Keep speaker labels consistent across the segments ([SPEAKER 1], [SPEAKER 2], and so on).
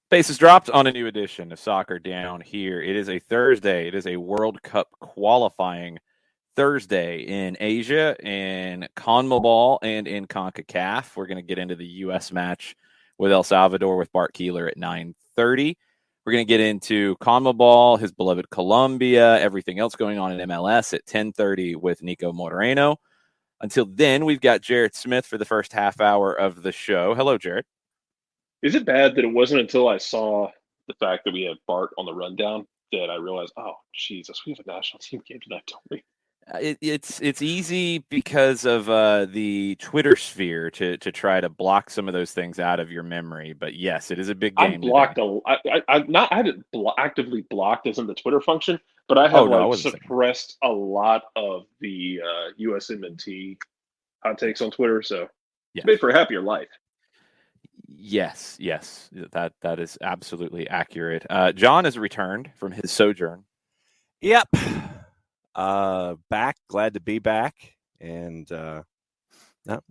[SPEAKER 1] Bases dropped on a new edition of Soccer Down here. It is a Thursday. It is a World Cup qualifying Thursday in Asia, in CONMEBOL, and in Concacaf. We're going to get into the U.S. match with El Salvador with Bart Keeler at 9:30. We're going to get into CONMEBOL, his beloved Colombia, everything else going on in MLS at 10:30 with Niko Moreno. Until then, we've got Jarrett Smith for the first half hour of the show. Hello, Jarrett.
[SPEAKER 2] Is it bad that it wasn't until I saw the fact that we have Bart on the rundown that I realized, oh, Jesus, we have a national team game tonight, don't we?
[SPEAKER 1] It's easy because of the Twitter sphere to try to block some of those things out of your memory. But yes, it is a big game.
[SPEAKER 2] I haven't actively blocked as in the Twitter function, but I have suppressed a lot of the USMNT hot takes on Twitter. So it's made for a happier life.
[SPEAKER 1] Yes, that is absolutely accurate. John has returned from his sojourn.
[SPEAKER 3] Yep. Back, glad to be back. And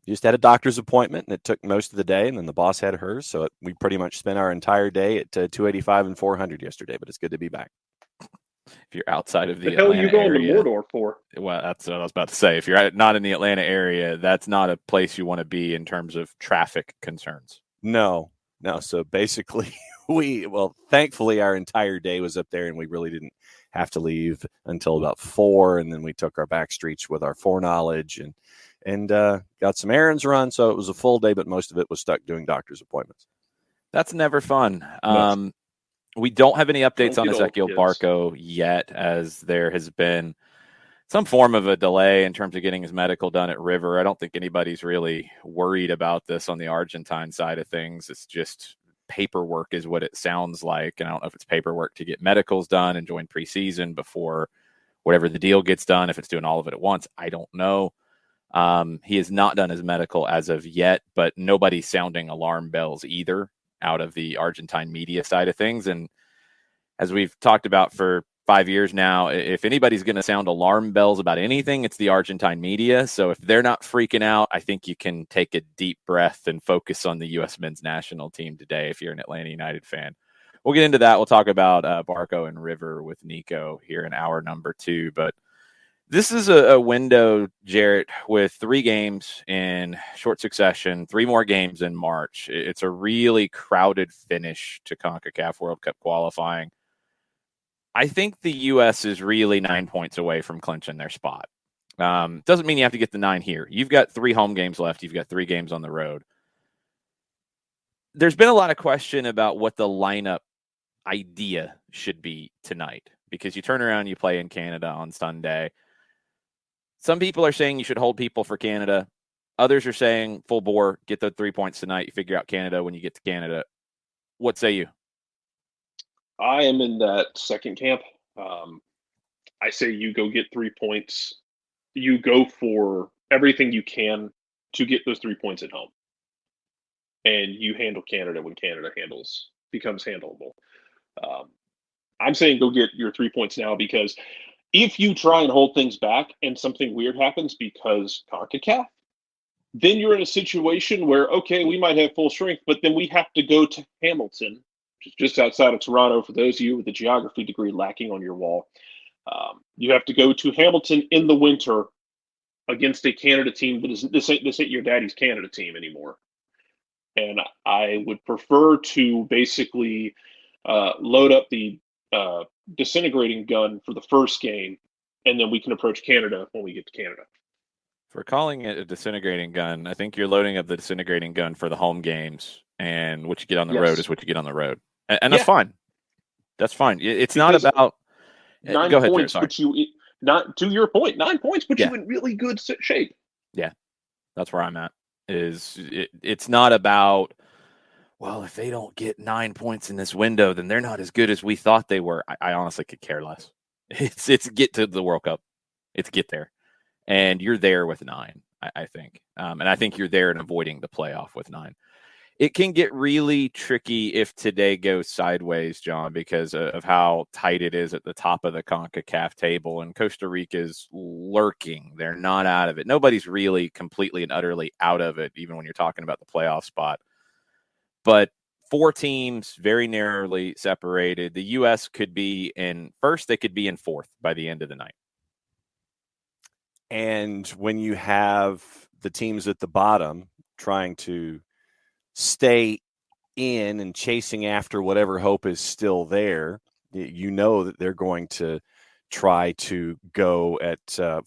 [SPEAKER 3] just had a doctor's appointment, and it took most of the day, and then the boss had hers. So we pretty much spent our entire day at 285 and 400 yesterday, but it's good to be back.
[SPEAKER 1] If you're outside of the
[SPEAKER 2] hell
[SPEAKER 1] Atlanta
[SPEAKER 2] are you going
[SPEAKER 1] area,
[SPEAKER 2] to Mordor for?
[SPEAKER 1] Well, that's what I was about to say. If you're not in the Atlanta area, that's not a place you want to be in terms of traffic concerns.
[SPEAKER 3] No. So basically, thankfully, our entire day was up there, and we really didn't have to leave until about 4. And then we took our back streets with our foreknowledge and got some errands run. So it was a full day, but most of it was stuck doing doctor's appointments.
[SPEAKER 1] That's never fun. We don't have any updates on Ezequiel Barco yet, as there has been some form of a delay in terms of getting his medical done at River. I don't think anybody's really worried about this on the Argentine side of things. It's just paperwork is what it sounds like. And I don't know if it's paperwork to get medicals done and join preseason before whatever the deal gets done, if it's doing all of it at once. I don't know. He has not done his medical as of yet, but nobody's sounding alarm bells either out of the Argentine media side of things. And as we've talked about for 5 years now, if anybody's going to sound alarm bells about anything, it's the Argentine media. So if they're not freaking out, I think you can take a deep breath and focus on the U.S. men's national team today if you're an Atlanta United fan. We'll get into that. We'll talk about Barco and River with Niko here in hour number 2. But this is a window, Jarrett, with 3 games in short succession, 3 more games in March. It's a really crowded finish to CONCACAF World Cup qualifying. I think the U.S. is really 9 points away from clinching their spot. Doesn't mean you have to get the 9 here. You've got 3 home games left. You've got 3 games on the road. There's been a lot of question about what the lineup idea should be tonight, because you turn around, you play in Canada on Sunday. Some people are saying you should hold people for Canada. Others are saying full bore, get the 3 points tonight. You figure out Canada when you get to Canada. What say you?
[SPEAKER 2] I am in that second camp. I say you go get 3 points. You go for everything you can to get those 3 points at home. And you handle Canada when Canada becomes handleable. I'm saying go get your 3 points now, because if you try and hold things back and something weird happens because CONCACAF, then you're in a situation where, okay, we might have full strength, but then we have to go to Hamilton, just outside of Toronto, for those of you with a geography degree lacking on your wall. You have to go to Hamilton in the winter against a Canada team that this ain't your daddy's Canada team anymore. And I would prefer to basically load up the disintegrating gun for the first game, and then we can approach Canada when we get to Canada.
[SPEAKER 1] For calling it a disintegrating gun, I think you're loading up the disintegrating gun for the home games, and what you get on the road is what you get on the road. And that's fine. That's fine. It's because not about
[SPEAKER 2] 9
[SPEAKER 1] go ahead,
[SPEAKER 2] points,
[SPEAKER 1] Jared,
[SPEAKER 2] put you not to your point. 9 points put you in really good shape.
[SPEAKER 1] Yeah, that's where I'm at. It's not about, well, if they don't get 9 points in this window, then they're not as good as we thought they were. I honestly could care less. It's get to the World Cup. It's get there, and you're there with 9. I think, and I think you're there and avoiding the playoff with 9. It can get really tricky if today goes sideways, John, because of how tight it is at the top of the CONCACAF table. And Costa Rica is lurking. They're not out of it. Nobody's really completely and utterly out of it, even when you're talking about the playoff spot. But 4 teams, very narrowly separated. The U.S. could be in first. They could be in fourth by the end of the night.
[SPEAKER 3] And when you have the teams at the bottom trying to stay in and chasing after whatever hope is still there, you know that they're going to try to go at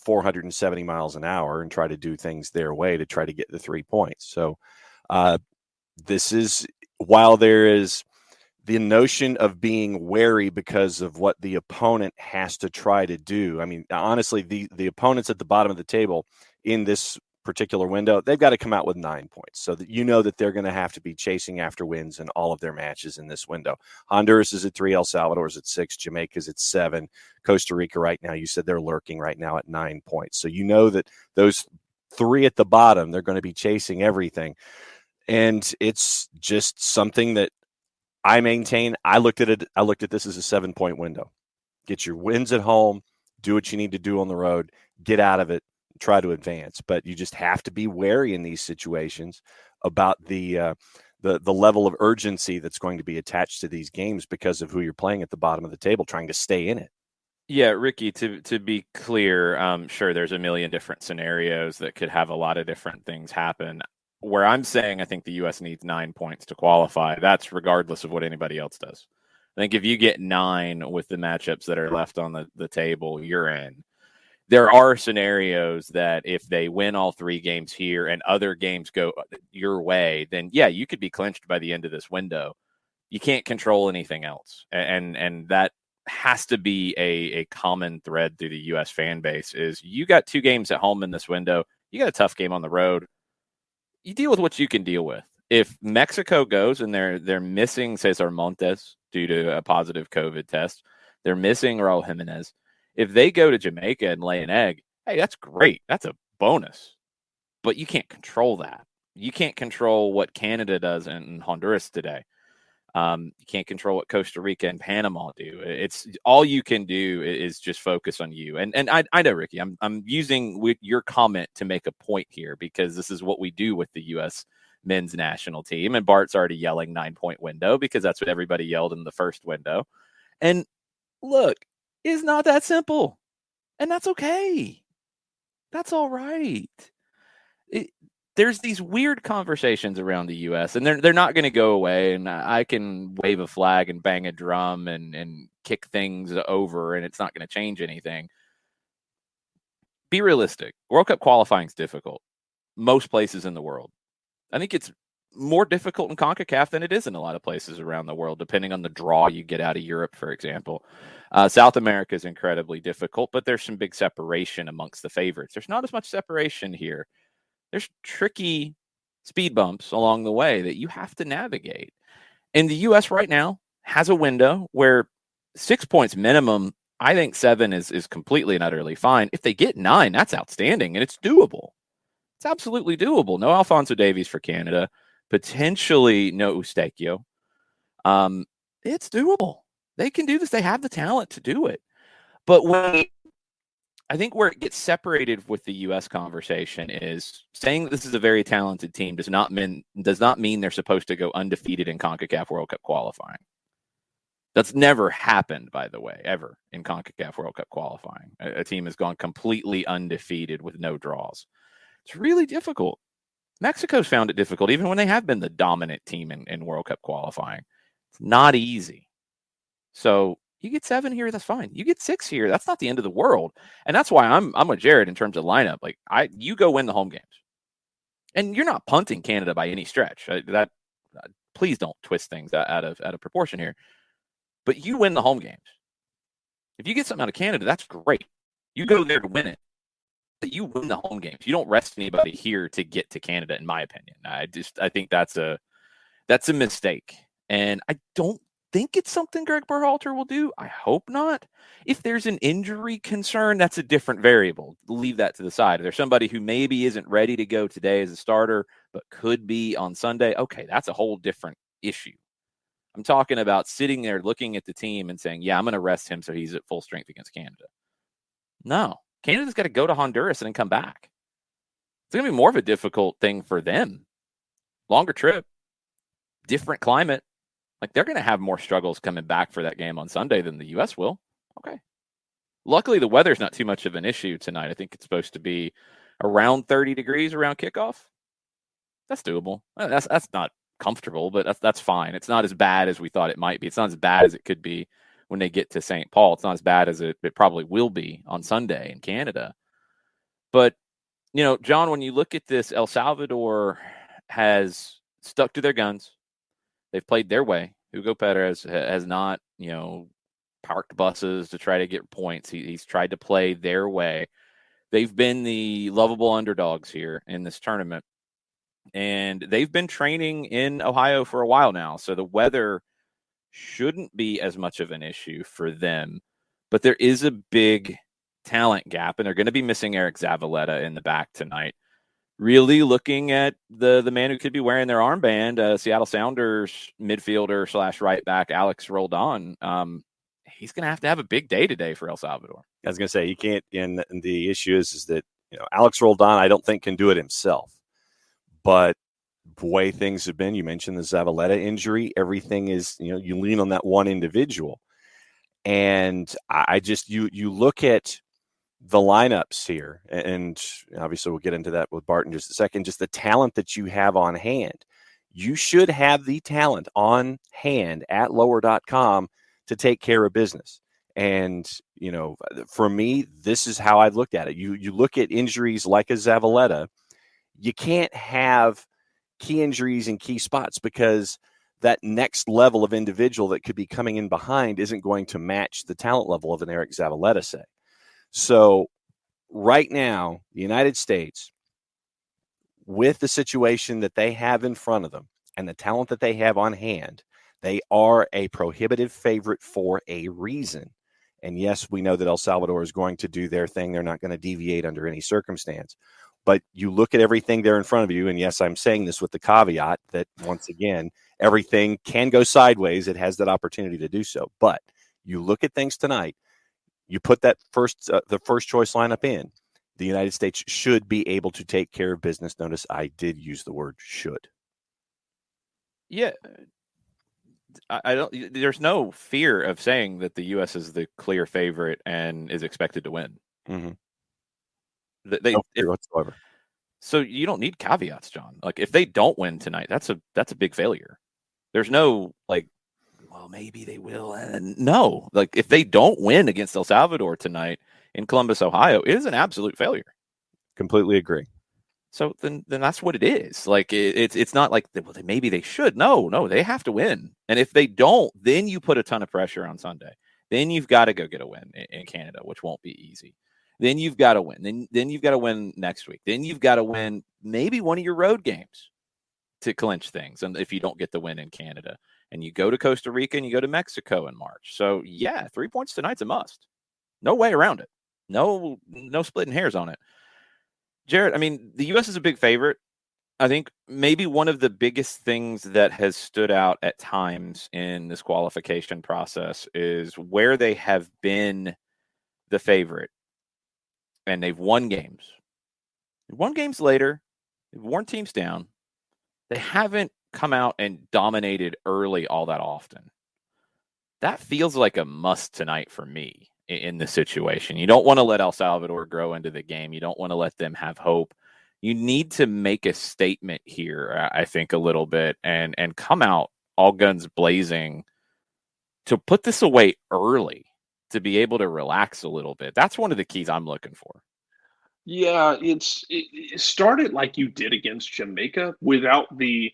[SPEAKER 3] 470 miles an hour and try to do things their way to try to get the 3 points. So this is, while there is the notion of being wary because of what the opponent has to try to do. I mean, honestly, the opponents at the bottom of the table in this particular window, they've got to come out with 9 points so that you know that they're going to have to be chasing after wins in all of their matches in this window. Honduras is at 3, El Salvador is at 6, Jamaica's at 7, Costa Rica right now, you said they're lurking right now at 9 points. So you know that those 3 at the bottom, they're going to be chasing everything. And it's just something that I maintain. I looked at this as a 7-point window. Get your wins at home, do what you need to do on the road, get out of it, try to advance. But you just have to be wary in these situations about the level of urgency that's going to be attached to these games because of who you're playing at the bottom of the table, trying to stay in it.
[SPEAKER 1] Yeah, Ricky, to be clear, sure, there's a million different scenarios that could have a lot of different things happen. Where I'm saying I think the U.S. needs 9 points to qualify, that's regardless of what anybody else does. I think if you get 9 with the matchups that are left on the table, you're in. There are scenarios that if they win all 3 games here and other games go your way, then, yeah, you could be clinched by the end of this window. You can't control anything else. And that has to be a common thread through the U.S. fan base is you got 2 games at home in this window. You got a tough game on the road. You deal with what you can deal with. If Mexico goes and they're missing Cesar Montes due to a positive COVID test, they're missing Raul Jimenez. If they go to Jamaica and lay an egg, hey, that's great. That's a bonus. But you can't control that. You can't control what Canada does in Honduras today. You can't control what Costa Rica and Panama do. It's all you can do is just focus on you. And I know, Ricky, I'm using your comment to make a point here because this is what we do with the U.S. men's national team. And Bart's already yelling 9-point window because that's what everybody yelled in the first window. And look, it's not that simple, and that's okay. That's all right. There's these weird conversations around the U.S., and they're not going to go away. And I can wave a flag and bang a drum and kick things over, and it's not going to change anything. Be realistic. World Cup qualifying is difficult. Most places in the world. I think it's more difficult in CONCACAF than it is in a lot of places around the world, depending on the draw you get out of Europe, for example. South America is incredibly difficult, but there's some big separation amongst the favorites. There's not as much separation here. There's tricky speed bumps along the way that you have to navigate. And the U.S. right now has a window where 6 points minimum, I think 7 is completely and utterly fine. If they get 9, that's outstanding, and it's doable. It's absolutely doable. No Alphonso Davies for Canada. Potentially no Eustáquio. It's doable. They can do this. They have the talent to do it. But I think where it gets separated with the U.S. conversation is saying that this is a very talented team does not mean they're supposed to go undefeated in CONCACAF World Cup qualifying. That's never happened, by the way, ever in CONCACAF World Cup qualifying. A team has gone completely undefeated with no draws. It's really difficult. Mexico's found it difficult, even when they have been the dominant team in World Cup qualifying. It's not easy. So you get 7 here, that's fine. You get 6 here, that's not the end of the world. And that's why I'm with Jared in terms of lineup. Like you go win the home games, and you're not punting Canada by any stretch. Please don't twist things out of proportion here. But you win the home games. If you get something out of Canada, that's great. You go there to win it. But you win the home games. You don't rest anybody here to get to Canada, in my opinion. I think that's a mistake. And I don't think it's something Greg Berhalter will do. I hope not. If there's an injury concern, that's a different variable. Leave that to the side. If there's somebody who maybe isn't ready to go today as a starter, but could be on Sunday, okay, that's a whole different issue. I'm talking about sitting there looking at the team and saying, yeah, I'm going to rest him so he's at full strength against Canada. No, Canada's got to go to Honduras and then come back. It's going to be more of a difficult thing for them. Longer trip, different climate, Like, they're going to have more struggles coming back for that game on Sunday than the U.S. will. Okay. Luckily, the weather's not too much of an issue tonight. I think it's supposed to be around 30 degrees around kickoff. That's doable. That's not comfortable, but that's fine. It's not as bad as we thought it might be. It's not as bad as it could be when they get to St. Paul. It's not as bad as it probably will be on Sunday in Canada. But, you know, John, when you look at this, El Salvador has stuck to their guns. They've played their way. Hugo Perez has not, you know, parked buses to try to get points. He's tried to play their way. They've been the lovable underdogs here in this tournament. And they've been training in Ohio for a while now. So the weather shouldn't be as much of an issue for them. But there is a big talent gap, and they're going to be missing Eric Zavaleta in the back tonight. Really looking at the man who could be wearing their armband, Seattle Sounders midfielder / right back Alex Roldan. He's going to have a big day today for El Salvador.
[SPEAKER 3] I was going to say, he can't, and the issue is that, you know, Alex Roldan, I don't think can do it himself. But the way things have been, you mentioned the Zavaleta injury, everything is, you know, you lean on that one individual. And I just, you look at the lineups here, and obviously we'll get into that with Bart in just a second, just the talent that you have on hand. You should have the talent on hand at lower.com to take care of business. And, you know, for me, this is how I looked at it. You look at injuries like a Zavaleta, you can't have key injuries in key spots because that next level of individual that could be coming in behind isn't going to match the talent level of an Eric Zavaleta, say. So right now, the United States, with the situation that they have in front of them and the talent that they have on hand, they are a prohibitive favorite for a reason. And yes, we know that El Salvador is going to do their thing. They're not going to deviate under any circumstance. But you look at everything there in front of you, and yes, I'm saying this with the caveat that, once again, everything can go sideways. It has that opportunity to do so. But you look at things tonight, you put that the first choice lineup in, the United States should be able to take care of business. Notice I did use the word should.
[SPEAKER 1] Yeah. I don't. There's no fear of saying that the U.S. is the clear favorite and is expected to win.
[SPEAKER 3] Mm-hmm.
[SPEAKER 1] No
[SPEAKER 3] fear whatsoever.
[SPEAKER 1] So you don't need caveats, John. Like, if they don't win tonight, that's a big failure. There's no like, well, maybe they will. And no, like, if they don't win against El Salvador tonight in Columbus, Ohio, it is an absolute failure.
[SPEAKER 3] Completely agree.
[SPEAKER 1] So then that's what it is. Like, it's not like, well, maybe they should. No, they have to win. And if they don't, then you put a ton of pressure on Sunday. Then you've got to go get a win in Canada, which won't be easy. Then you've got to win. Then you've got to win next week. Then you've got to win maybe one of your road games to clinch things. And if you don't get the win in Canada, and you go to Costa Rica and you go to Mexico in March. So yeah, 3 points tonight's a must. No way around it. No splitting hairs on it. Jared, I mean, the U.S. is a big favorite. I think maybe one of the biggest things that has stood out at times in this qualification process is where they have been the favorite and they've won games. They've won games later. They've worn teams down. They haven't come out and dominated early all that often. That feels like a must tonight for me in this situation. You don't want to let El Salvador grow into the game. You don't want to let them have hope. You need to make a statement here, I think, a little bit and come out all guns blazing to put this away early, to be able to relax a little bit. That's one of the keys I'm looking for.
[SPEAKER 2] Yeah, it started like you did against Jamaica without the,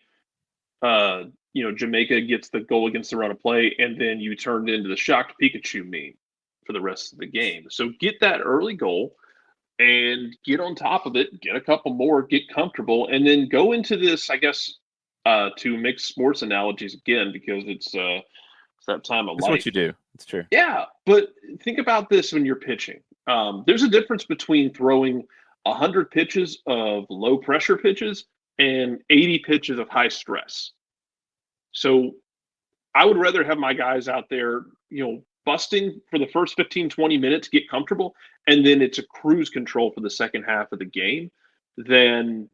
[SPEAKER 2] Jamaica gets the goal against the run of play, and then you turned into the shocked Pikachu meme for the rest of the game. So get that early goal and get on top of it, get a couple more, get comfortable, and then go into this, I guess, to mix sports analogies again, because it's that time of life.
[SPEAKER 1] That's what you do. It's true.
[SPEAKER 2] Yeah, but think about this when you're pitching. There's a difference between throwing 100 pitches of low pressure pitches and 80 pitches of high stress. So I would rather have my guys out there, busting for the first 15, 20 minutes, get comfortable, and then it's a cruise control for the second half of the game than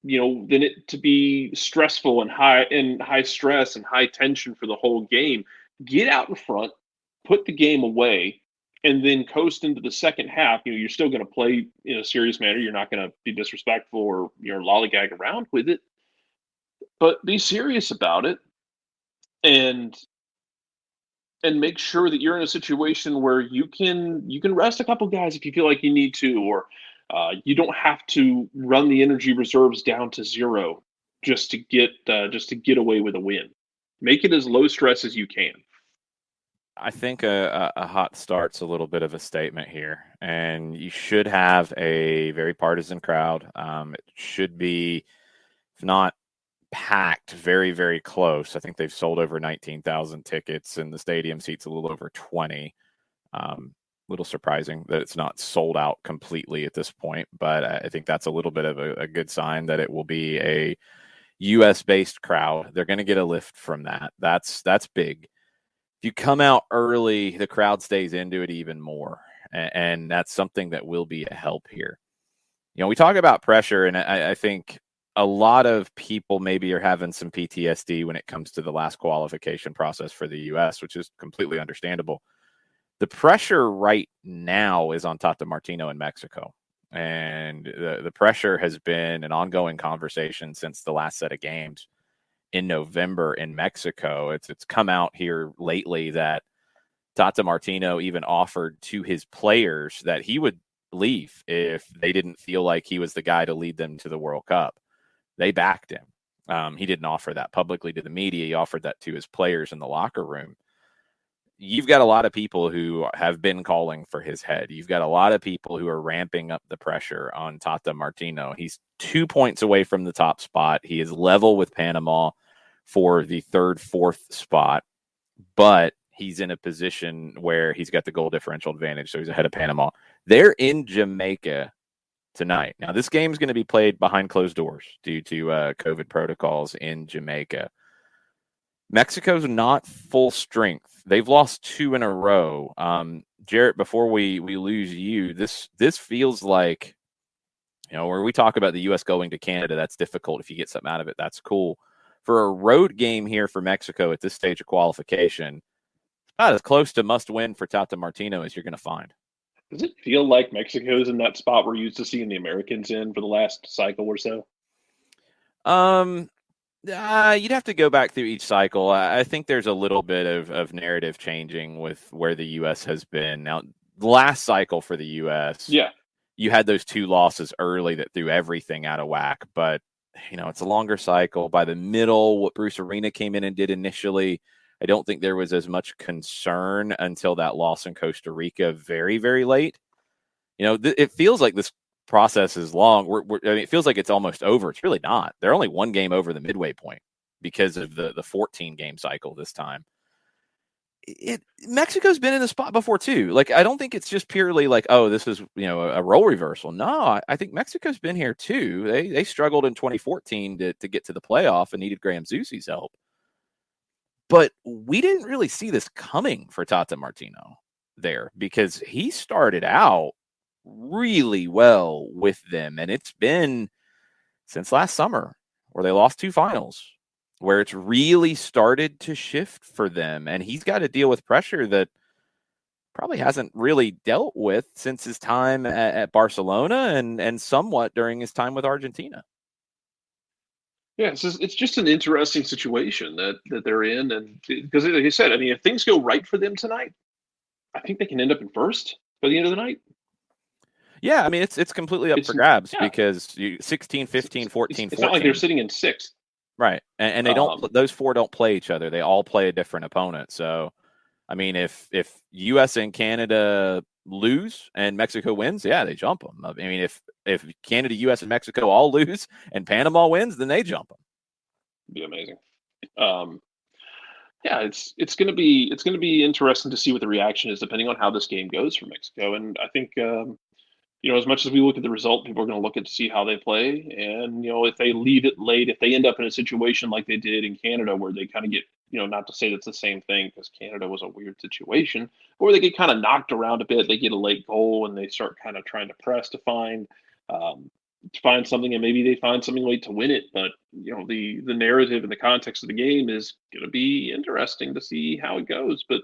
[SPEAKER 2] than it to be stressful and high stress and high tension for the whole game. Get out in front, put the game away, and then coast into the second half. You're still going to play in a serious manner. You're not going to be disrespectful or lollygag around with it, but be serious about it and make sure that you're in a situation where you can rest a couple guys if you feel like you need to, or you don't have to run the energy reserves down to zero just to get away with a win. Make it as low stress as you can.
[SPEAKER 1] I think a hot start's a little bit of a statement here, and you should have a very partisan crowd. It should be, if not packed, very, very close. I think they've sold over 19,000 tickets, and the stadium seats a little over 20. Little surprising that it's not sold out completely at this point, but I think that's a little bit of a good sign that it will be a U.S.-based crowd. They're going to get a lift from that. That's big. If you come out early, the crowd stays into it even more, and that's something that will be a help here. We talk about pressure, and I think a lot of people maybe are having some PTSD when it comes to the last qualification process for the U.S., which is completely understandable. The pressure right now is on Tata Martino in Mexico, and the pressure has been an ongoing conversation since the last set of games in November in Mexico. It's come out here lately that Tata Martino even offered to his players that he would leave if they didn't feel like he was the guy to lead them to the World Cup. They backed him. He didn't offer that publicly to the media. He offered that to his players in the locker room. You've got a lot of people who have been calling for his head. You've got a lot of people who are ramping up the pressure on Tata Martino. He's 2 points away from the top spot. He is level with Panama for the third, fourth spot, but he's in a position where he's got the goal differential advantage, so he's ahead of Panama. They're in Jamaica tonight. Now, this game is going to be played behind closed doors due to COVID protocols in Jamaica. Mexico's not full strength. They've lost 2 in a row. Jarrett, before we lose you, this feels like, where we talk about the U.S. going to Canada, that's difficult. If you get something out of it, that's cool. For a road game here for Mexico at this stage of qualification, it's about as close to must-win for Tata Martino as you're going to find.
[SPEAKER 2] Does it feel like Mexico's in that spot we're used to seeing the Americans in for the last cycle or so?
[SPEAKER 1] You'd have to go back through each cycle. I think there's a little bit of narrative changing with where the U.S. has been. Now, the last cycle for the U.S., you had those 2 losses early that threw everything out of whack. But, it's a longer cycle. By the middle, what Bruce Arena came in and did initially, I don't think there was as much concern until that loss in Costa Rica very, very late. It feels like this process is long. It feels like it's almost over. It's really not. They're only 1 game over the midway point because of the 14-game cycle this time. Mexico's been in the spot before too. Like, I don't think it's just purely like, oh, this is a role reversal. No, I think Mexico's been here too. They struggled in 2014 to get to the playoff and needed Graham Zusi's help. But we didn't really see this coming for Tata Martino there because he started out really well with them, and it's been since last summer where they lost 2 finals where it's really started to shift for them, and he's got to deal with pressure that probably hasn't really dealt with since his time at Barcelona and somewhat during his time with Argentina.
[SPEAKER 2] Yeah, it's just an interesting situation that they're in, and because like I said, if things go right for them tonight, I think they can end up in first by the end of the night.
[SPEAKER 1] Yeah, it's completely up for grabs because 16, 15, 14, 14.
[SPEAKER 2] It's not like they're sitting in 6th.
[SPEAKER 1] Right. And they don't, those 4 don't play each other. They all play a different opponent. So, if US and Canada lose and Mexico wins, yeah, they jump them. If Canada, US, and Mexico all lose and Panama wins, then they jump them.
[SPEAKER 2] It'd be amazing. Yeah, it's going to be interesting to see what the reaction is depending on how this game goes for Mexico. And I think as much as we look at the result, people are going to look at to see how they play. And if they leave it late, if they end up in a situation like they did in Canada where they kind of get not to say that's the same thing because Canada was a weird situation, or they get kind of knocked around a bit, they get a late goal and they start kind of trying to press to find find something, and maybe they find something late to win it. But the narrative and the context of the game is going to be interesting to see how it goes. But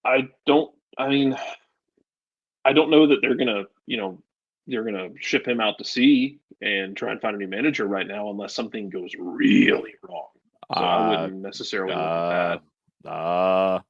[SPEAKER 2] I don't know that they're gonna ship him out to sea and try and find a new manager right now unless something goes really wrong. So I wouldn't necessarily look at that.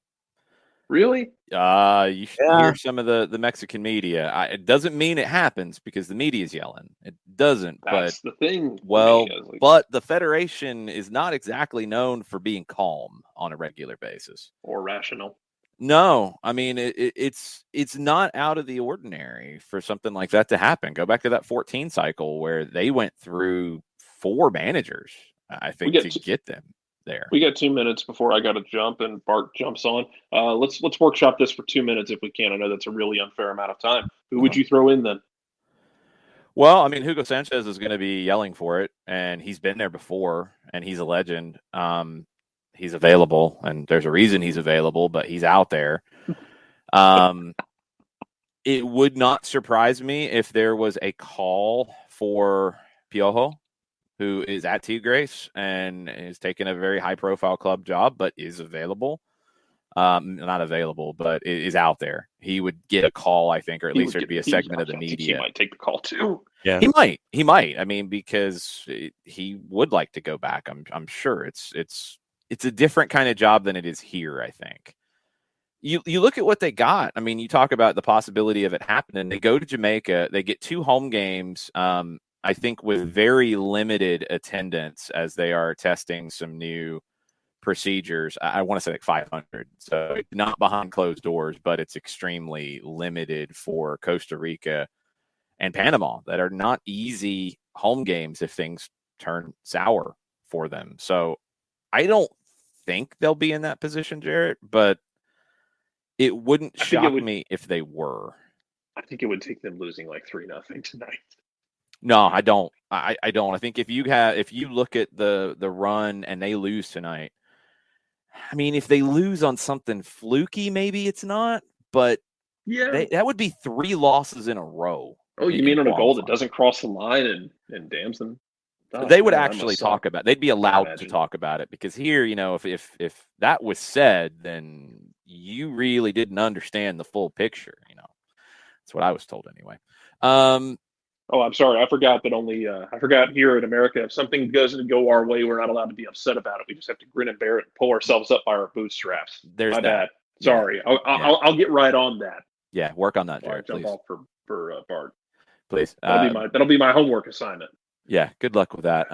[SPEAKER 2] Really?
[SPEAKER 1] You should hear some of the Mexican media. It doesn't mean it happens because the media is yelling. It doesn't.
[SPEAKER 2] That's the thing.
[SPEAKER 1] Well, but the Federation is not exactly known for being calm on a regular basis
[SPEAKER 2] or rational.
[SPEAKER 1] No, I mean it's not out of the ordinary for something like that to happen. Go back to that 14 cycle where they went through 4 managers, I think, to get them there.
[SPEAKER 2] We got 2 minutes before I got to jump, and Bart jumps on. Let's workshop this for 2 minutes if we can. I know that's a really unfair amount of time. Who would you throw in then?
[SPEAKER 1] Well, I mean, Hugo Sanchez is going to be yelling for it, and he's been there before, and he's a legend. He's available, and there's a reason he's available, but he's out there. It would not surprise me if there was a call for Piojo, who is at Tigres and is taking a very high-profile club job, but is available. Not available, but is out there. He would get a call, I think, or at least there'd be a segment of the media.
[SPEAKER 2] He might take the call too.
[SPEAKER 3] Yeah,
[SPEAKER 1] he might. I mean, because he would like to go back. I'm sure it's a different kind of job than it is here, I think. You look at what they got. I mean, you talk about the possibility of it happening. They go to Jamaica. They get 2 home games, I think, with very limited attendance as they are testing some new procedures. I want to say like 500. So not behind closed doors, but it's extremely limited for Costa Rica and Panama that are not easy home games if things turn sour for them. So I don't think they'll be in that position, Jarrett, but it wouldn't shock me if they were.
[SPEAKER 2] I think it would take them losing like 3-0 tonight.
[SPEAKER 1] No, I don't. I don't. I think if you look at the run and they lose tonight, I mean, if they lose on something fluky, maybe it's not, but
[SPEAKER 2] yeah,
[SPEAKER 1] that would be 3 losses in a row.
[SPEAKER 2] Oh, you mean on a goal that doesn't cross the line and damns them?
[SPEAKER 1] They would actually talk about. They'd be allowed to talk about it because here, if that was said, then you really didn't understand the full picture. That's what I was told anyway.
[SPEAKER 2] Oh, I'm sorry. I forgot that I forgot here in America, if something doesn't go our way, we're not allowed to be upset about it. We just have to grin and bear it and pull ourselves up by our bootstraps.
[SPEAKER 1] There's
[SPEAKER 2] My
[SPEAKER 1] that.
[SPEAKER 2] bad. Sorry. Yeah. I'll get right on that.
[SPEAKER 1] Yeah, work on that, Jared.
[SPEAKER 2] Jump off for Bart.
[SPEAKER 1] Please.
[SPEAKER 2] That'll be my homework assignment.
[SPEAKER 1] Yeah, good luck with that.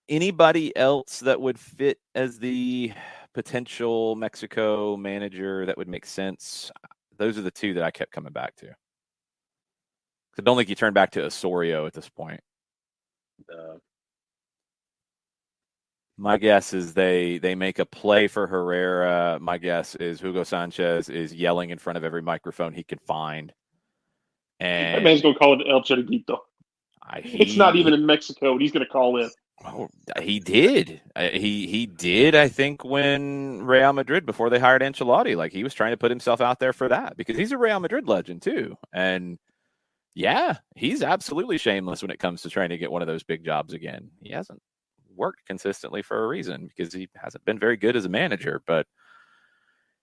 [SPEAKER 1] Anybody else that would fit as the potential Mexico manager that would make sense? Those are the 2 that I kept coming back to. I don't think you turn back to Osorio at this point. My guess is they make a play for Herrera. My guess is Hugo Sanchez is yelling in front of every microphone he can find. And
[SPEAKER 2] that man's going to call it El Chiringuito. It's not even in Mexico, and he's going to call in.
[SPEAKER 1] Oh, he did. He did, I think, when Real Madrid, before they hired Ancelotti, like he was trying to put himself out there for that because he's a Real Madrid legend too. And yeah, he's absolutely shameless when it comes to trying to get one of those big jobs again. He hasn't worked consistently for a reason because he hasn't been very good as a manager. But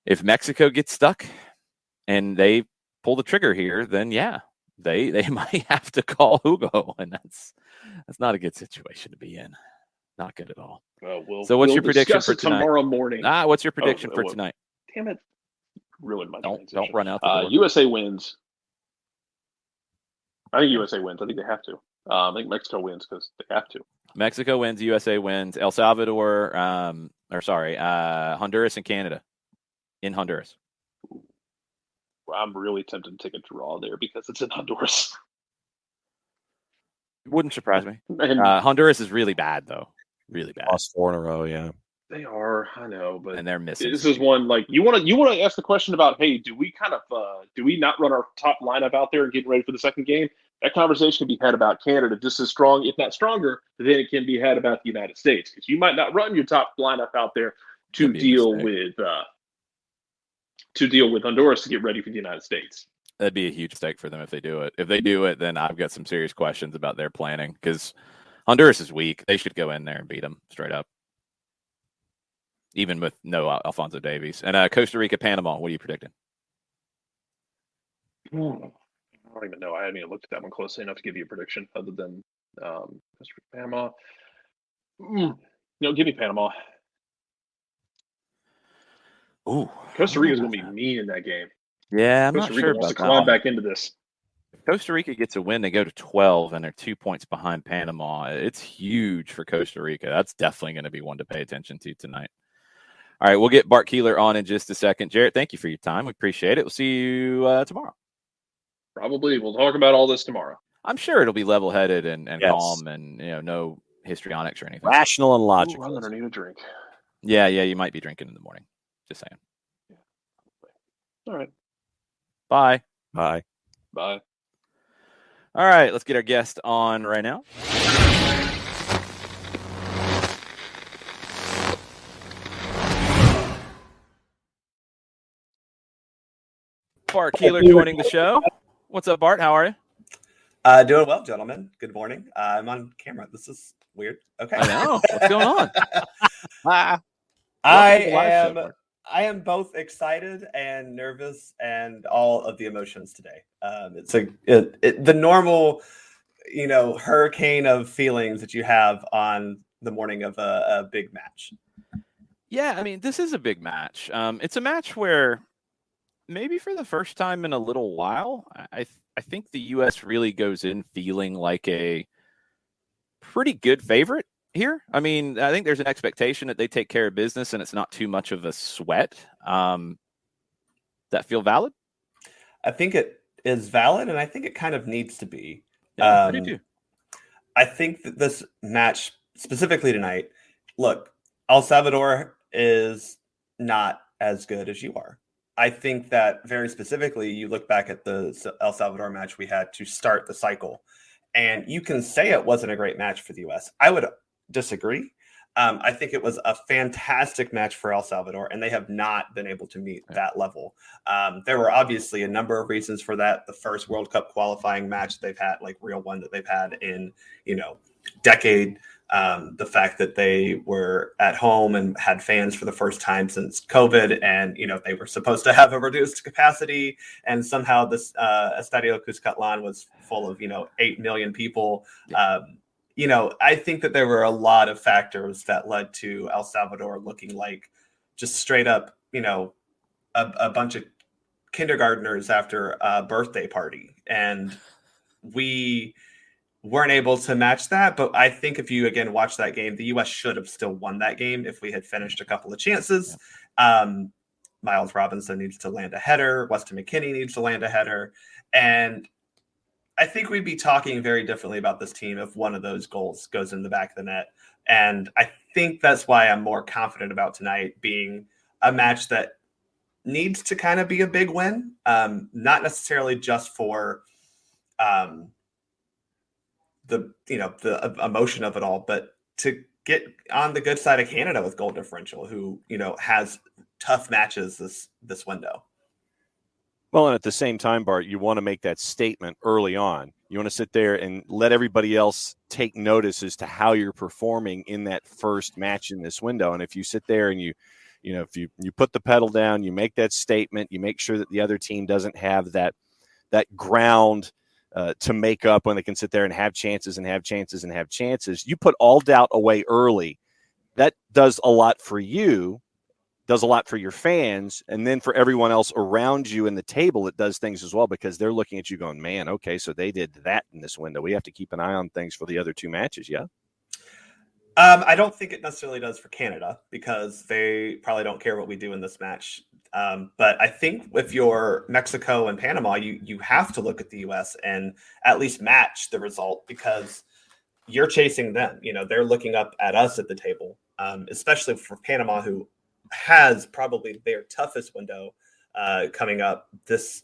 [SPEAKER 1] if Mexico gets stuck and they pull the trigger here, then yeah, they might have to call Hugo, and that's not a good situation to be in. Not good at all.
[SPEAKER 2] So
[SPEAKER 1] what's your prediction for tonight?
[SPEAKER 2] Tomorrow morning.
[SPEAKER 1] What's your prediction for tonight?
[SPEAKER 2] Damn it. Ruined my
[SPEAKER 1] transition. Don't run out the door.
[SPEAKER 2] USA wins. I think USA wins. I think they have to. I think Mexico wins because they have to.
[SPEAKER 1] Mexico wins. USA wins. El Salvador, Honduras and Canada in Honduras.
[SPEAKER 2] Well, I'm really tempted to take a draw there because it's in Honduras.
[SPEAKER 1] It wouldn't surprise me. Honduras is really bad, though. Really bad.
[SPEAKER 3] Lost 4 in a row, yeah.
[SPEAKER 2] They are, I know, but
[SPEAKER 1] and they're missing.
[SPEAKER 2] This is one like you want to ask the question about, hey, do we not run our top lineup out there and get ready for the second game? That conversation can be had about Canada just as strong, if not stronger, than it can be had about the United States because you might not run your top lineup out there to deal with Honduras to get ready for the United States.
[SPEAKER 1] That'd be a huge mistake for them if they do it. If they do it, then I've got some serious questions about their planning because Honduras is weak. They should go in there and beat them straight up, even with no Alfonso Davies. And Costa Rica, Panama, what are you predicting?
[SPEAKER 2] I don't even know. I haven't even looked at that one closely enough to give you a prediction other than Costa Rica, Panama. Give me Panama.
[SPEAKER 1] Ooh,
[SPEAKER 2] Costa Rica is going to be mean in that game.
[SPEAKER 1] Yeah, I'm
[SPEAKER 2] Costa
[SPEAKER 1] not
[SPEAKER 2] Rica
[SPEAKER 1] sure
[SPEAKER 2] wants
[SPEAKER 1] about
[SPEAKER 2] to climb
[SPEAKER 1] that.
[SPEAKER 2] back into this.
[SPEAKER 1] If Costa Rica gets a win, they go to 12, and they're 2 points behind Panama. It's huge for Costa Rica. That's definitely going to be one to pay attention to tonight. All right, we'll get Bart Keeler on in just a second. Jarrett, thank you for your time. We appreciate it. We'll see you tomorrow.
[SPEAKER 2] Probably. We'll talk about all this tomorrow.
[SPEAKER 1] I'm sure it'll be level-headed and
[SPEAKER 3] Yes.
[SPEAKER 1] calm and, no histrionics or anything.
[SPEAKER 3] Rational and logical.
[SPEAKER 2] I'm going to need a drink.
[SPEAKER 1] Yeah, you might be drinking in the morning. Just saying.
[SPEAKER 2] Yeah. All right.
[SPEAKER 1] Bye.
[SPEAKER 3] Bye.
[SPEAKER 2] Bye.
[SPEAKER 1] All right, let's get our guest on right now. Bart Keeler joining the show. What's up, Bart? How are you?
[SPEAKER 4] Doing well, gentlemen. Good morning. I'm on camera. This is weird. Okay.
[SPEAKER 1] I know. What's going on?
[SPEAKER 4] I am both excited and nervous and all of the emotions today. It's the normal, hurricane of feelings that you have on the morning of a big match.
[SPEAKER 1] Yeah, I mean, this is a big match. It's a match where maybe for the first time in a little while, I think the U.S. really goes in feeling like a pretty good favorite here. I mean, I think there's an expectation that they take care of business and it's not too much of a sweat. That feel valid?
[SPEAKER 4] I think it is valid, and I think it kind of needs to be.
[SPEAKER 1] Yeah, I do too.
[SPEAKER 4] I think that this match, specifically tonight, look, El Salvador is not as good as you are. I think that very specifically, you look back at the El Salvador match we had to start the cycle, and you can say it wasn't a great match for the U.S. I would disagree. I think it was a fantastic match for El Salvador, and they have not been able to meet that level. There were obviously a number of reasons for that. The first World Cup qualifying match they've had, like real one that they've had in, decade. The fact that they were at home and had fans for the first time since COVID, and they were supposed to have a reduced capacity, and somehow this Estadio Cuscatlán was full of 8 million people. I think that there were a lot of factors that led to El Salvador looking like just straight up a bunch of kindergartners after a birthday party, and we weren't able to match that. But I think if you again watch that game, the U.S. should have still won that game if we had finished a couple of chances. Miles Robinson needs to land a header. Weston McKennie needs to land a header. And I think we'd be talking very differently about this team if one of those goals goes in the back of the net. And I think that's why I'm more confident about tonight being a match that needs to kind of be a big win. Not necessarily just for the emotion of it all, but to get on the good side of Canada with goal differential, who has tough matches this window.
[SPEAKER 3] Well, and at the same time, Bart, you want to make that statement early on. You want to sit there and let everybody else take notice as to how you're performing in that first match in this window. And if you sit there and if you put the pedal down, you make that statement, you make sure that the other team doesn't have that ground to make up when they can sit there and have chances and have chances and have chances. You put all doubt away early. That does a lot for you, does a lot for your fans, and then for everyone else around you in the table, it does things as well, because they're looking at you going, man, okay, so they did that in this window. We have to keep an eye on things for the other two matches, yeah?
[SPEAKER 4] I don't think it necessarily does for Canada, because they probably don't care what we do in this match. But I think if you're Mexico and Panama, you have to look at the U.S. and at least match the result, because you're chasing them. They're looking up at us at the table, especially for Panama, who has probably their toughest window coming up this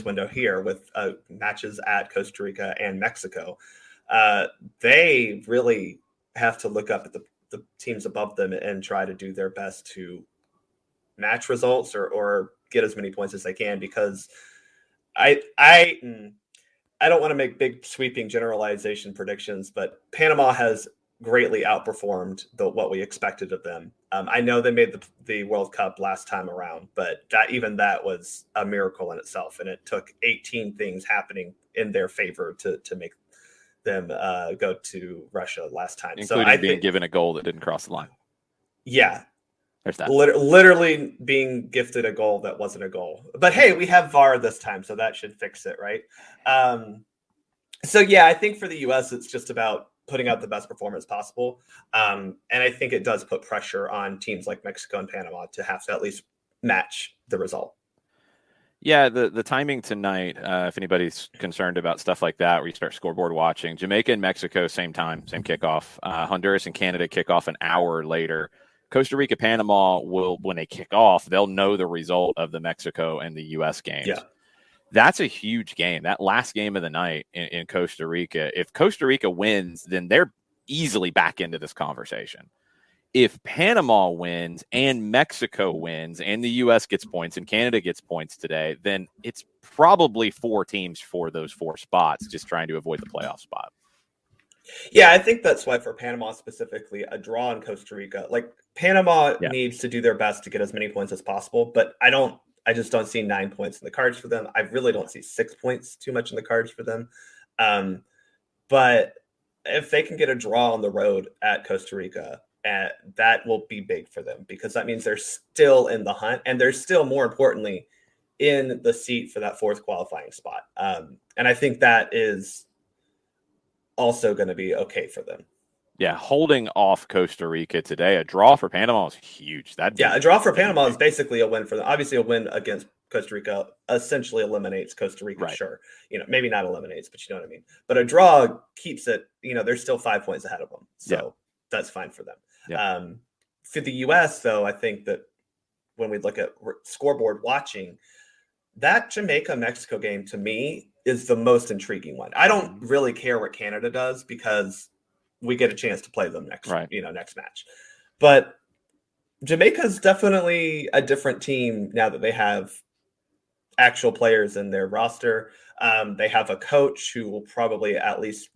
[SPEAKER 4] window here with matches at Costa Rica and Mexico. They really have to look up at the teams above them and try to do their best to match results or get as many points as they can, because I don't want to make big sweeping generalization predictions, but Panama has greatly outperformed what we expected of them. I know they made the World Cup last time around, but that was a miracle in itself, and it took 18 things happening in their favor to make them go to Russia last time,
[SPEAKER 1] including being given a goal that didn't cross the line.
[SPEAKER 4] Yeah,
[SPEAKER 1] there's that.
[SPEAKER 4] Literally being gifted a goal that wasn't a goal. But hey, we have VAR this time, so that should fix it, right? So yeah, I think for the U.S., it's just about putting out the best performance possible. And I think it does put pressure on teams like Mexico and Panama to have to at least match the result.
[SPEAKER 1] Yeah, the timing tonight, if anybody's concerned about stuff like that, where you start scoreboard watching, Jamaica and Mexico, same time, same kickoff. Honduras and Canada kick off an hour later. Costa Rica, Panama will, when they kick off, they'll know the result of the Mexico and the U.S. games.
[SPEAKER 4] Yeah.
[SPEAKER 1] That's a huge game. That last game of the night in Costa Rica. If Costa Rica wins, then they're easily back into this conversation. If Panama wins and Mexico wins and the U.S. gets points and Canada gets points today, then it's probably 4 teams for those 4 spots, just trying to avoid the playoff spot.
[SPEAKER 4] Yeah, I think that's why for Panama specifically, a draw in Costa Rica, like Panama needs to do their best to get as many points as possible, but I just don't see 9 points in the cards for them. I really don't see 6 points too much in the cards for them. But if they can get a draw on the road at Costa Rica, that will be big for them, because that means they're still in the hunt, and they're still, more importantly, in the seat for that 4th qualifying spot. And I think that is also going to be okay for them.
[SPEAKER 1] Yeah, holding off Costa Rica today, a draw for Panama is huge.
[SPEAKER 4] A draw for Panama is basically a win for them. Obviously, a win against Costa Rica essentially eliminates Costa Rica, right. Sure. Maybe not eliminates, but you know what I mean. But a draw keeps it, they're still 5 points ahead of them. So that's fine for them. Yeah. For the U.S., though, I think that when we look at scoreboard watching, that Jamaica-Mexico game, to me, is the most intriguing one. I don't really care what Canada does, because we get a chance to play them next match. But Jamaica's definitely a different team now that they have actual players in their roster. They have a coach who will probably at least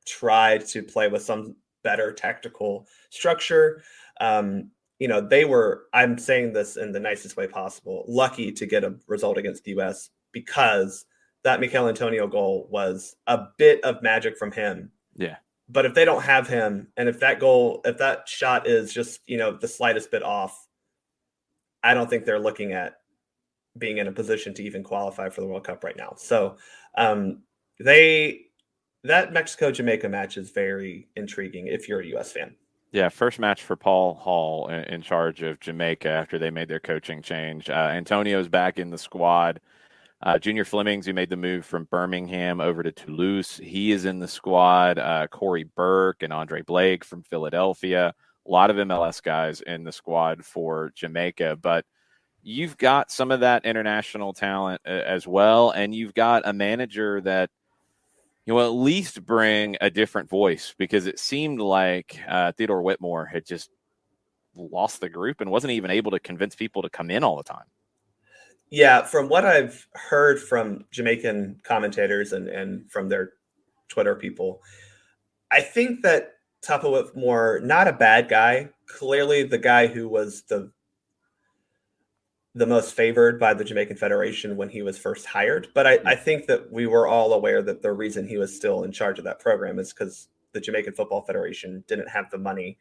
[SPEAKER 4] try to play with some better tactical structure. They were, I'm saying this in the nicest way possible, lucky to get a result against the U.S. because that Mikel Antonio goal was a bit of magic from him.
[SPEAKER 1] Yeah.
[SPEAKER 4] But if they don't have him, and if that shot is just, the slightest bit off, I don't think they're looking at being in a position to even qualify for the World Cup right now. So that Mexico-Jamaica match is very intriguing if you're a U.S. fan.
[SPEAKER 1] Yeah, first match for Paul Hall in charge of Jamaica after they made their coaching change. Antonio's back in the squad. Junior Flemings, who made the move from Birmingham over to Toulouse, he is in the squad. Corey Burke and Andre Blake from Philadelphia. A lot of MLS guys in the squad for Jamaica. But you've got some of that international talent as well, and you've got a manager that at least bring a different voice, because it seemed like Theodore Whitmore had just lost the group and wasn't even able to convince people to come in all the time.
[SPEAKER 4] Yeah, from what I've heard from Jamaican commentators and from their Twitter people, I think that Tapa Whitmore, not a bad guy, clearly the guy who was the most favored by the Jamaican Federation when he was first hired. But I think that we were all aware that the reason he was still in charge of that program is because the Jamaican Football Federation didn't have the money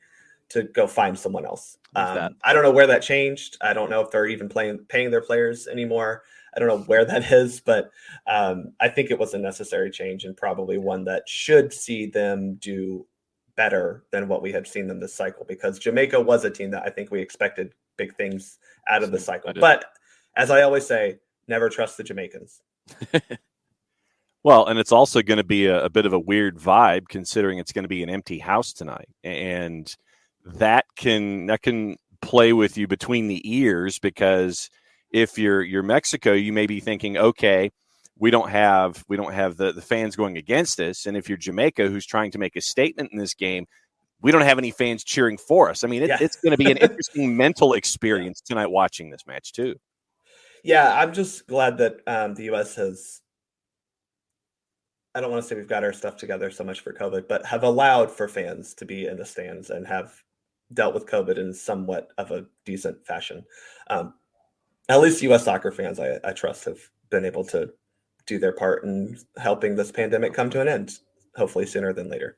[SPEAKER 4] to go find someone else. I don't know where that changed. I don't know if they're even paying their players anymore. I don't know where that is, but I think it was a necessary change, and probably one that should see them do better than what we had seen them this cycle, because Jamaica was a team that I think we expected big things out of the cycle. But as I always say, never trust the Jamaicans.
[SPEAKER 3] Well, and it's also going to be a bit of a weird vibe, considering it's going to be an empty house tonight. And that can play with you between the ears, because if you're Mexico, you may be thinking, okay, we don't have the fans going against us. And if you're Jamaica, who's trying to make a statement in this game, we don't have any fans cheering for us. I mean, it's going to be an interesting mental experience tonight watching this match too.
[SPEAKER 4] Yeah, I'm just glad that the U.S. has, I don't want to say we've got our stuff together so much for COVID, but have allowed for fans to be in the stands and have dealt with COVID in somewhat of a decent fashion. At least U.S. soccer fans, I trust, have been able to do their part in helping this pandemic come to an end, hopefully sooner than later.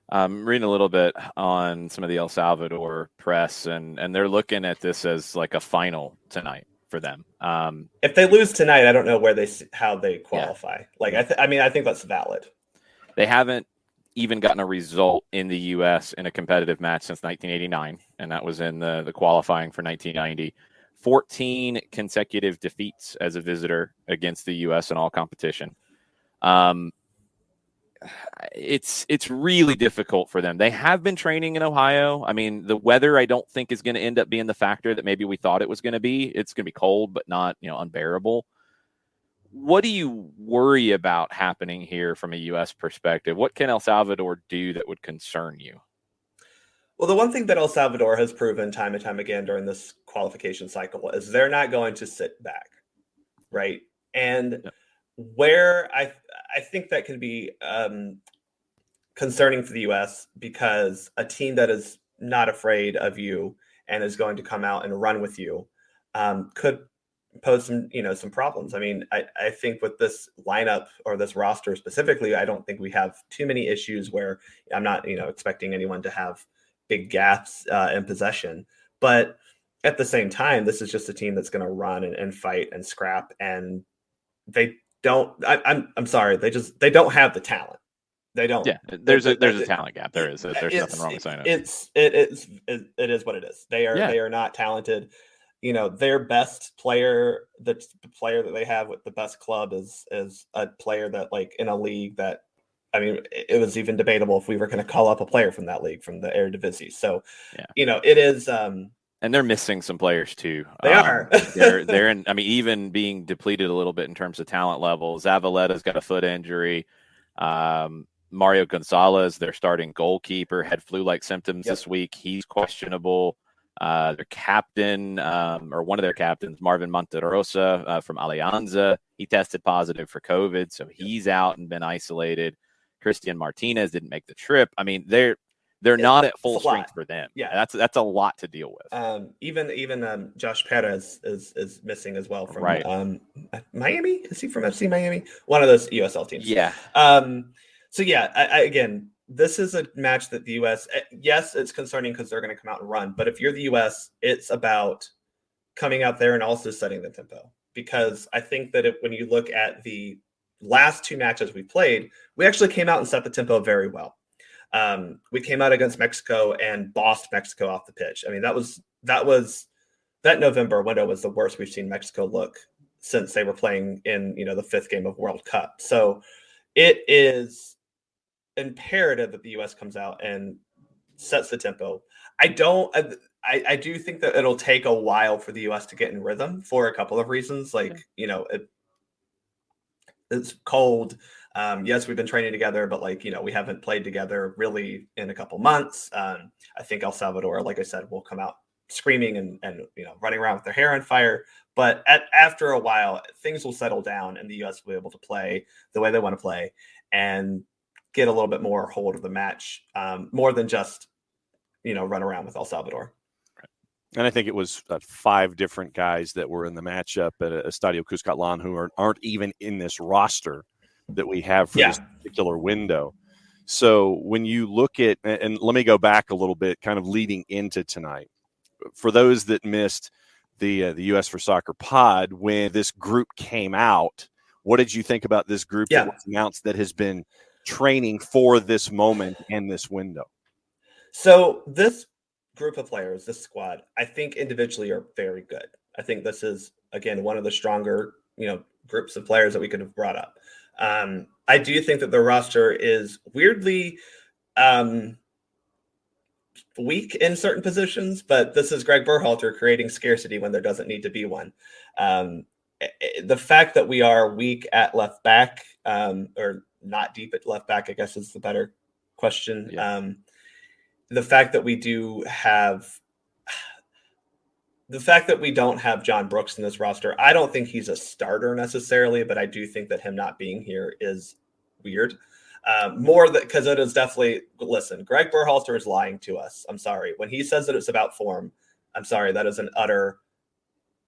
[SPEAKER 1] I'm reading a little bit on some of the El Salvador press, and they're looking at this as like a final tonight for them.
[SPEAKER 4] If they lose tonight, I don't know how they qualify. Yeah. I think that's valid.
[SPEAKER 1] They haven't even gotten a result in the U.S. in a competitive match since 1989, and that was in the qualifying for 1990. 14 consecutive defeats as a visitor against the U.S. in all competition. It's really difficult for them. They have been training in Ohio. I mean, the weather I don't think is going to end up being the factor that maybe we thought it was going to be. It's going to be cold, but not, unbearable. What do you worry about happening here from a U.S. perspective? What can El Salvador do that would concern you?
[SPEAKER 4] Well, the one thing that El Salvador has proven time and time again during this qualification cycle is they're not going to sit back, right? And where I think that can be concerning for the U.S. because a team that is not afraid of you and is going to come out and run with you could pose some problems. I mean, I think with this lineup or this roster specifically, I don't think we have too many issues where I'm not, expecting anyone to have big gaps in possession. But at the same time, this is just a team that's going to run and fight and scrap, and they don't. I'm sorry, they don't have the talent. They don't.
[SPEAKER 1] Yeah, there's a talent gap. There's nothing wrong with saying it.
[SPEAKER 4] It is what it is. They are not talented. Their best player, the player that they have with the best club is a player that, like, in a league that, I mean, it was even debatable if we were going to call up a player from that league, from the Eredivisie. So, it is.
[SPEAKER 1] And they're missing some players too.
[SPEAKER 4] They are.
[SPEAKER 1] they're in. I mean, even being depleted a little bit in terms of talent level. Zavaletta's got a foot injury. Mario Gonzalez, their starting goalkeeper, had flu-like symptoms this week. He's questionable. Their captain, or one of their captains, Marvin Monterosa from Alianza, he tested positive for COVID, so he's out and been isolated. Christian Martinez didn't make the trip. I mean, they're not at full strength for them. Yeah, that's a lot to deal with.
[SPEAKER 4] Even Josh Perez is missing as well from Miami. Is he from FC Miami? One of those USL teams.
[SPEAKER 1] Yeah.
[SPEAKER 4] So yeah, again, this is a match that the U.S. Yes, it's concerning because they're going to come out and run. But if you're the U.S., it's about coming out there and also setting the tempo. Because I think that when you look at the last two matches we played, we actually came out and set the tempo very well. We came out against Mexico and bossed Mexico off the pitch. I mean, that November window was the worst we've seen Mexico look since they were playing in the fifth game of World Cup. So it is imperative that the U.S. comes out and sets the tempo. I do think that it'll take a while for the U.S. to get in rhythm for a couple of reasons. Like, it's cold. Yes, we've been training together, but we haven't played together really in a couple months. I think El Salvador, like I said, will come out screaming and running around with their hair on fire. But after a while, things will settle down and the U.S. will be able to play the way they want to play and get a little bit more hold of the match, more than just, run around with El Salvador.
[SPEAKER 3] And I think it was 5 different guys that were in the matchup at Estadio Cuscatlán who aren't even in this roster that we have for this particular window. So when you look at, and let me go back a little bit, kind of leading into tonight, for those that missed the U.S. for Soccer pod, when this group came out, what did you think about this group that was announced that has been training for this moment and this window?
[SPEAKER 4] So this group of players, this squad, I think individually are very good. I think this is, again, one of the stronger, groups of players that we could have brought up. I do think that the roster is weirdly weak in certain positions, but this is Greg Berhalter creating scarcity when there doesn't need to be one. The fact that we are weak at left back, or not deep at left back, I guess is the better question. Yeah. The fact that we do have the fact that we don't have John Brooks in this roster, I don't think he's a starter necessarily, but I do think that him not being here is weird. More that because it is definitely, listen, Greg Berhalter is lying to us. I'm sorry. When he says that it's about form, I'm sorry. That is an utter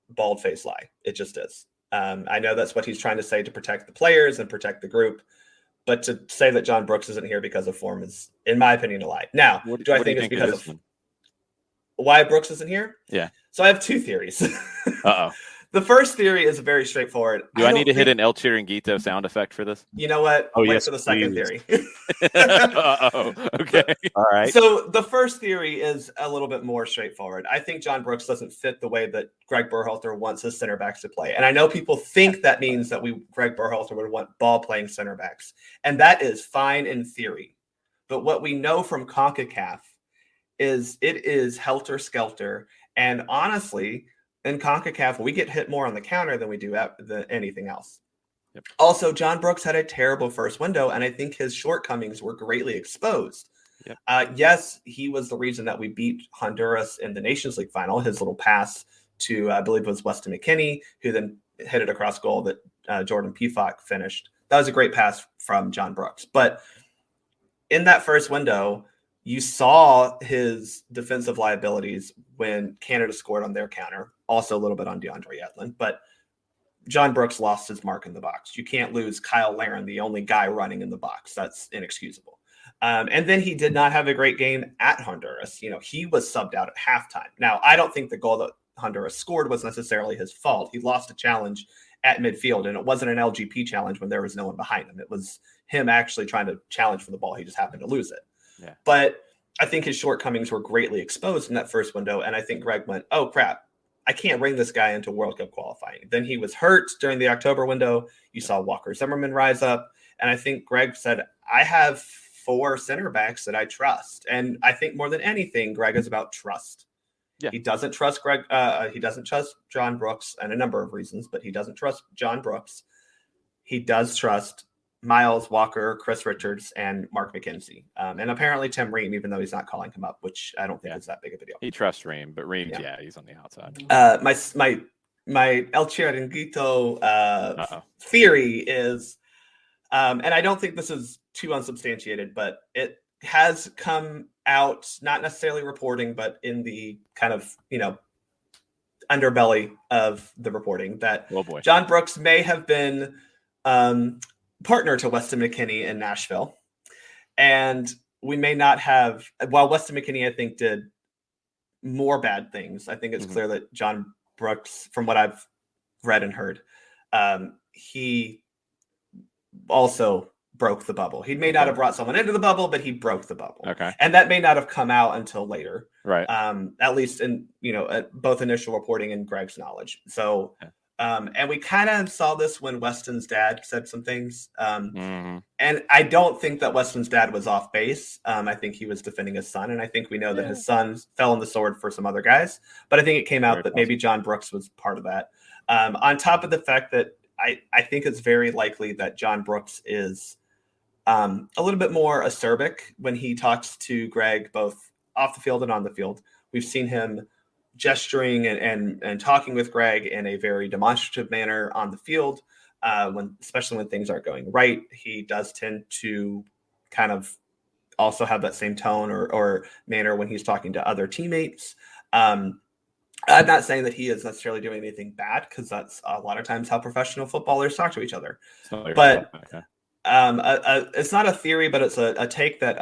[SPEAKER 4] bald-faced lie. It just is. I know that's what he's trying to say to protect the players and protect the group. But to say that John Brooks isn't here because of form is, in my opinion, a lie. Now, do I think it's because of why Brooks isn't here?
[SPEAKER 1] Yeah.
[SPEAKER 4] So I have two theories.
[SPEAKER 1] Uh-oh.
[SPEAKER 4] The first theory is very straightforward.
[SPEAKER 1] Do I need to hit an El Chiringuito sound effect for this?
[SPEAKER 4] You know what?
[SPEAKER 3] Oh,
[SPEAKER 4] wait
[SPEAKER 3] yes,
[SPEAKER 4] for the second theory.
[SPEAKER 1] Uh-oh. Okay.
[SPEAKER 3] All right.
[SPEAKER 4] So the first theory is a little bit more straightforward. I think John Brooks doesn't fit the way that Greg Berhalter wants his center backs to play. And I know people think that means that Greg Berhalter would want ball-playing center backs. And that is fine in theory. But what we know from CONCACAF is it is helter-skelter. And honestly, in CONCACAF, we get hit more on the counter than we do anything else.
[SPEAKER 1] Yep.
[SPEAKER 4] Also, John Brooks had a terrible first window, and I think his shortcomings were greatly exposed.
[SPEAKER 1] Yep.
[SPEAKER 4] Yes, he was the reason that we beat Honduras in the Nations League final. His little pass to, I believe it was Weston McKennie, who then hit it across goal that Jordan Pefok finished. That was a great pass from John Brooks. But in that first window, you saw his defensive liabilities when Canada scored on their counter, also a little bit on DeAndre Yedlin. But John Brooks lost his mark in the box. You can't lose Kyle Larin, the only guy running in the box. That's inexcusable. And then he did not have a great game at Honduras. You know, he was subbed out at halftime. Now, I don't think the goal that Honduras scored was necessarily his fault. He lost a challenge at midfield, and it wasn't an LGP challenge when there was no one behind him. It was him actually trying to challenge for the ball. He just happened to lose it.
[SPEAKER 1] Yeah.
[SPEAKER 4] But I think his shortcomings were greatly exposed in that first window. And I think Greg went, oh, crap, I can't bring this guy into World Cup qualifying. Then he was hurt during the October window. You saw Walker Zimmerman rise up. And I think Greg said, I have 4 center backs that I trust. And I think more than anything, Greg is about trust.
[SPEAKER 1] Yeah.
[SPEAKER 4] He doesn't trust he doesn't trust John Brooks, and a number of reasons, but he doesn't trust John Brooks. He does trust Miles, Walker, Chris Richards, and Mark McKenzie. And apparently Tim Ream, even though he's not calling him up, which I don't think is that big of a deal.
[SPEAKER 1] He trusts Ream, but Ream, he's on the outside.
[SPEAKER 4] My El Chiringuito theory is, and I don't think this is too unsubstantiated, but it has come out, not necessarily reporting, but in the kind of, underbelly of the reporting that John Brooks may have been partner to Weston McKennie in Nashville. And we may not have, while Weston McKennie, I think, did more bad things. I think it's clear that John Brooks, from what I've read and heard, he also broke the bubble. He may not have brought someone into the bubble, but he broke the bubble.
[SPEAKER 1] Okay.
[SPEAKER 4] And that may not have come out until later.
[SPEAKER 1] Right.
[SPEAKER 4] At least in, both initial reporting and Greg's knowledge. So, and we kind of saw this when Weston's dad said some things. And I don't think that Weston's dad was off base. I think he was defending his son. And I think we know that his son fell on the sword for some other guys. But I think it came out that maybe John Brooks was part of that. On top of the fact that I think it's very likely that John Brooks is a little bit more acerbic when he talks to Greg, both off the field and on the field. We've seen him gesturing and talking with Greg in a very demonstrative manner on the field, especially when things aren't going right. He does tend to kind of also have that same tone or manner when he's talking to other teammates. I'm not saying that he is necessarily doing anything bad, because that's a lot of times how professional footballers talk to each other. But it's not a theory, but it's a take that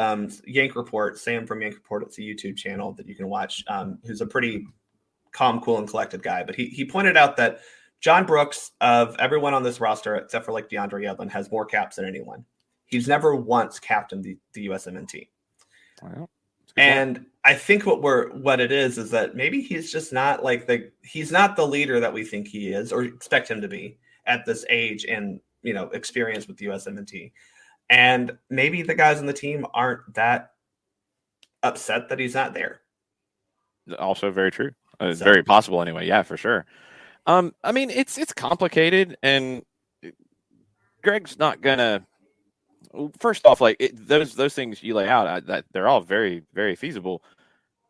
[SPEAKER 4] Yank Report, Sam from Yank Report, it's a YouTube channel that you can watch, who's a pretty calm, cool, and collected guy. But he pointed out that John Brooks, of everyone on this roster, except for like DeAndre Yedlin, has more caps than anyone. He's never once captained the USMNT.
[SPEAKER 1] Wow.
[SPEAKER 4] And I think what it is that maybe he's just not he's not the leader that we think he is or expect him to be at this age and, experience with the USMNT. And maybe the guys on the team aren't that upset that he's not there.
[SPEAKER 1] Also very true. It's very possible anyway. Yeah, for sure. I mean, it's complicated, and Greg's not gonna. First off, those things you lay out, that they're all very, very feasible.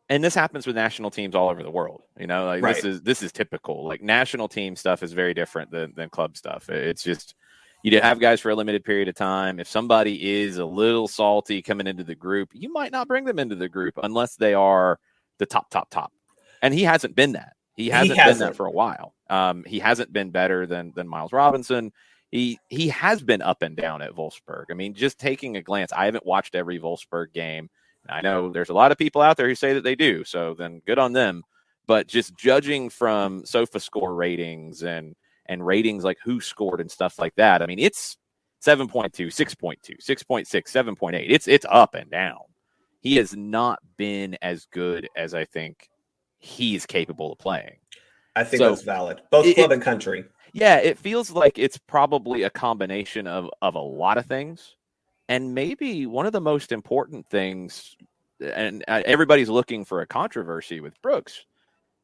[SPEAKER 1] And this happens with national teams all over the world. Like
[SPEAKER 4] Right.
[SPEAKER 1] this is typical. Like national team stuff is very different than club stuff. It's just you have guys for a limited period of time. If somebody is a little salty coming into the group, you might not bring them into the group unless they are the top. And he hasn't been that. He hasn't been that for a while. He hasn't been better than Miles Robinson. He has been up and down at Wolfsburg. I mean, just taking a glance, I haven't watched every Wolfsburg game. I know there's a lot of people out there who say that they do, so then good on them. But just judging from SofaScore ratings and ratings like who scored and stuff like that, I mean, it's 7.2, 6.2, 6.6, 7.8. It's up and down. He has not been as good as I think he is capable of playing.
[SPEAKER 4] I think that's valid, both club and country.
[SPEAKER 1] Yeah, it feels like it's probably a combination of a lot of things. And maybe one of the most important things, and everybody's looking for a controversy with Brooks,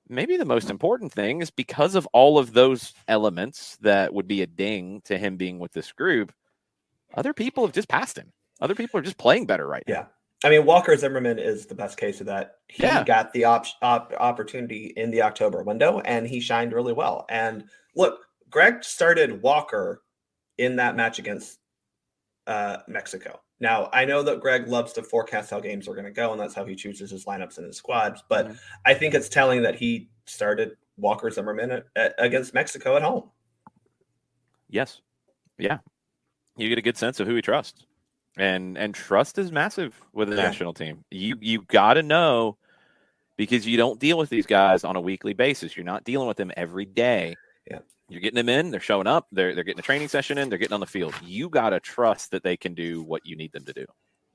[SPEAKER 1] maybe the most important thing is because of all of those elements that would be a ding to him being with this group, other people have just passed him. Other people are just playing better right now.
[SPEAKER 4] Yeah. I mean, Walker Zimmerman is the best case of that. He got the opportunity in the October window, and he shined really well. And look, Greg started Walker in that match against Mexico. Now, I know that Greg loves to forecast how games are going to go, and that's how he chooses his lineups and his squads. But I think it's telling that he started Walker Zimmerman against Mexico at home.
[SPEAKER 1] Yes. Yeah. You get a good sense of who he trusts. And trust is massive with the national team. You got to know, because you don't deal with these guys on a weekly basis. You're not dealing with them every day.
[SPEAKER 4] Yeah.
[SPEAKER 1] You're getting them in, they're showing up, they're getting a training session in, they're getting on the field. You got to trust that they can do what you need them to do.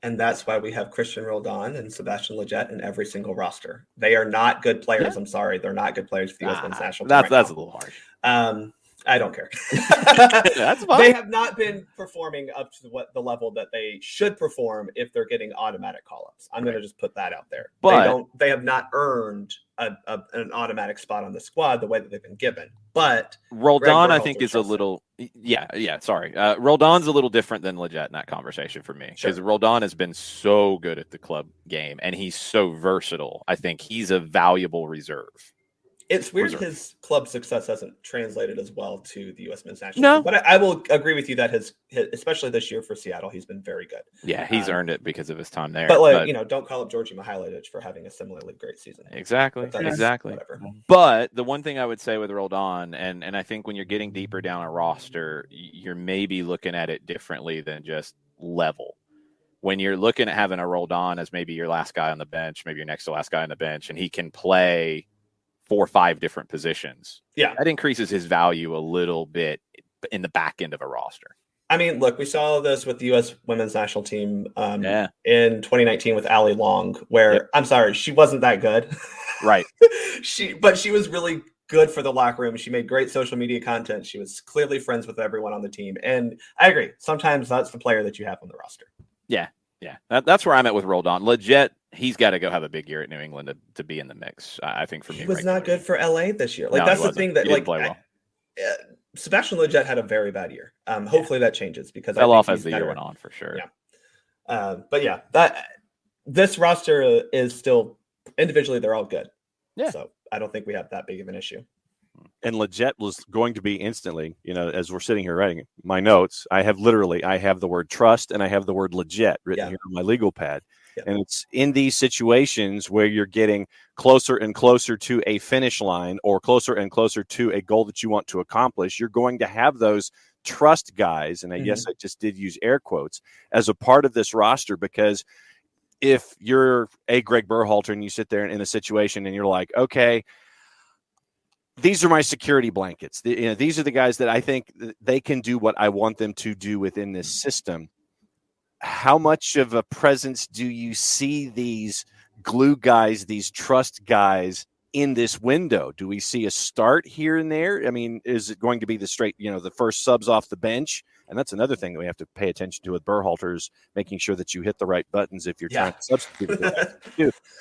[SPEAKER 4] And that's why we have Christian Roldan and Sebastian Lletget in every single roster. They are not good players. Yeah. I'm sorry. They're not good players for the U.S. Men's national team.
[SPEAKER 1] That's a little harsh.
[SPEAKER 4] I don't care.
[SPEAKER 1] That's fine.
[SPEAKER 4] They have not been performing up to the level that they should perform if they're getting automatic call-ups. I'm going to just put that out there.
[SPEAKER 1] But
[SPEAKER 4] they have not earned an automatic spot on the squad the way that they've been given. But
[SPEAKER 1] Roldan, I think, is a little sorry. Roldan's a little different than Lletget in that conversation for me, because Roldan has been so good at the club game and he's so versatile. I think he's a valuable reserve.
[SPEAKER 4] It's weird his club success hasn't translated as well to the U.S. Men's national team. But I will agree with you that his, especially this year for Seattle, he's been very good.
[SPEAKER 1] Yeah, he's earned it because of his time there.
[SPEAKER 4] But don't call up Georgi Mihailovic for having a similarly great season.
[SPEAKER 1] Exactly. Whatever. But the one thing I would say with Roldan, and I think when you're getting deeper down a roster, you're maybe looking at it differently than just level. When you're looking at having a Roldan as maybe your last guy on the bench, maybe your next to last guy on the bench, and he can play 4 or 5 different positions. Yeah. That increases his value a little bit in the back end of a roster.
[SPEAKER 4] I mean, look, we saw this with the U.S. women's national team in 2019 with Allie Long, where I'm sorry, she wasn't that good.
[SPEAKER 1] Right.
[SPEAKER 4] But she was really good for the locker room. She made great social media content. She was clearly friends with everyone on the team. And I agree. Sometimes that's the player that you have on the roster.
[SPEAKER 1] Yeah. Yeah. That's where I'm at with Roldan. Lletget, he's got to go have a big year at New England to be in the mix. I think for me,
[SPEAKER 4] he was not good for LA this year. That's the thing that Sebastian Lletget had a very bad year. Hopefully that changes, because
[SPEAKER 1] fell off as the year went on for sure.
[SPEAKER 4] Yeah. But this roster is still individually, they're all good. Yeah. So I don't think we have that big of an issue.
[SPEAKER 3] And Lletget was going to be instantly, as we're sitting here writing my notes, I have the word trust and I have the word Lletget written here on my legal pad. Yeah. And it's in these situations where you're getting closer and closer to a finish line or closer and closer to a goal that you want to accomplish, you're going to have those trust guys. And I guess I just did use air quotes as a part of this roster, because if you're a Greg Berhalter and you sit there in a situation and you're like, okay, these are my security blankets. These are the guys that I think they can do what I want them to do within this system. How much of a presence do you see these glue guys, these trust guys in this window? Do we see a start here and there? I mean, is it going to be the straight, the first subs off the bench? And that's another thing that we have to pay attention to with Berhalter's, making sure that you hit the right buttons if you're trying to substitute.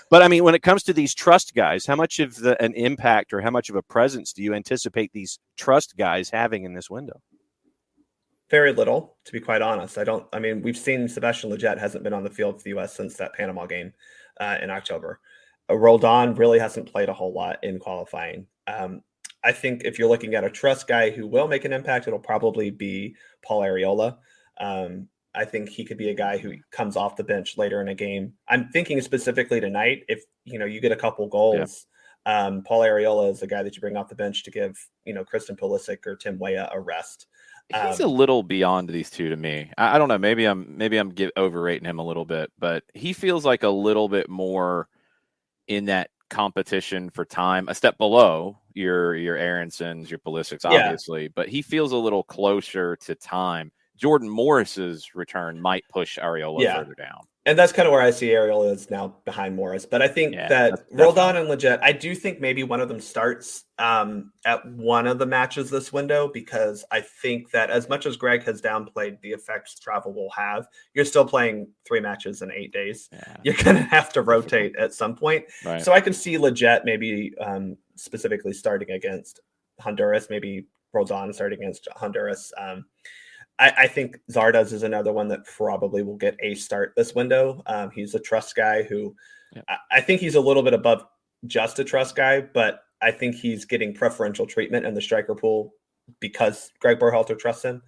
[SPEAKER 3] But I mean, when it comes to these trust guys, how much of an impact or how much of a presence do you anticipate these trust guys having in this window?
[SPEAKER 4] Very little, to be quite honest. We've seen Sebastian Lletget hasn't been on the field for the U.S. since that Panama game in October. Roldan really hasn't played a whole lot in qualifying. I think if you're looking at a trust guy who will make an impact, it'll probably be Paul Arriola. I think he could be a guy who comes off the bench later in a game. I'm thinking specifically tonight, if you get a couple goals, Paul Arriola is the guy that you bring off the bench to give Christian Pulisic or Tim Weah a rest.
[SPEAKER 1] He's a little beyond these two to me. I don't know. Maybe I'm overrating him a little bit, but he feels like a little bit more in that competition for time, a step below your Aaronsons, your Pulisics, obviously, but he feels a little closer to time. Jordan Morris's return might push Arriola further down.
[SPEAKER 4] And that's kind of where I see Arriola is now behind Morris. But I think that Roldan and Leggett, I do think maybe one of them starts at one of the matches this window, because I think that as much as Greg has downplayed the effects travel will have, you're still playing 3 matches in 8 days. Yeah. You're going to have to rotate at some point. Right. So I can see Leggett maybe specifically starting against Honduras, maybe Roldan starting against Honduras. I think Zardes is another one that probably will get a start this window. He's a trust guy who I think he's a little bit above just a trust guy, but I think he's getting preferential treatment in the striker pool because Greg Berhalter trusts him.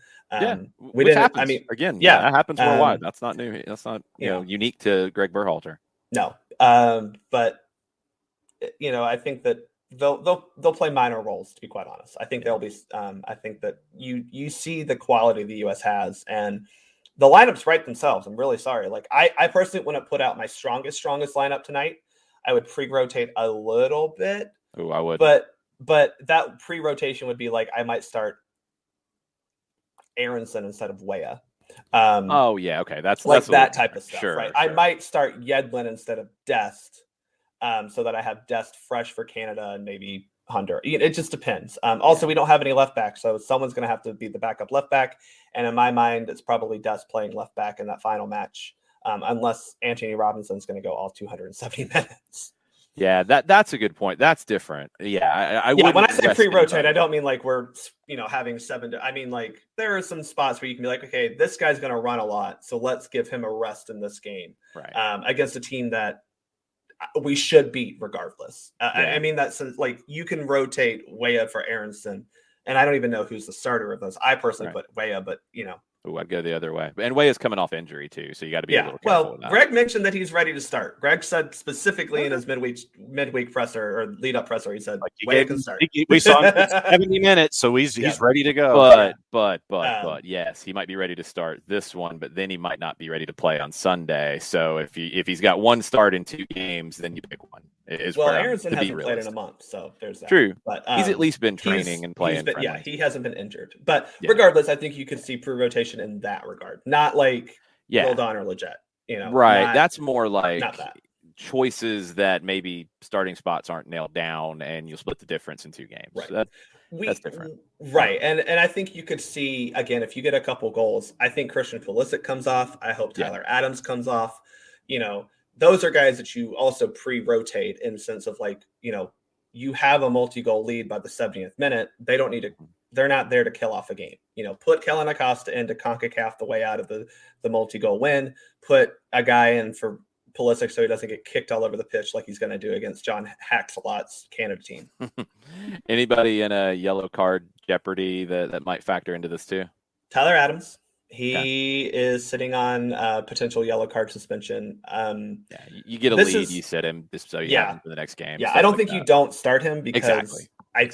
[SPEAKER 1] Which happens. I mean, again, that happens worldwide. That's not new. That's not unique to Greg Berhalter.
[SPEAKER 4] No, but I think that they'll play minor roles, to be quite honest. I think they'll be I think that you see the quality the US has, and the lineups write themselves. I'm really sorry. Like I personally wouldn't put out my strongest lineup tonight. I would pre-rotate a little bit.
[SPEAKER 1] Oh, I would.
[SPEAKER 4] But that pre-rotation would be like I might start Aronson instead of Weah.
[SPEAKER 1] Okay. That's
[SPEAKER 4] that type of stuff,
[SPEAKER 1] sure,
[SPEAKER 4] right?
[SPEAKER 1] Sure.
[SPEAKER 4] I might start Yedlin instead of Dest. So that I have Dest fresh for Canada and maybe Honduras. It just depends. We don't have any left back, so someone's going to have to be the backup left back. And in my mind, it's probably Dest playing left back in that final match, unless Anthony Robinson's going to go all 270 minutes.
[SPEAKER 1] Yeah, that's a good point. That's different. Yeah, I
[SPEAKER 4] when I say pre-rotate, I don't mean like we're having 7. I mean like there are some spots where you can be like, okay, this guy's going to run a lot, so let's give him a rest in this game,
[SPEAKER 1] right?
[SPEAKER 4] Against a team that we should beat regardless. I mean, that's like you can rotate Weah for Aronson, and I don't even know who's the starter of those. I personally put Weah, but
[SPEAKER 1] I'd go the other way. And Weah's coming off injury too, so you got to be a little careful.
[SPEAKER 4] Well, Greg mentioned that he's ready to start. Greg said specifically in his midweek presser or lead up presser, he said Weah can start.
[SPEAKER 3] We saw him for 70 minutes, so he's ready to go.
[SPEAKER 1] But yes, he might be ready to start this one, but then he might not be ready to play on Sunday. So if he's got one start in 2 games, then you pick one.
[SPEAKER 4] Aronson hasn't played in a month, so there's that.
[SPEAKER 1] True,
[SPEAKER 4] but
[SPEAKER 1] he's at least been training and playing.
[SPEAKER 4] He hasn't been injured. But regardless, I think you could see pre-rotation in that regard, not like Roldan or Leggett.
[SPEAKER 1] Right? That's more like choices that maybe starting spots aren't nailed down, and you'll split the difference in 2 games.
[SPEAKER 4] Right.
[SPEAKER 1] So that's different,
[SPEAKER 4] right? And I think you could see again if you get a couple goals. I think Christian Pulisic comes off. I hope Tyler Adams comes off. Those are guys that you also pre-rotate in the sense of like, you have a multi-goal lead by the 70th minute. They don't need to, they're not there to kill off a game. Put Kellen Acosta into CONCACAF the way out of the multi-goal win, put a guy in for Pulisic so he doesn't get kicked all over the pitch like he's going to do against John Haxalot's Canada team.
[SPEAKER 1] Anybody in a yellow card jeopardy that might factor into this too?
[SPEAKER 4] Tyler Adams. He is sitting on potential yellow card suspension.
[SPEAKER 1] You get a lead, you sit him just so you have him for the next game.
[SPEAKER 4] Yeah, I don't think you don't start him because I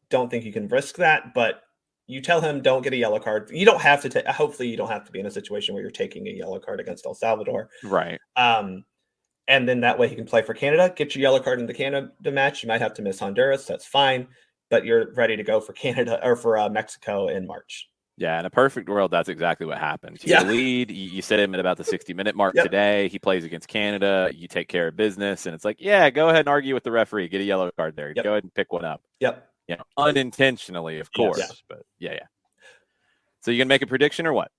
[SPEAKER 4] don't think you can risk that, but you tell him don't get a yellow card. You don't have to hopefully you don't have to be in a situation where you're taking a yellow card against El Salvador.
[SPEAKER 1] Right.
[SPEAKER 4] And then that way he can play for Canada, get your yellow card in the Canada match. You might have to miss Honduras, that's fine, but you're ready to go for Canada or for Mexico in March.
[SPEAKER 1] Yeah, in a perfect world, that's exactly what happens. You lead, you set him at about the 60-minute mark today. He plays against Canada. You take care of business, and it's like, go ahead and argue with the referee. Get a yellow card there. Go ahead and pick one up. Unintentionally, of course. But So you gonna make a prediction or what?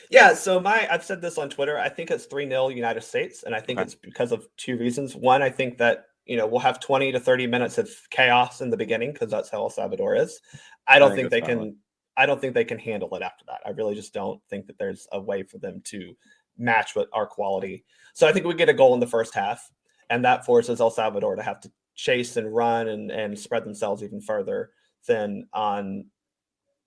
[SPEAKER 4] Yeah, so I've said this on Twitter. I think it's 3-0 United States, and I think it's because of 2 reasons. One, I think that we'll have 20 to 30 minutes of chaos in the beginning because that's how El Salvador is. I don't think they can. I don't think they can handle it after that. I really just don't think that there's a way for them to match with our quality. So I think we get a goal in the first half. and that forces El Salvador to have to chase and run and spread themselves even further than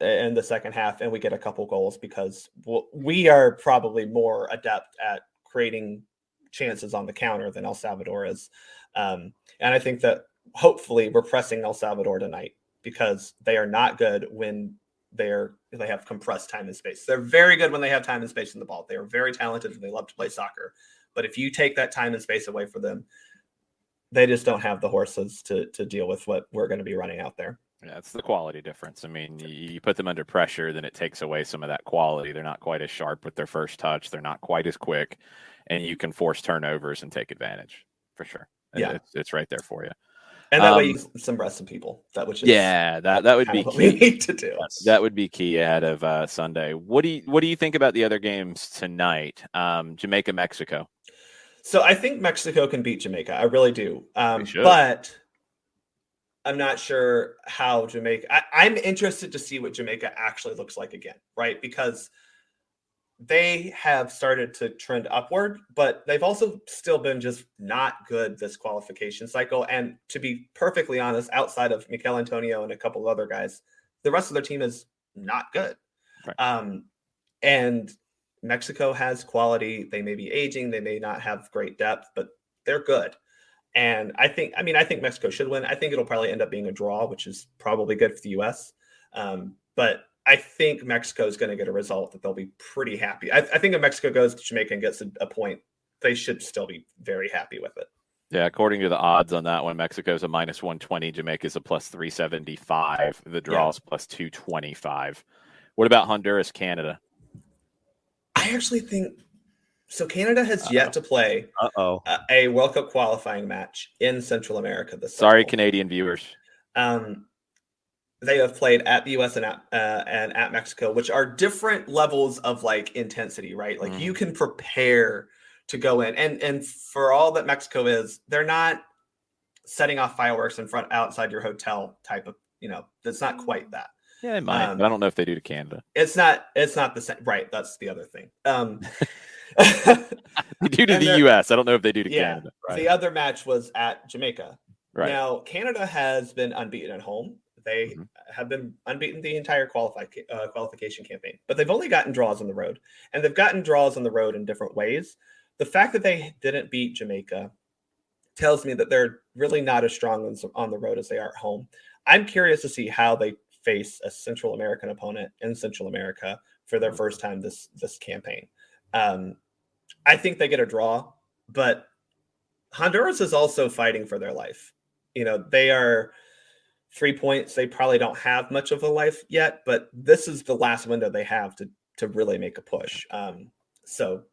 [SPEAKER 4] in the second half, and we get a couple goals because we are probably more adept at creating chances on the counter than El Salvador is. And I think that hopefully we're pressing El Salvador tonight because they are not good when they have compressed time and space. They're very good when they have time and space in the ball. They are very talented and they love to play soccer. But if you take that time and space away from them, they just don't have the horses to deal with what we're going to be running out there.
[SPEAKER 1] Yeah, it's the quality difference. I mean, you put them under pressure, then it takes away some of that quality. They're not quite as sharp with their first touch. They're not quite as quick, and you can force turnovers and take advantage for sure.
[SPEAKER 4] Yeah,
[SPEAKER 1] it's right there for you.
[SPEAKER 4] And that way you can some rest some people. That would
[SPEAKER 1] that would be
[SPEAKER 4] what
[SPEAKER 1] key.
[SPEAKER 4] we need to do.
[SPEAKER 1] That would be key ahead of Sunday. What do you think about the other games tonight? Jamaica, Mexico.
[SPEAKER 4] So I think Mexico can beat Jamaica. I really do. But I'm not sure how Jamaica. I'm interested to see what Jamaica actually looks like again, right? Because they have started to trend upward, but they've also still been just not good this qualification cycle. And to be perfectly honest, outside of Mikel Antonio and a couple of other guys, the rest of their team is not good. Right. And Mexico has quality. They may be aging. They may not have great depth, but they're good. And I think Mexico should win. I think it'll probably end up being a draw, which is probably good for the U.S. But I think Mexico is going to get a result that they'll be pretty happy. I think if Mexico goes to Jamaica and gets a point, they should still be very happy with it.
[SPEAKER 1] Yeah, according to the odds on that one, Mexico's a minus 120, Jamaica's a plus 375. The draw's plus 225. What about Honduras, Canada?
[SPEAKER 4] I actually think so. Canada has yet to play a World Cup qualifying match in Central America this cycle.
[SPEAKER 1] Sorry, Canadian viewers.
[SPEAKER 4] They have played at the U.S. and at Mexico, which are different levels of like intensity, right? Like you can prepare to go in, and for all that Mexico is, they're not setting off fireworks outside your hotel type of, that's not quite that.
[SPEAKER 1] Yeah, they might, but I don't know if they do to Canada.
[SPEAKER 4] It's not the same, right? That's the other thing.
[SPEAKER 1] They do to the U.S. I don't know if they do to Canada.
[SPEAKER 4] Right. The other match was at Jamaica. Right. Now, Canada has been unbeaten at home. They have been unbeaten the entire qualification campaign, but they've only gotten draws on the road, and they've gotten draws on the road in different ways. The fact that they didn't beat Jamaica tells me that they're really not as strong on the road as they are at home. I'm curious to see how they face a Central American opponent in Central America for their first time this campaign. I think they get a draw, but Honduras is also fighting for their life. They are 3 points. They probably don't have much of a life yet, but this is the last window they have to really make a push. So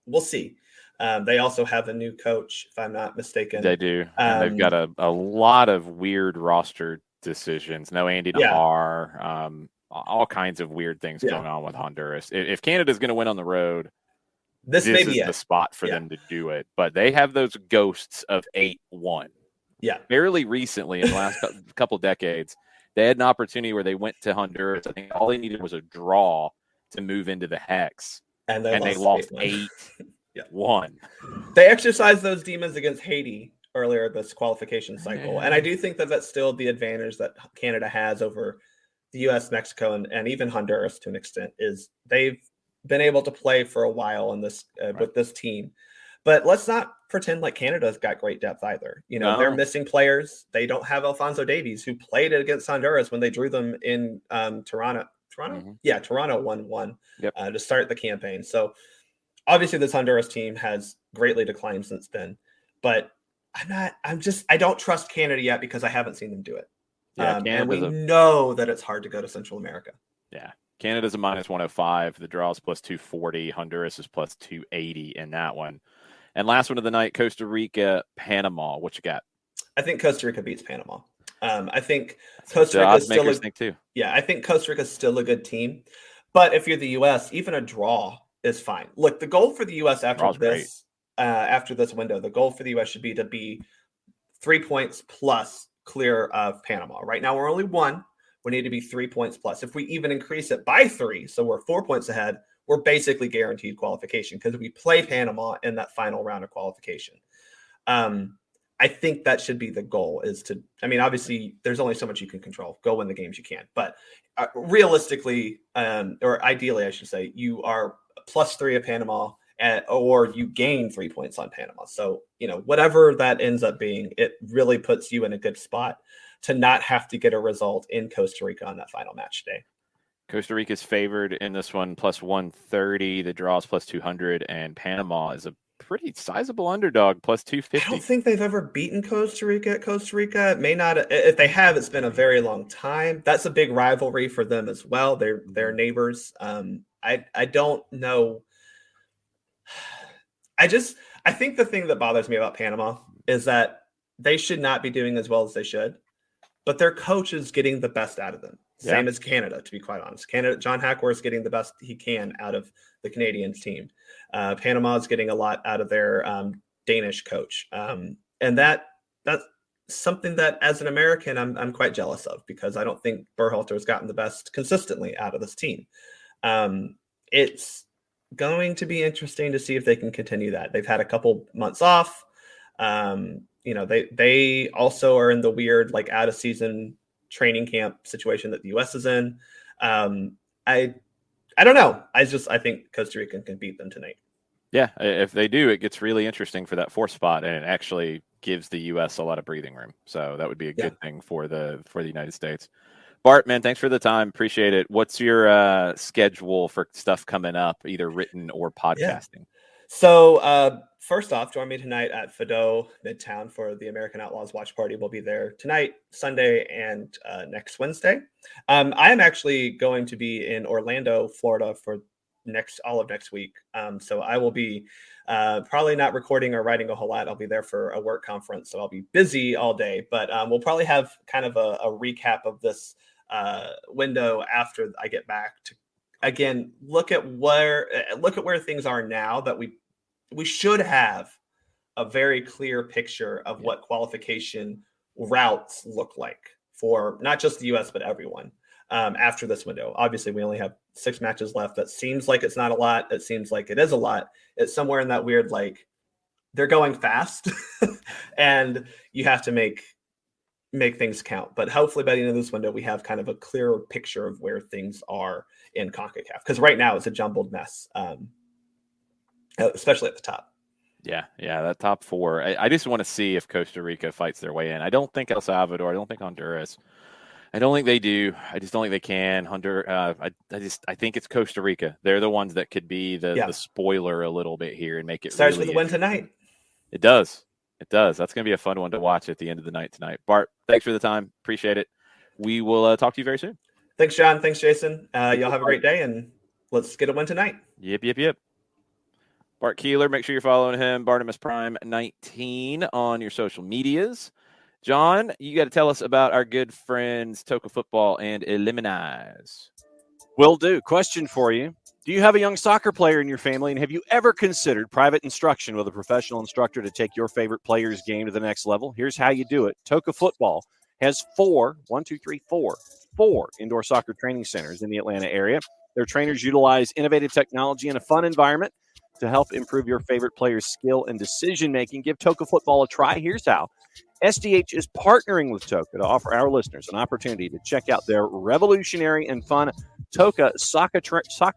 [SPEAKER 4] we'll see. They also have a new coach, if I'm not mistaken.
[SPEAKER 1] They do. And they've got a lot of weird roster decisions. No Andy Nahar, all kinds of weird things going on with Honduras. If Canada's going to win on the road, this is the spot for them to do it. But they have those ghosts of 8-1.
[SPEAKER 4] Yeah.
[SPEAKER 1] Fairly recently, in the last couple decades, they had an opportunity where they went to Honduras. I think all they needed was a draw to move into the Hex. And they lost 8-1.
[SPEAKER 4] They exercised those demons against Haiti earlier this qualification cycle. And I do think that that's still the advantage that Canada has over the U.S., Mexico, and even Honduras to an extent, is they've been able to play for a while in this with this team. But let's not pretend like Canada's got great depth either. They're missing players. They don't have Alphonso Davies, who played against Honduras when they drew them in Toronto. Yeah, Toronto 1-1 to start the campaign. So obviously this Honduras team has greatly declined since then. But I don't trust Canada yet because I haven't seen them do it. And we know that it's hard to go to Central America.
[SPEAKER 1] Yeah. Canada's a minus 105. The draw is plus 240. Honduras is plus 280 in that one. And last one of the night, Costa Rica, Panama. What you got?
[SPEAKER 4] I think Costa Rica beats Panama. I think Costa Rica is still I think Costa Rica is still a good team. But if you're the U.S., even a draw is fine. Look, the goal for the U.S. after this window, the goal for the U.S. should be to be 3 points plus clear of Panama. Right now, we're only 1. We need to be 3 points plus. If we even increase it by 3, so we're 4 points ahead, we're basically guaranteed qualification because we play Panama in that final round of qualification. I think that should be the goal obviously there's only so much you can control. Go win the games you can. But realistically, or ideally, I should say, you are +3 at Panama or you gain 3 points on Panama. So, whatever that ends up being, it really puts you in a good spot to not have to get a result in Costa Rica on that final match day.
[SPEAKER 1] Costa Rica's favored in this one +130. The draw is +200, and Panama is a pretty sizable underdog, +250.
[SPEAKER 4] I don't think they've ever beaten Costa Rica at Costa Rica. It may not. If they have, it's been a very long time. That's a big rivalry for them as well. They're neighbors. I don't know. I think the thing that bothers me about Panama is that they should not be doing as well as they should, but their coach is getting the best out of them. Same as Canada, to be quite honest. Canada, John Hackworth is getting the best he can out of the Canadians team. Panama is getting a lot out of their Danish coach. And that's something that, as an American, I'm quite jealous of, because I don't think Berhalter has gotten the best consistently out of this team. It's going to be interesting to see if they can continue that. They've had a couple months off. They also are in the weird, out of season training camp situation that the U.S. is in. I don't know. I think Costa Rica can beat them tonight.
[SPEAKER 1] Yeah, if they do, it gets really interesting for that 4th spot, and it actually gives the U.S. a lot of breathing room. So that would be a good thing for the United States. Bart, man, thanks for the time. Appreciate it. What's your schedule for stuff coming up, either written or podcasting?
[SPEAKER 4] Yeah. So first off, join me tonight at Fido Midtown for the American Outlaws Watch Party. We'll be there tonight, Sunday, and next Wednesday. I am actually going to be in Orlando, Florida for all of next week. So I will be probably not recording or writing a whole lot. I'll be there for a work conference, so I'll be busy all day. But we'll probably have kind of a recap of this window after I get back to, again, look at where things are now, that we should have a very clear picture of what qualification routes look like for not just the U.S. but everyone after this window. Obviously, we only have 6 matches left. That seems like it's not a lot. It seems like it is a lot. It's somewhere in that weird, they're going fast and you have to make things count. But hopefully by the end of this window, we have kind of a clearer picture of where things are in CONCACAF, because right now it's a jumbled mess, especially at the top.
[SPEAKER 1] Yeah, that top 4. I just want to see if Costa Rica fights their way in. I don't think El Salvador. I don't think Honduras. I don't think they do. I just don't think they can. Honduras. I think it's Costa Rica. They're the ones that could be the spoiler a little bit here and make it.
[SPEAKER 4] Starts
[SPEAKER 1] really
[SPEAKER 4] with a win tonight.
[SPEAKER 1] It does. That's going to be a fun one to watch at the end of the night tonight. Bart, thanks for the time. Appreciate it. We will talk to you very soon.
[SPEAKER 4] Thanks, John. Thanks, Jason. Y'all have a great day, and let's get a win tonight.
[SPEAKER 1] Yep. Bart Keeler, make sure you're following him, Bartimus Prime 19 on your social medias. John, you got to tell us about our good friends Toca Football and Eliminize.
[SPEAKER 3] Will do. Question for you. Do you have a young soccer player in your family, and have you ever considered private instruction with a professional instructor to take your favorite player's game to the next level? Here's how you do it. Toca Football has 4 indoor soccer training centers in the Atlanta area. Their trainers utilize innovative technology and a fun environment to help improve your favorite player's skill and decision-making. Give Toca Football a try. Here's how. SDH is partnering with Toca to offer our listeners an opportunity to check out their revolutionary and fun Toca soccer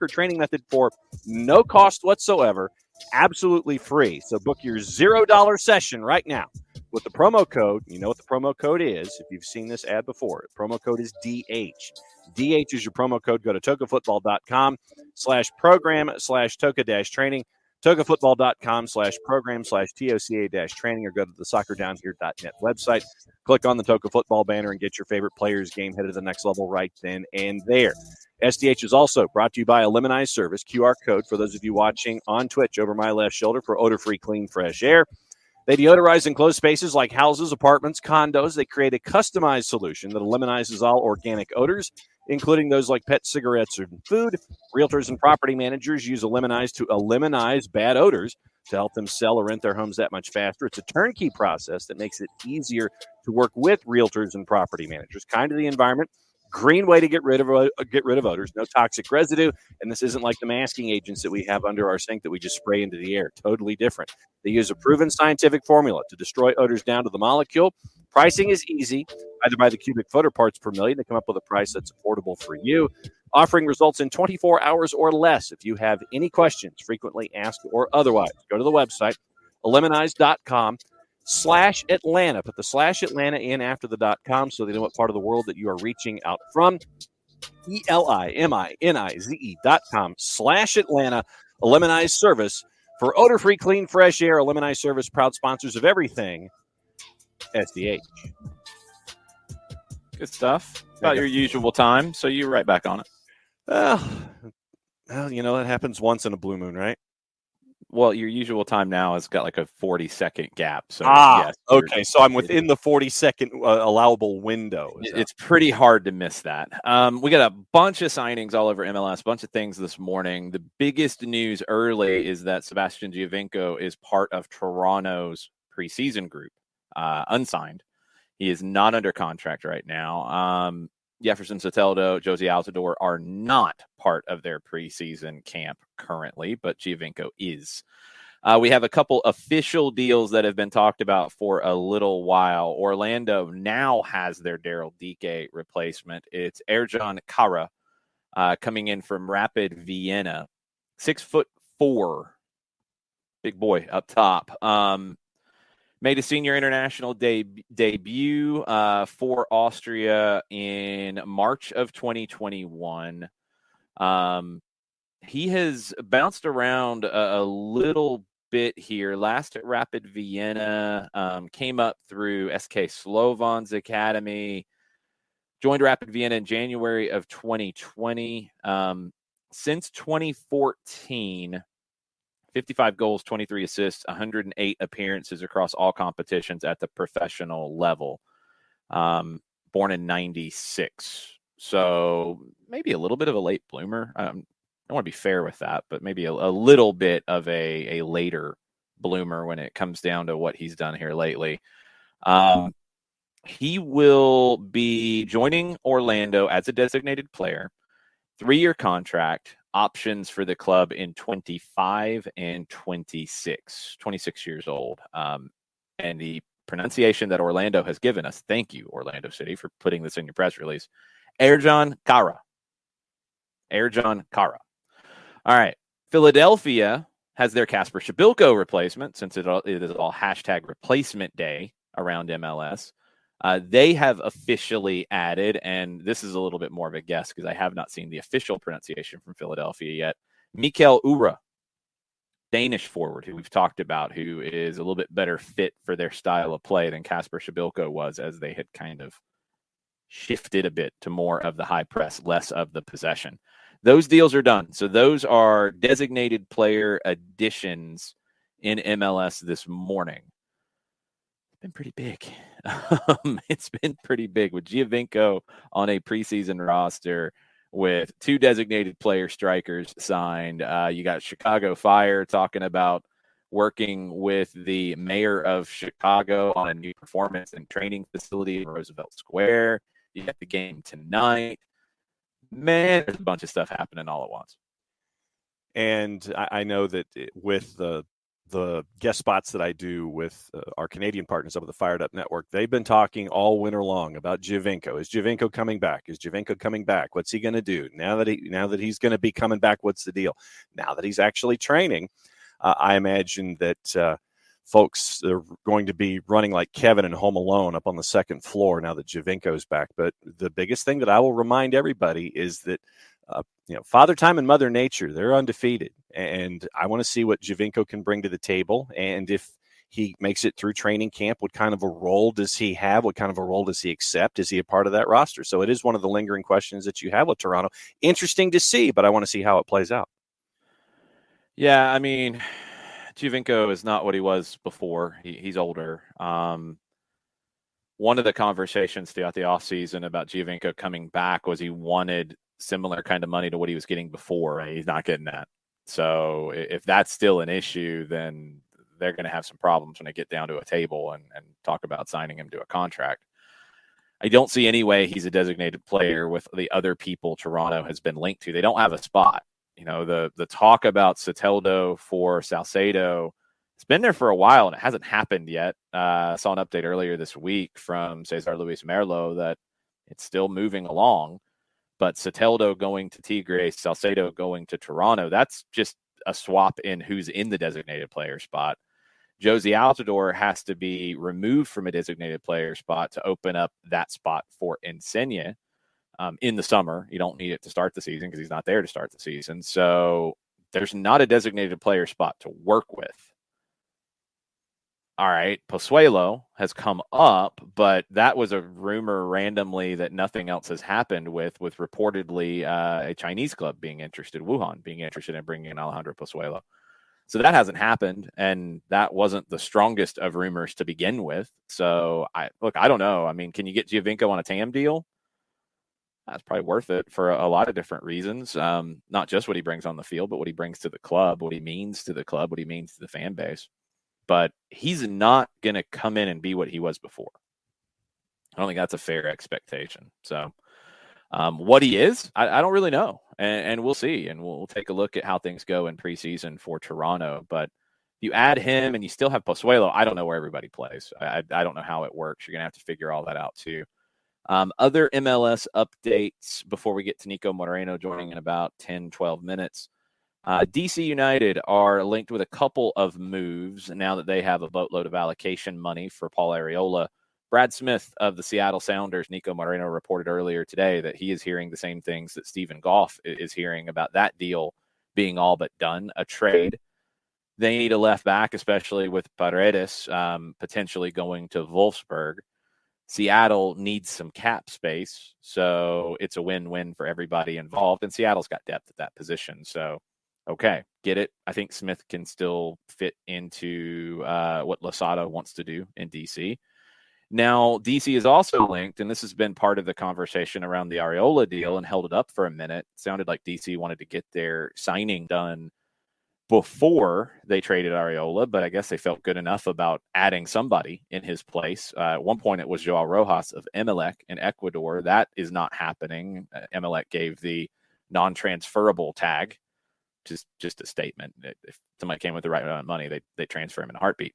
[SPEAKER 3] training method for no cost whatsoever, absolutely free. So book your $0 session right now with the promo code. You know what the promo code is if you've seen this ad before. The promo code is DH. DH is your promo code. Go to tocafootball.com/program/Toca-training. tocafootball.com/program/TOCA-training, or go to the soccerdownhere.net website. Click on the Toca Football banner and get your favorite player's game headed to the next level right then and there. SDH is also brought to you by Eliminize Service. QR code for those of you watching on Twitch over my left shoulder for odor-free, clean, fresh air. They deodorize enclosed spaces like houses, apartments, condos. They create a customized solution that eliminizes all organic odors, including those like pet cigarettes and food. Realtors and property managers use Eliminize to eliminate bad odors to help them sell or rent their homes that much faster. It's a turnkey process that makes it easier to work with realtors and property managers. Kind to the environment, green way to get rid of odors, no toxic residue, and this isn't like the masking agents that we have under our sink that we just spray into the air. Totally different. They use a proven scientific formula to destroy odors down to the molecule. Pricing is easy, either by the cubic foot or parts per million. They come up with a price that's affordable for you, offering results in 24 hours or less. If you have any questions, frequently asked or otherwise, go to the website, Eleminize.com/Atlanta. Put the /Atlanta in after the .com so they know what part of the world that you are reaching out from. ELIMINIZE.com/Atlanta. Eleminize service for odor-free, clean, fresh air. Eleminize service, proud sponsors of everything SDH.
[SPEAKER 1] Good stuff. About your usual time, so you're right back on it.
[SPEAKER 3] Well, that happens once in a blue moon, right?
[SPEAKER 1] Well, your usual time now has got like a 40-second gap. So
[SPEAKER 3] yes, okay. So I'm within the 40-second allowable window.
[SPEAKER 1] It's pretty hard to miss that. We got a bunch of signings all over MLS, a bunch of things this morning. The biggest news early is that Sebastian Giovinco is part of Toronto's preseason group, unsigned. He is not under contract right now. Jefferson Soteldo, Josie Altidore are not part of their preseason camp currently, but Giovinco is. We have a couple official deals that have been talked about for a little while. Orlando now has their Daryl Dike replacement. It's Ercan Kara coming in from Rapid Vienna. 6'4", big boy up top. Made a senior international debut for Austria in March of 2021. He has bounced around a little bit here. Last at Rapid Vienna, came up through SK Slovan's academy, joined Rapid Vienna in January of 2020. Since 2014, 55 goals, 23 assists, 108 appearances across all competitions at the professional level. Born in 96. So maybe a little bit of a late bloomer. I don't want to be fair with that, but maybe a little bit of a later bloomer when it comes down to what he's done here lately. He will be joining Orlando as a designated player. 3-year contract. Options for the club in 25 and 26 years old. And the pronunciation that Orlando has given us, thank you, Orlando City, for putting this in your press release, Ercan Kara. Ercan Kara. All right. Philadelphia has their Kasper Shabilko replacement, since it is all hashtag replacement day around MLS. They have officially added, and this is a little bit more of a guess because I have not seen the official pronunciation from Philadelphia yet, Mikael Ura, Danish forward, who we've talked about, who is a little bit better fit for their style of play than Kasper Shabilko was, as they had kind of shifted a bit to more of the high press, less of the possession. Those deals are done. So those are designated player additions in MLS this morning. Been pretty big. It's been pretty big with Giovinco on a preseason roster with 2 designated player strikers signed. You got Chicago Fire talking about working with the mayor of Chicago on a new performance and training facility in Roosevelt Square. You got the game tonight. Man, there's a bunch of stuff happening all at once.
[SPEAKER 3] And I know that with the guest spots that I do with our Canadian partners up at the Fired Up Network, they've been talking all winter long about Giovinco. Is Giovinco coming back? Is Giovinco coming back? What's he going to do now that he's going to be coming back? What's the deal? Now that he's actually training, I imagine that folks are going to be running like Kevin in Home Alone up on the second floor now that Giovinco's back. But the biggest thing that I will remind everybody is that Father Time and Mother Nature, they're undefeated. And I want to see what Giovinco can bring to the table. And if he makes it through training camp, what kind of a role does he have? What kind of a role does he accept? Is he a part of that roster? So it is one of the lingering questions that you have with Toronto. Interesting to see, but I want to see how it plays out.
[SPEAKER 1] Yeah, I mean, Giovinco is not what he was before. He's older. One of the conversations throughout the offseason about Giovinco coming back was he wanted similar kind of money to what he was getting before. He's not getting that. So if that's still an issue, then they're going to have some problems when they get down to a table and talk about signing him to a contract. I don't see any way he's a designated player with the other people Toronto has been linked to. They don't have a spot. The talk about Soteldo for Salcedo, it's been there for a while and it hasn't happened yet. I saw an update earlier this week from Cesar Luis Merlo that it's still moving along, but Soteldo going to Tigres, Salcedo going to Toronto, that's just a swap in who's in the designated player spot. Josie Altidore has to be removed from a designated player spot to open up that spot for Insigne in the summer. You don't need it to start the season because he's not there to start the season. So there's not a designated player spot to work with. All right, Pozuelo has come up, but that was a rumor randomly that nothing else has happened with reportedly a Chinese club being interested, Wuhan being interested in bringing in Alejandro Pozuelo. So that hasn't happened, and that wasn't the strongest of rumors to begin with. So I don't know. I mean, can you get Giovinco on a TAM deal? That's probably worth it for a lot of different reasons. Not just what he brings on the field, but what he brings to the club, what he means to the club, what he means to the fan base. But he's not going to come in and be what he was before. I don't think that's a fair expectation. So what he is, I don't really know. And we'll see. And we'll take a look at how things go in preseason for Toronto. But you add him and you still have Pozuelo. I don't know where everybody plays. I don't know how it works. You're going to have to figure all that out too. Other MLS updates before we get to Niko Moreno joining in about 10, 12 minutes. DC United are linked with a couple of moves now that they have a boatload of allocation money for Paul Arriola. Brad Smith of the Seattle Sounders, Niko Moreno, reported earlier today that he is hearing the same things that Stephen Goff is hearing about that deal being all but done, a trade. They need a left back, especially with Paredes potentially going to Wolfsburg. Seattle needs some cap space, so it's a win-win for everybody involved, and Seattle's got depth at that position, so okay, get it. I think Smith can still fit into what Losada wants to do in DC. Now, DC is also linked, and this has been part of the conversation around the Arriola deal and held it up for a minute. It sounded like DC wanted to get their signing done before they traded Arriola, but I guess they felt good enough about adding somebody in his place. At one point, it was Joao Rojas of Emelec in Ecuador. That is not happening. Emelec gave the non-transferable tag. Just a statement. If somebody came with the right amount of money, they transfer him in a heartbeat.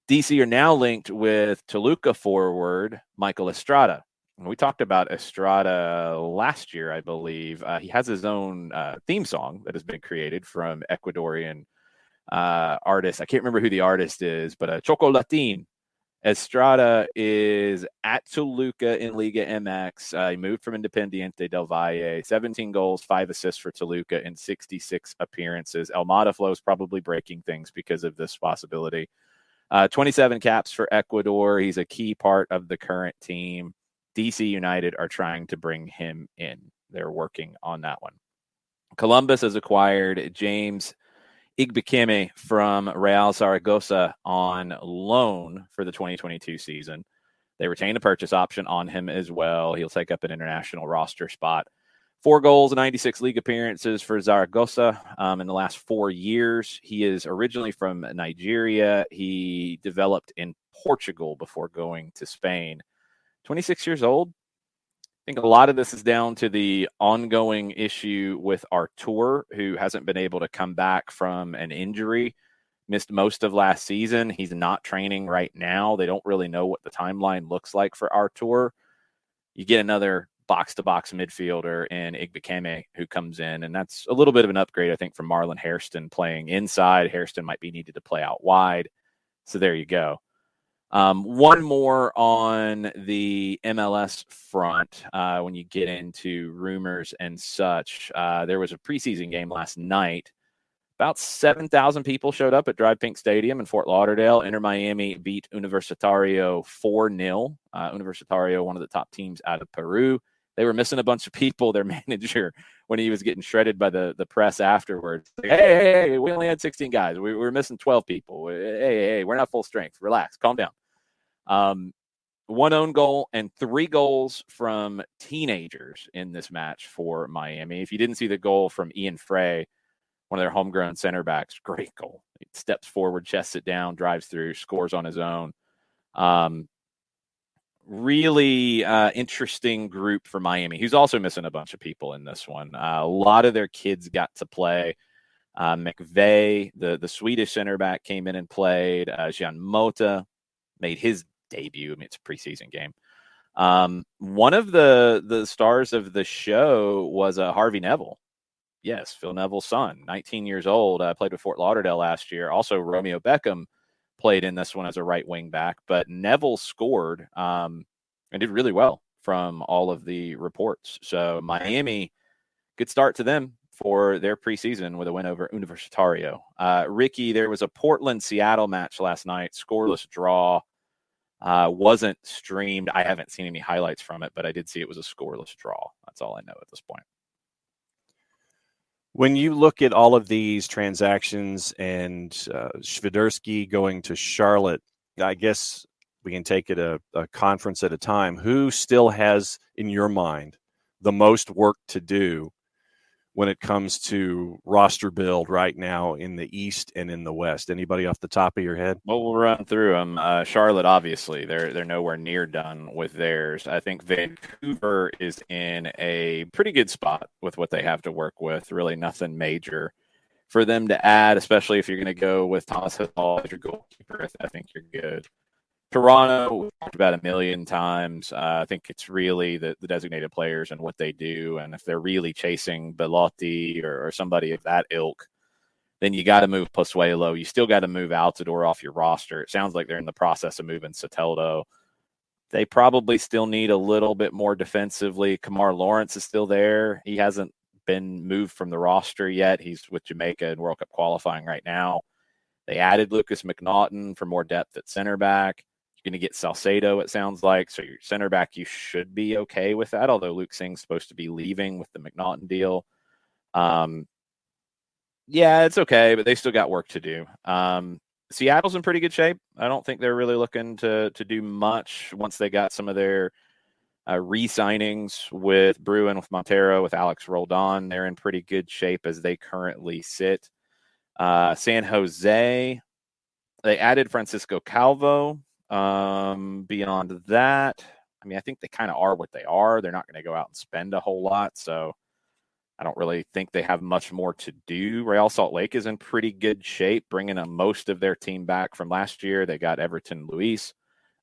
[SPEAKER 1] DC are now linked with Toluca forward Michael Estrada. We talked about Estrada last year, I believe. He has his own theme song that has been created from Ecuadorian artist. I can't remember who the artist is, but Chocolatin. Estrada is at Toluca in Liga MX. He moved from Independiente del Valle. 17 goals, 5 assists for Toluca in 66 appearances. El Mataflo is probably breaking things because of this possibility. 27 caps for Ecuador. He's a key part of the current team. DC United are trying to bring him in. They're working on that one. Columbus has acquired James Igbekeme from Real Zaragoza on loan for the 2022 season. They retain a purchase option on him as well. He'll take up an international roster spot. 4 goals and 96 league appearances for Zaragoza in the last 4 years. He is originally from Nigeria. He developed in Portugal before going to Spain. 26 years old. I think a lot of this is down to the ongoing issue with Artur, who hasn't been able to come back from an injury, missed most of last season. He's not training right now. They don't really know what the timeline looks like for Artur. You get another box-to-box midfielder in Igbekeme who comes in, and that's a little bit of an upgrade, I think, from Marlon Hairston playing inside. Hairston might be needed to play out wide. So there you go. One more on the MLS front when you get into rumors and such. There was a preseason game last night. About 7,000 people showed up at Drive Pink Stadium in Fort Lauderdale. Inter Miami beat Universitario 4-0. Universitario, one of the top teams out of Peru. They were missing a bunch of people. Their manager, when he was getting shredded by the press afterwards, like, hey, we only had 16 guys. We were missing 12 people. Hey, we're not full strength. Relax, calm down. 1 own goal and 3 goals from teenagers in this match for Miami. If you didn't see the goal from Ian Frey, one of their homegrown center backs, great goal. He steps forward, chests it down, drives through, scores on his own. really interesting group for Miami, who's also missing a bunch of people in this one. A lot of their kids got to play. McVeigh, the Swedish center back, came in and played. Jean Mota made his debut. I mean, it's a preseason game. One of the stars of the show was Harvey Neville. Yes, Phil Neville's son, 19 years old, played with Fort Lauderdale last year. Also, Romeo Beckham played in this one as a right wing back, but Neville scored and did really well from all of the reports. So Miami, good start to them for their preseason with a win over Universitario. Ricky, there was a Portland-Seattle match last night, scoreless draw. Wasn't streamed. I haven't seen any highlights from it, but I did see it was a scoreless draw. That's all I know at this point.
[SPEAKER 3] When you look at all of these transactions and Swiderski going to Charlotte, I guess we can take it a conference at a time. Who still has, in your mind, the most work to do when it comes to roster build right now in the East and in the West? Anybody off the top of your head?
[SPEAKER 1] Well, we'll run through them. Charlotte, obviously, they're nowhere near done with theirs. I think Vancouver is in a pretty good spot with what they have to work with. Really nothing major for them to add, especially if you're going to go with Thomas Hall as your goalkeeper. I think you're good. Toronto, we've talked about a million times. I think it's really the designated players and what they do. And if they're really chasing Belotti or somebody of that ilk, then you got to move Pozuelo. You still got to move Altidore off your roster. It sounds like they're in the process of moving Soteldo. They probably still need a little bit more defensively. Kamar Lawrence is still there. He hasn't been moved from the roster yet. He's with Jamaica in World Cup qualifying right now. They added Lucas McNaughton for more depth at center back. You're going to get Salcedo, it sounds like. So your center back, you should be okay with that, although Luke Singh's supposed to be leaving with the McNaughton deal. Yeah, it's okay, but they still got work to do. Seattle's in pretty good shape. I don't think they're really looking to do much once they got some of their re-signings with Bruin, with Montero, with Alex Roldan. They're in pretty good shape as they currently sit. San Jose, they added Francisco Calvo. Beyond that, I mean, I think they kind of are what they are. They're not going to go out and spend a whole lot, so I don't really think they have much more to do. Real Salt Lake is in pretty good shape, bringing most of their team back from last year. They got Everton Luis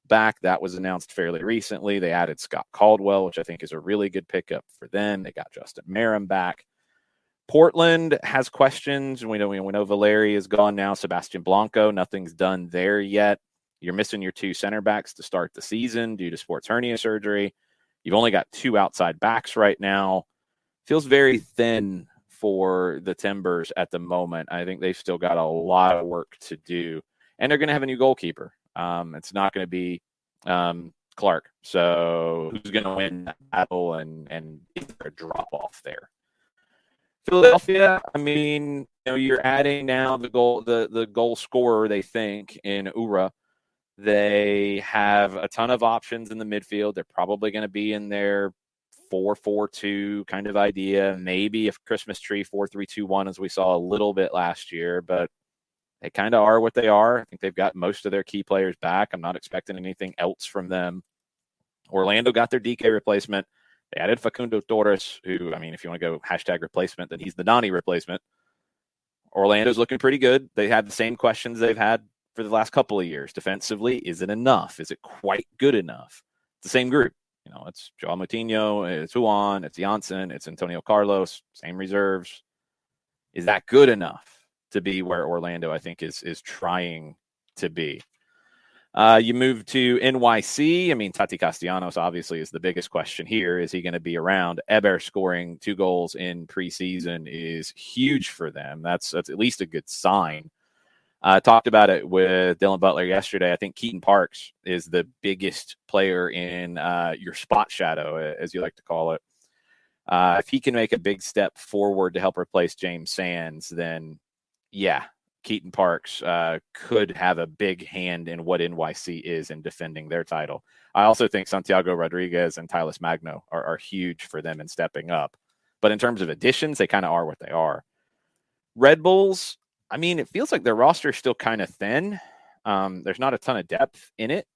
[SPEAKER 1] back. That was announced fairly recently. They added Scott Caldwell, which I think is a really good pickup for them. They got Justin Merrim back. Portland has questions. We know Valeri is gone now. Sebastian Blanco, nothing's done there yet. You're missing your two center backs to start the season due to sports hernia surgery. You've only got two outside backs right now. Feels very thin for the Timbers at the moment. I think they've still got a lot of work to do. And they're going to have a new goalkeeper. It's not going to be Clark. So who's going to win that battle and is there a drop-off there? Philadelphia, I mean, you're adding now the goal scorer, they think, in Ura. They have a ton of options in the midfield. They're probably going to be in their 4-4-2 kind of idea. Maybe if Christmas tree 4-3-2-1 as we saw a little bit last year, but they kind of are what they are. I think they've got most of their key players back. I'm not expecting anything else from them. Orlando got their DK replacement. They added Facundo Torres, who, I mean, if you want to go hashtag replacement, then he's the Donnie replacement. Orlando's looking pretty good. They have the same questions they've had for the last couple of years. Defensively, is it enough? Is it quite good enough? It's the same group. It's Joao Moutinho, it's Juan, it's Janssen, it's Antonio Carlos, same reserves. Is that good enough to be where Orlando, I think, is trying to be? You move to NYC. I mean, Tati Castellanos obviously is the biggest question here. Is he going to be around? Eber scoring 2 goals in preseason is huge for them. That's at least a good sign. Talked about it with Dylan Butler yesterday. I think Keaton Parks is the biggest player in your spot shadow, as you like to call it. If he can make a big step forward to help replace James Sands, then yeah, Keaton Parks could have a big hand in what NYC is in defending their title. I also think Santiago Rodriguez and Tyler Magno are huge for them in stepping up. But in terms of additions, they kind of are what they are. Red Bulls, I mean, it feels like their roster is still kind of thin. There's not a ton of depth in it.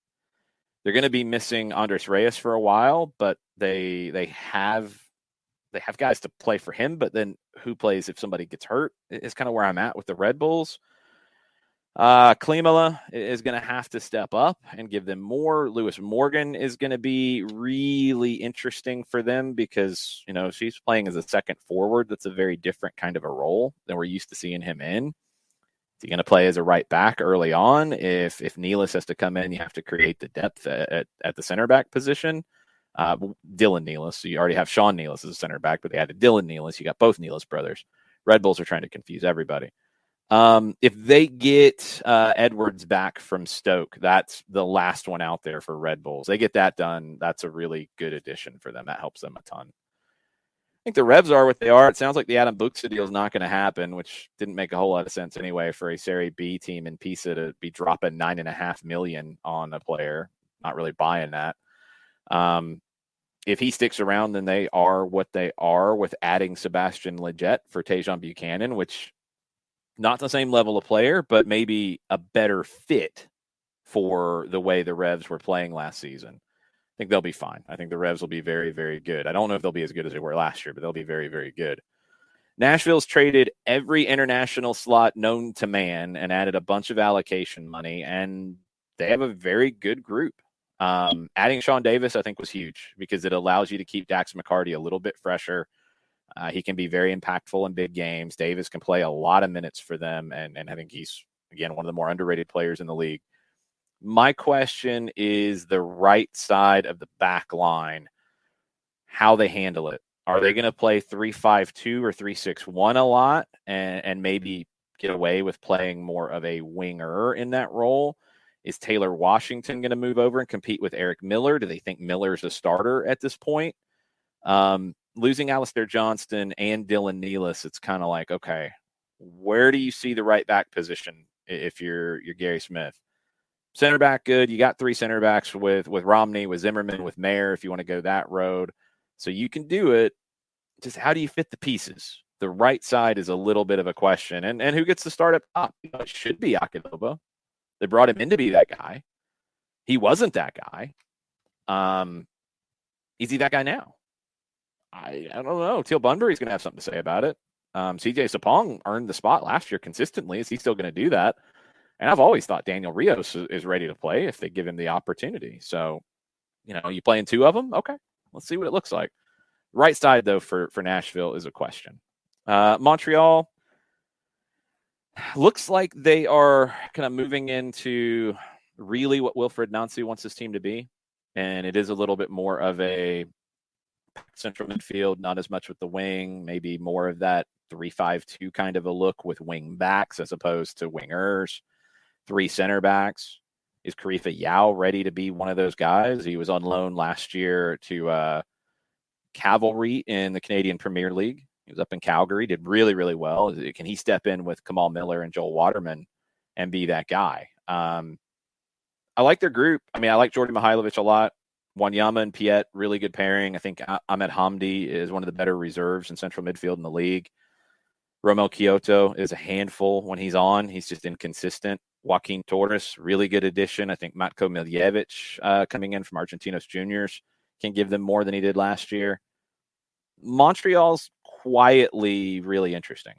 [SPEAKER 1] They're going to be missing Andres Reyes for a while, but they have guys to play for him. But then who plays if somebody gets hurt is kind of where I'm at with the Red Bulls. Klimala is going to have to step up and give them more. Lewis Morgan is going to be really interesting for them because, she's playing as a second forward. That's a very different kind of a role than we're used to seeing him in. Is he going to play as a right back early on? If Nealis has to come in, you have to create the depth at the center back position. Dylan Nealis. So you already have Sean Nealis as a center back, but they added Dylan Nealis. You got both Nealis brothers. Red Bulls are trying to confuse everybody. If they get Edwards back from Stoke, that's the last one out there for Red Bulls. They get that done. That's a really good addition for them. That helps them a ton. I think the Revs are what they are. It sounds like the Adam Buxa deal is not going to happen, which didn't make a whole lot of sense anyway for a Serie B team in Pisa to be dropping $9.5 million on a player. Not really buying that. If he sticks around, then they are what they are with adding Sebastian Lletget for Tejan Buchanan, which not the same level of player, but maybe a better fit for the way the Revs were playing last season. I think they'll be fine. I think the Revs will be very, very good. I don't know if they'll be as good as they were last year, but they'll be very, very good. Nashville's traded every international slot known to man and added a bunch of allocation money, and they have a very good group. Adding Sean Davis, I think, was huge because it allows you to keep Dax McCarty a little bit fresher. He can be very impactful in big games. Davis can play a lot of minutes for them, and I think he's, again, one of the more underrated players in the league. My question is the right side of the back line, how they handle it. Are they going to play 3-5-2 or 3-6-1 a lot and maybe get away with playing more of a winger in that role? Is Taylor Washington going to move over and compete with Eric Miller? Do they think Miller's a starter at this point? Losing Alistair Johnston and Dylan Nealis, it's kind of like, okay, where do you see the right back position if you're Gary Smith? Center back, good. You got three center backs with Romney, with Zimmerman, with Mayer, if you want to go that road. So you can do it. Just how do you fit the pieces? The right side is a little bit of a question. And who gets to start up top? It should be Akiloba. They brought him in to be that guy. He wasn't that guy. Is he that guy now? I don't know. Teal Bunbury's going to have something to say about it. CJ Sapong earned the spot last year consistently. Is he still going to do that? And I've always thought Daniel Rios is ready to play if they give him the opportunity. So, you playing two of them? Okay, let's see what it looks like. Right side, though, for Nashville is a question. Montreal looks like they are kind of moving into really what Wilfred Nancy wants his team to be. And it is a little bit more of a central midfield, not as much with the wing, maybe more of that 3-5-2 kind of a look with wing backs as opposed to wingers, three center backs. Is Karifa Yao ready to be one of those guys? He was on loan last year to Cavalry in the Canadian Premier League. He was up in Calgary, did really, really well. Can he step in with Kamal Miller and Joel Waterman and be that guy? I like their group. I mean, I like Jordan Mihailovic a lot. Wanyama and Piet, really good pairing. I think Ahmed Hamdi is one of the better reserves in central midfield in the league. Romel Kyoto is a handful when he's on. He's just inconsistent. Joaquin Torres, really good addition. I think Matko Miljevic coming in from Argentinos Juniors can give them more than he did last year. Montreal's quietly really interesting.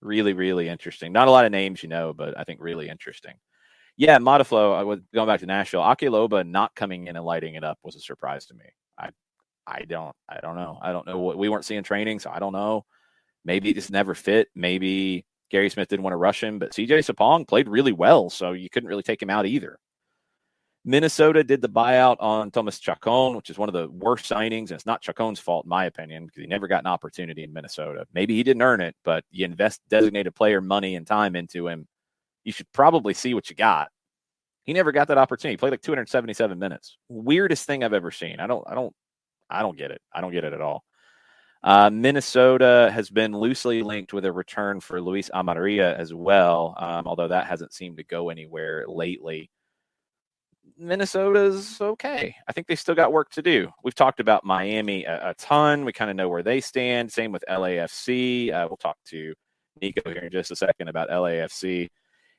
[SPEAKER 1] Really, really interesting. Not a lot of names, but I think really interesting. Yeah, Modaflow, going back to Nashville, Akiloba not coming in and lighting it up was a surprise to me. I don't know. I don't know what we weren't seeing training, so I don't know. Maybe it just never fit. Maybe Gary Smith didn't want to rush him, but CJ Sapong played really well, so you couldn't really take him out either. Minnesota did the buyout on Thomas Chacon, which is one of the worst signings, and it's not Chacon's fault, in my opinion, because he never got an opportunity in Minnesota. Maybe he didn't earn it, but you invest designated player money and time into him, you should probably see what you got. He never got that opportunity. He played like 277 minutes. Weirdest thing I've ever seen. I don't get it. I don't get it at all. Minnesota has been loosely linked with a return for Luis Amarilla as well, although that hasn't seemed to go anywhere lately. Minnesota's okay. I think they still got work to do. We've talked about Miami a ton. We kind of know where they stand. Same with LAFC. We'll talk to Niko here in just a second about LAFC.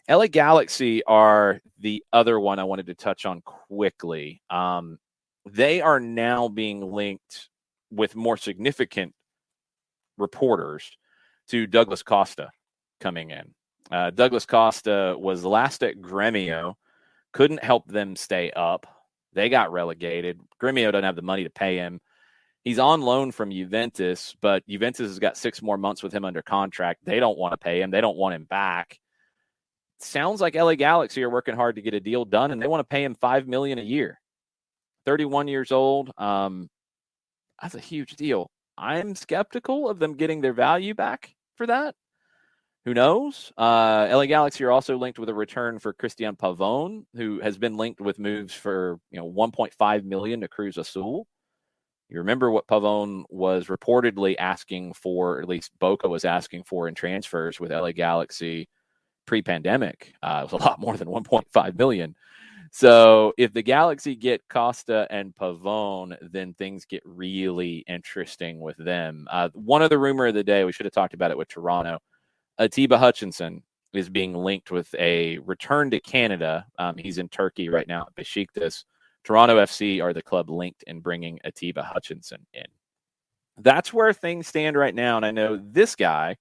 [SPEAKER 1] LA Galaxy are the other one I wanted to touch on quickly. They are now being linked with more significant reporters to Douglas Costa coming in. Douglas Costa was last at Gremio, couldn't help them stay up. They got relegated. Gremio doesn't have the money to pay him. He's on loan from Juventus, but Juventus has got 6 more months with him under contract. They don't want to pay him. They don't want him back. Sounds like LA Galaxy are working hard to get a deal done, and they want to pay him $5 million a year. 31 years old. That's a huge deal. I'm skeptical of them getting their value back for that. Who knows? LA Galaxy are also linked with a return for Christian Pavón, who has been linked with moves for $1.5 million to Cruz Azul. You remember what Pavón was reportedly asking for, or at least Boca was asking for in transfers with LA Galaxy pre-pandemic. It was a lot more than $1.5 million. So if the Galaxy get Costa and Pavón, then things get really interesting with them. One other rumor of the day, we should have talked about it with Toronto. Atiba Hutchinson is being linked with a return to Canada. He's in Turkey right now at Besiktas. Toronto FC are the club linked in bringing Atiba Hutchinson in. That's where things stand right now, and I know this guy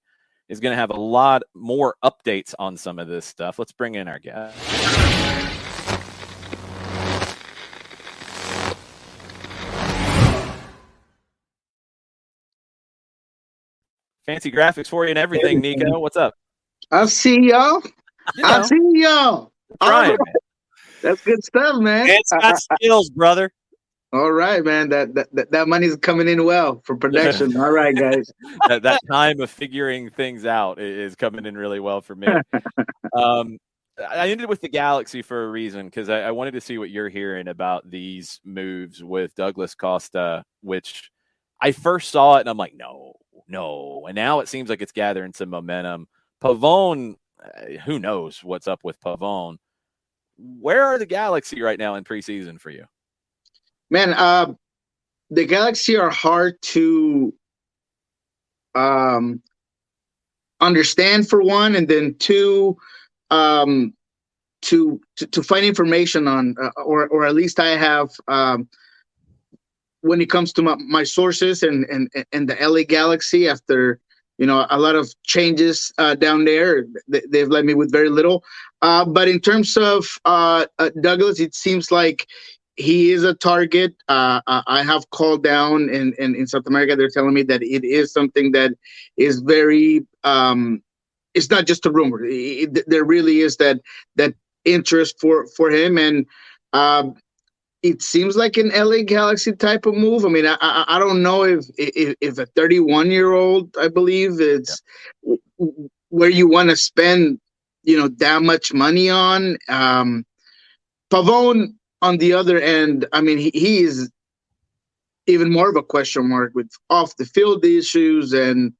[SPEAKER 1] is going to have a lot more updates on some of this stuff. Let's bring in our guest. Fancy graphics for you and everything, Niko. What's up?
[SPEAKER 5] I see y'all. I see y'all.
[SPEAKER 1] Trying, man.
[SPEAKER 5] That's good stuff, man.
[SPEAKER 3] It's got skills, brother.
[SPEAKER 5] All right, man. That money's coming in well for production. All right, guys.
[SPEAKER 1] that time of figuring things out is coming in really well for me. I ended with the Galaxy for a reason, because I wanted to see what you're hearing about these moves with Douglas Costa, which I first saw it and I'm like, no. And now it seems like it's gathering some momentum. Pavón, who knows what's up with Pavón? Where are the Galaxy right now in preseason for you?
[SPEAKER 5] Man, the Galaxy are hard to understand, for one, and then two, to find information on, or at least I have, when it comes to my sources and the LA Galaxy, after a lot of changes down there, they've left me with very little. But in terms of Douglas, it seems like he is a target. I have called down in South America. They're telling me that it is something that is very. It's not just a rumor. There really is that interest for him, and it seems like an LA Galaxy type of move. I mean, I don't know if a 31-year-old, I believe, it's where you want to spend, that much money on. Pavón, on the other end, I mean, he is even more of a question mark with off the field issues, and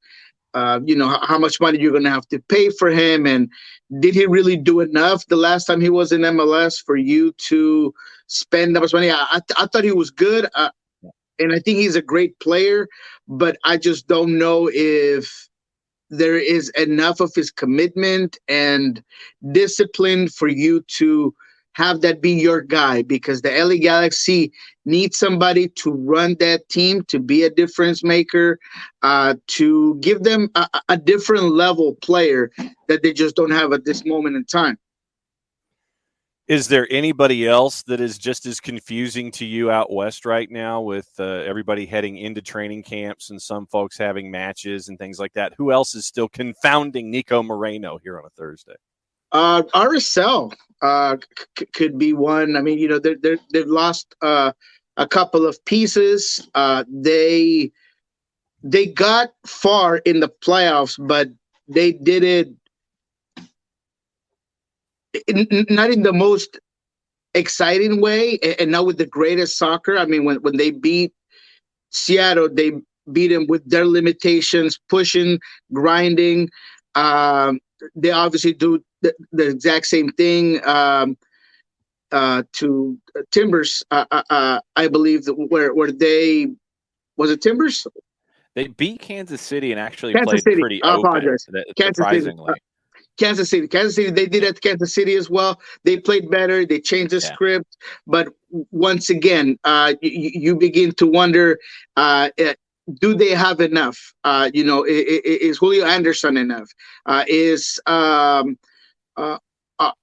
[SPEAKER 5] how much money you're going to have to pay for him, and did he really do enough the last time he was in MLS for you to spend that much money? I thought he was good, and I think he's a great player, but I just don't know if there is enough of his commitment and discipline for you to have that be your guy, because the LA Galaxy needs somebody to run that team, to be a difference maker, to give them a different level player that they just don't have at this moment in time.
[SPEAKER 3] Is there anybody else that is just as confusing to you out west right now, with everybody heading into training camps and some folks having matches and things like that? Who else is still confounding Niko Moreno here on a Thursday?
[SPEAKER 5] RSL could be one. I mean, they've lost a couple of pieces. They got far in the playoffs, but they did it not in the most exciting way, and not with the greatest soccer. I mean, when they beat Seattle, they beat them with their limitations, pushing, grinding. They obviously do the exact same thing to Timbers, I believe, where they – was it Timbers?
[SPEAKER 1] They beat Kansas City and actually played pretty open, surprisingly.
[SPEAKER 5] Kansas City. They did at Kansas City as well. They played better. They changed the script. But once again, you begin to wonder, do they have enough? Is Julio Anderson enough?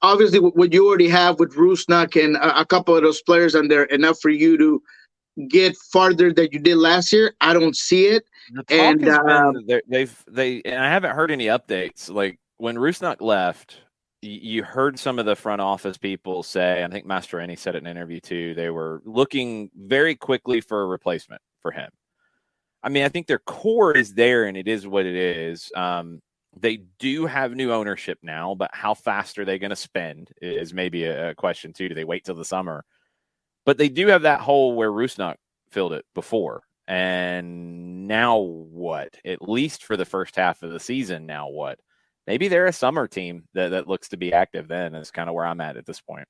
[SPEAKER 5] Obviously what you already have with Rusnak and a couple of those players on there enough for you to get farther than you did last year? I don't see it.
[SPEAKER 1] The talk has been and I haven't heard any updates. Like when Rusnak left, you heard some of the front office people say, I think Mastroeni said it in an interview too, they were looking very quickly for a replacement for him. I mean, I think their core is there and it is what it is. They do have new ownership now, but how fast are they going to spend is maybe a question too. Do they wait till the summer? But they do have that hole where Rusnak filled it before. And now what? At least for the first half of the season, now what? Maybe they're a summer team that looks to be active then. Is kind of where I'm at this point.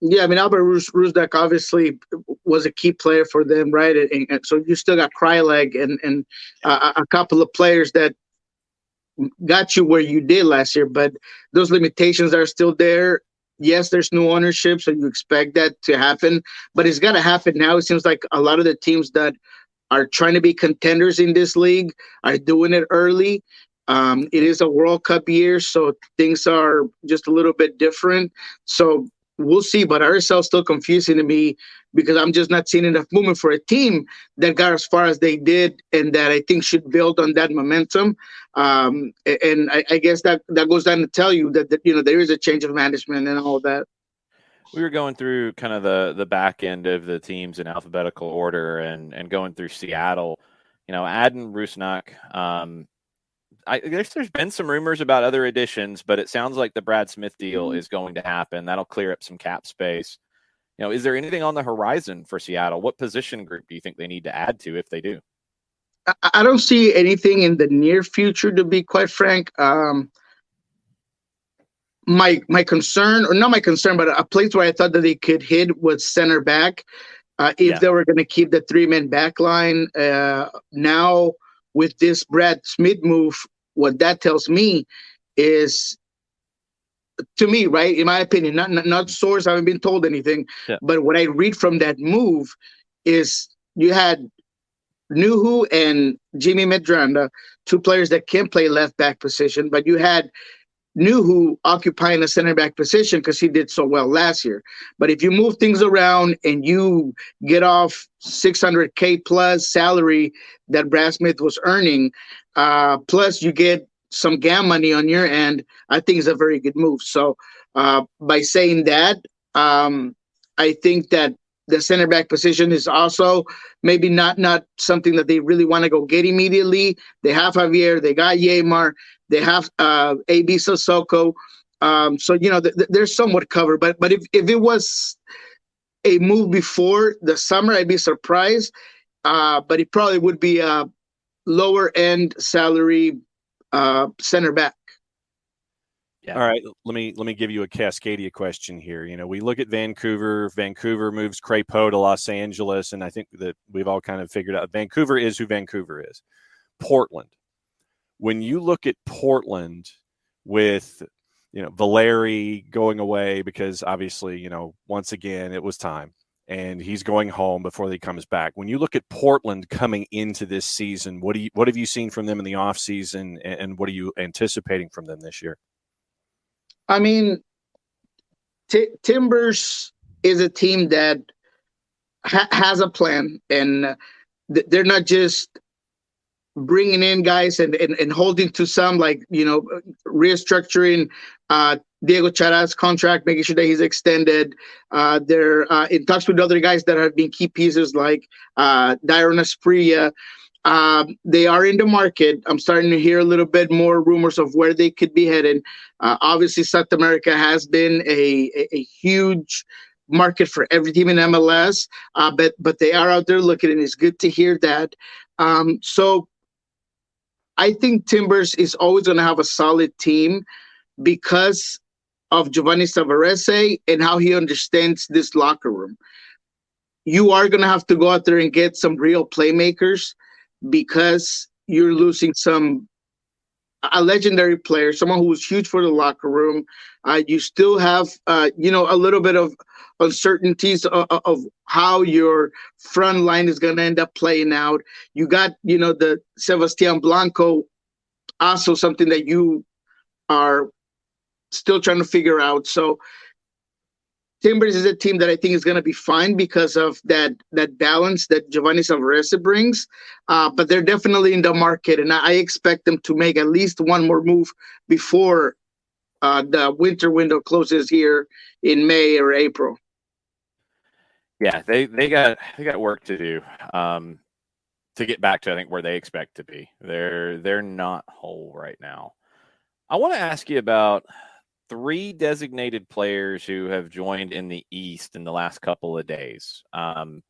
[SPEAKER 5] Yeah, I mean, Albert Rusnak obviously was a key player for them, right? And so you still got Kryleg and a couple of players that got you where you did last year, but those limitations are still there. Yes, there's new ownership, so you expect that to happen, but it's got to happen now. It seems like a lot of the teams that are trying to be contenders in this league are doing it early. It is a World Cup year, so things are just a little bit different. So we'll see, but RSL is still confusing to me because I'm just not seeing enough movement for a team that got as far as they did and that I think should build on that momentum. And I guess that goes down to tell you that there is a change of management and all of that.
[SPEAKER 1] We were going through kind of the back end of the teams in alphabetical order and going through Seattle, adding Rusnak. I guess there's been some rumors about other additions, but it sounds like the Brad Smith deal is going to happen. That'll clear up some cap space. Is there anything on the horizon for Seattle? What position group do you think they need to add to if they do?
[SPEAKER 5] I don't see anything in the near future, to be quite frank. My concern, or not my concern, but a place where I thought that they could hit was center back. If they were going to keep the 3-man back line. Now with this Brad Smith move, what that tells me is, to me, right, in my opinion, not source, I haven't been told anything, but what I read from that move is you had Nuhu and Jimmy Medranda, two players that can play left back position, but you had Nuhu occupying the center back position because he did so well last year. But if you move things around and you get off $600K plus salary that Brad Smith was earning, plus you get some GAM money on your end, I think it's a very good move. So by saying that, I think that the center back position is also maybe not something that they really want to go get immediately. They have Javier, they got Yeimar, they have AB Sissoko. So, they're somewhat covered. But if it was a move before the summer, I'd be surprised. But it probably would be a lower end salary center back.
[SPEAKER 3] All right, let me give you a Cascadia question here. We look at Vancouver. Vancouver moves Crépeau to Los Angeles, and I think that we've all kind of figured out Vancouver is who Vancouver is. Portland. When you look at Portland with, Valeri going away because obviously, once again, it was time, and he's going home before he comes back. When you look at Portland coming into this season, what have you seen from them in the offseason, and what are you anticipating from them this year?
[SPEAKER 5] I mean, Timbers is a team that has a plan, and they're not just bringing in guys and holding to some, restructuring Diego Chara's contract, making sure that he's extended. They're in touch with other guys that have been key pieces like Dairon Asprilla. They are in the market. I'm starting to hear a little bit more rumors of where they could be headed. Obviously, South America has been a huge market for every team in MLS, but they are out there looking, and it's good to hear that. So I think Timbers is always going to have a solid team because of Giovanni Savarese and how he understands this locker room. You are going to have to go out there and get some real playmakers, because you're losing some a legendary player, someone who was huge for the locker room. You still have, a little bit of uncertainties of how your front line is going to end up playing out. You got, the Sebastian Blanco, also something that you are still trying to figure out. So Timbers is a team that I think is going to be fine because of that balance that Giovanni Salvarez brings. But they're definitely in the market, and I expect them to make at least one more move before the winter window closes here in May or April.
[SPEAKER 1] Yeah, they got work to do to get back to, I think, where they expect to be. They're not whole right now. I want to ask you about 3 designated players who have joined in the East in the last couple of days, from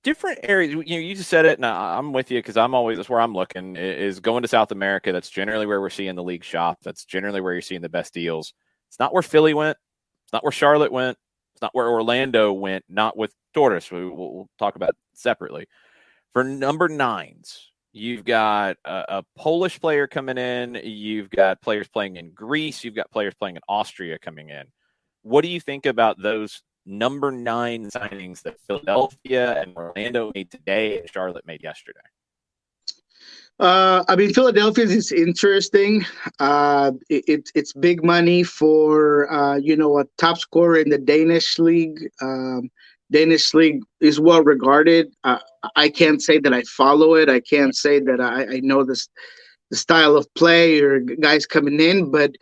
[SPEAKER 1] different areas. You just said it, and I'm with you because that's where I'm looking, is going to South America. That's generally where we're seeing the league shop. That's generally where you're seeing the best deals. It's not where Philly went. It's not where Charlotte went. It's not where Orlando went. Not with Torres. We'll talk about it separately. For number 9s, you've got a Polish player coming in. You've got players playing in Greece. You've got players playing in Austria coming in. What do you think about those number 9 signings that Philadelphia and Orlando made today and Charlotte made yesterday?
[SPEAKER 5] Philadelphia is interesting. It's big money for, a top scorer in the Danish league. Danish league is well regarded. I can't say that I follow it. I can't say that I know the style of play or guys coming in, but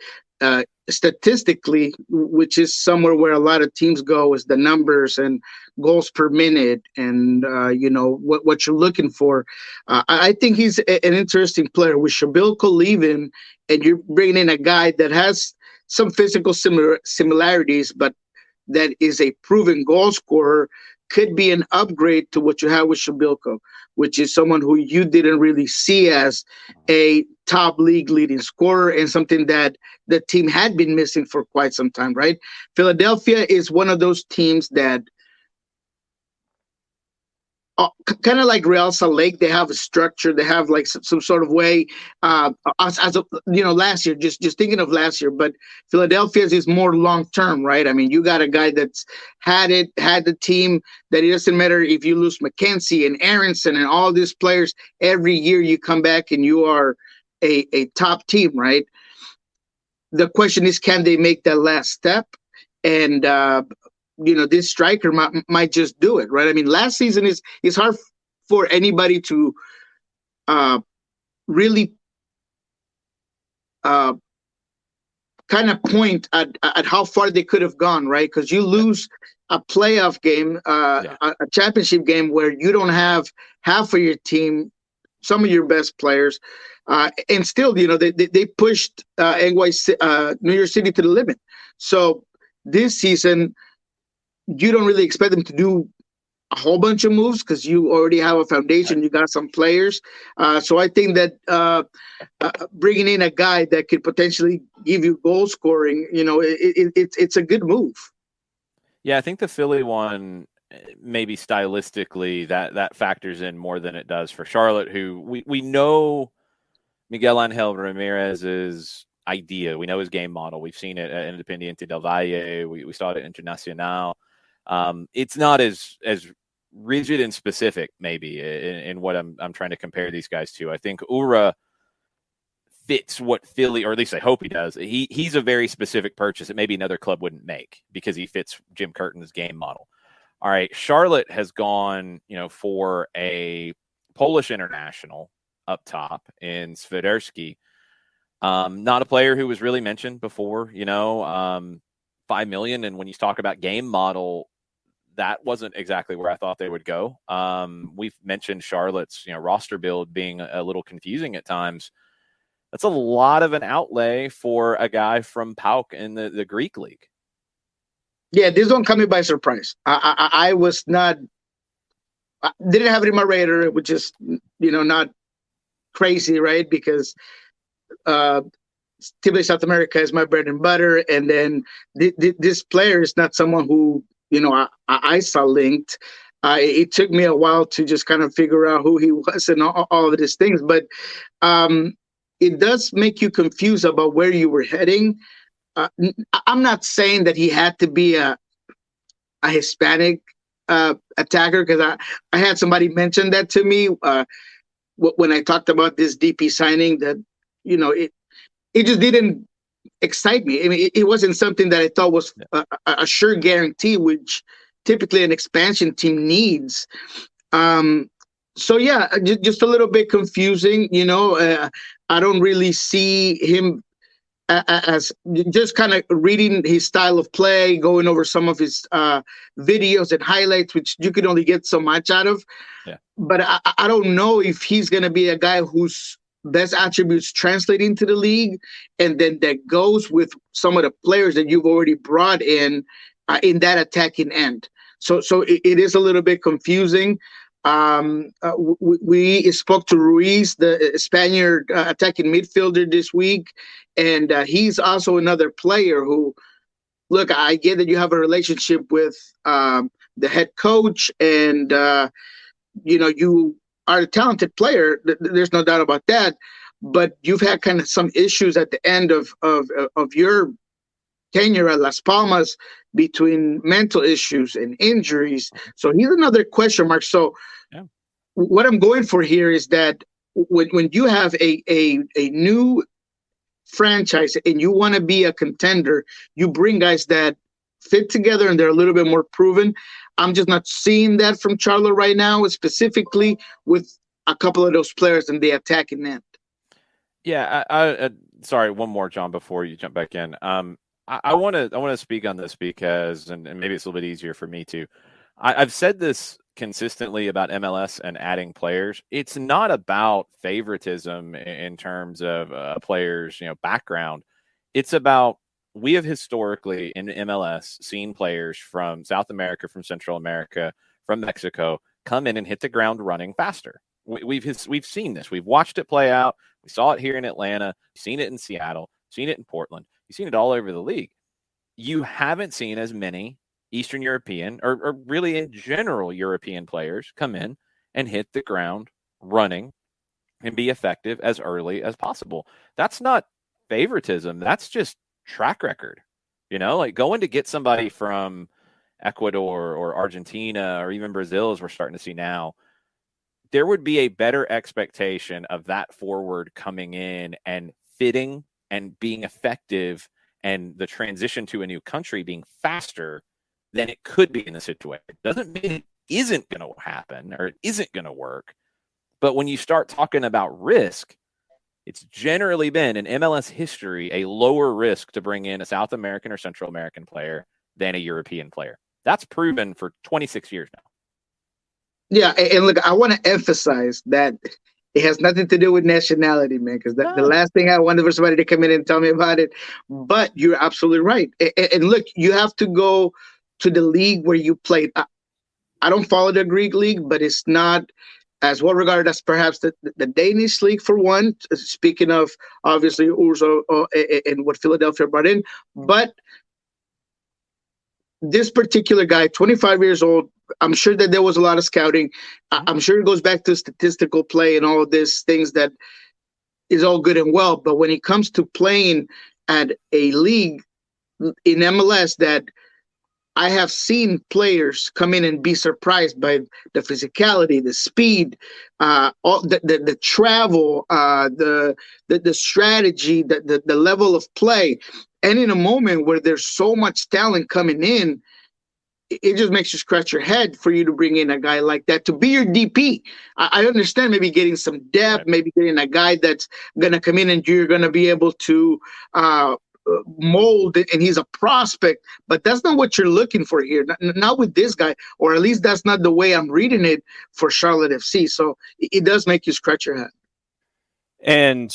[SPEAKER 5] statistically, which is somewhere where a lot of teams go, is the numbers and goals per minute and what you're looking for. I think he's an interesting player. With Shabilko leaving, and you're bringing in a guy that has some physical similarities, but that is a proven goal scorer, could be an upgrade to what you have with Shabilko, which is someone who you didn't really see as a top league leading scorer, and something that the team had been missing for quite some time, right? Philadelphia is one of those teams that kind of like Real Salt Lake. They have a structure. They have like some sort of way. Last year, just thinking of last year, but Philadelphia's is more long term, right? I mean, you got a guy that's had the team that it doesn't matter if you lose McKenzie and Aronson and all these players. Every year you come back and you are a top team, right? The question is, can they make that last step? And this striker might just do it, right? I mean, last season is hard for anybody to really kind of point at how far they could have gone, right? Because you lose a playoff game, a championship game where you don't have half of your team, some of your best players, and still, they pushed New York City to the limit. So this season, you don't really expect them to do a whole bunch of moves because you already have a foundation. You got some players. So I think that bringing in a guy that could potentially give you goal scoring, it's a good move.
[SPEAKER 1] Yeah, I think the Philly one, maybe stylistically, that factors in more than it does for Charlotte, who we know Miguel Angel Ramirez's idea. We know his game model. We've seen it at Independiente del Valle. We saw it at Internacional. It's not as rigid and specific, maybe, in what I'm trying to compare these guys to. I think Ura fits what Philly, or at least I hope he does. He's a very specific purchase that maybe another club wouldn't make because he fits Jim Curtin's game model. All right, Charlotte has gone, for a Polish international up top in Swiderski. Not a player who was really mentioned before, $5 million. And when you talk about game model, that wasn't exactly where I thought they would go. We've mentioned Charlotte's, roster build being a little confusing at times. That's a lot of an outlay for a guy from PAOK in the Greek league.
[SPEAKER 5] Yeah, this don't come me by surprise. I was not, didn't have it in my radar, which is, not crazy, right? Because typically South America is my bread and butter. And then this player is not someone who, I saw linked. It took me a while to just kind of figure out who he was and all of these things, but it does make you confused about where you were heading. I'm not saying that he had to be a Hispanic attacker, because I had somebody mention that to me when I talked about this DP signing, that it just didn't excite me. I mean, it wasn't something that I thought was a sure guarantee, which typically an expansion team needs. So yeah, just a little bit confusing. I don't really see him as just kind of reading his style of play, going over some of his videos and highlights, which you could only get so much out of.
[SPEAKER 1] Yeah.
[SPEAKER 5] But I don't know if he's going to be a guy whose best attributes translate into the league, and then that goes with some of the players that you've already brought in that attacking end. So it is a little bit confusing. We spoke to Ruiz, the Spaniard attacking midfielder, this week, and he's also another player who, look, I get that you have a relationship with the head coach, and you are a talented player. There's no doubt about that. But you've had kind of some issues at the end of your tenure at Las Palmas, between mental issues and injuries. So he's another question mark. So what I'm going for here is that when you have a new franchise and you want to be a contender, you bring guys that fit together and they're a little bit more proven. I'm just not seeing that from Charlo right now, specifically with a couple of those players in the attacking end.
[SPEAKER 1] Yeah, I sorry, one more, John, before you jump back in. I want to speak on this because, and maybe it's a little bit easier for me to. I've said this consistently about MLS and adding players. It's not about favoritism in terms of players, background. It's about, we have historically in MLS seen players from South America, from Central America, from Mexico come in and hit the ground running faster. We've seen this. We've watched it play out. We saw it here in Atlanta. We've seen it in Seattle. Seen it in Portland. You've seen it all over the league. You haven't seen as many Eastern European or really in general European players come in and hit the ground running and be effective as early as possible. That's not favoritism. That's just track record. Like going to get somebody from Ecuador or Argentina or even Brazil, as we're starting to see now, there would be a better expectation of that forward coming in and fitting and being effective, and the transition to a new country being faster than it could be in the situation. It doesn't mean it isn't going to happen or it isn't going to work. But when you start talking about risk, it's generally been in MLS history a lower risk to bring in a South American or Central American player than a European player. That's proven for 26 years now.
[SPEAKER 5] Yeah, and look, I want to emphasize that it has nothing to do with nationality, man, because the last thing I wanted for somebody to come in and tell me about it. But you're absolutely right. And look, you have to go to the league where you played. I don't follow the Greek league, but it's not as well regarded as perhaps the Danish league, for one, speaking of obviously Urso and what Philadelphia brought in. But this particular guy, 25 years old, I'm sure that there was a lot of scouting. I'm sure it goes back to statistical play and all of these things that is all good and well. But when it comes to playing at a league in MLS, that I have seen players come in and be surprised by the physicality, the speed, all the travel, the strategy, the level of play. And in a moment where there's so much talent coming in, it just makes you scratch your head for you to bring in a guy like that to be your DP. I understand maybe getting some depth, right, maybe getting a guy that's going to come in and you're going to be able to mold it, and he's a prospect, but that's not what you're looking for here. Not with this guy, or at least that's not the way I'm reading it for Charlotte FC. So it does make you scratch your head.
[SPEAKER 3] And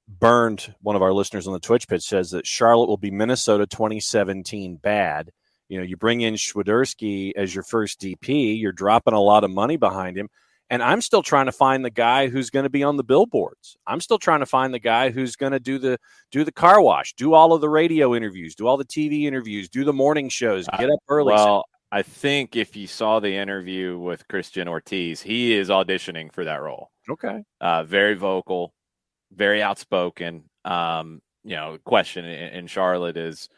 [SPEAKER 3] Burned, one of our listeners on the Twitch pitch, says that Charlotte will be Minnesota 2017 bad. You bring in Swiderski as your first DP, you're dropping a lot of money behind him. And I'm still trying to find the guy who's going to be on the billboards. I'm still trying to find the guy who's going to do the car wash, do all of the radio interviews, do all the TV interviews, do the morning shows, get up early.
[SPEAKER 1] Well, I think if you saw the interview with Christian Ortiz, he is auditioning for that role.
[SPEAKER 3] Okay.
[SPEAKER 1] Very vocal, very outspoken. Question in Charlotte is,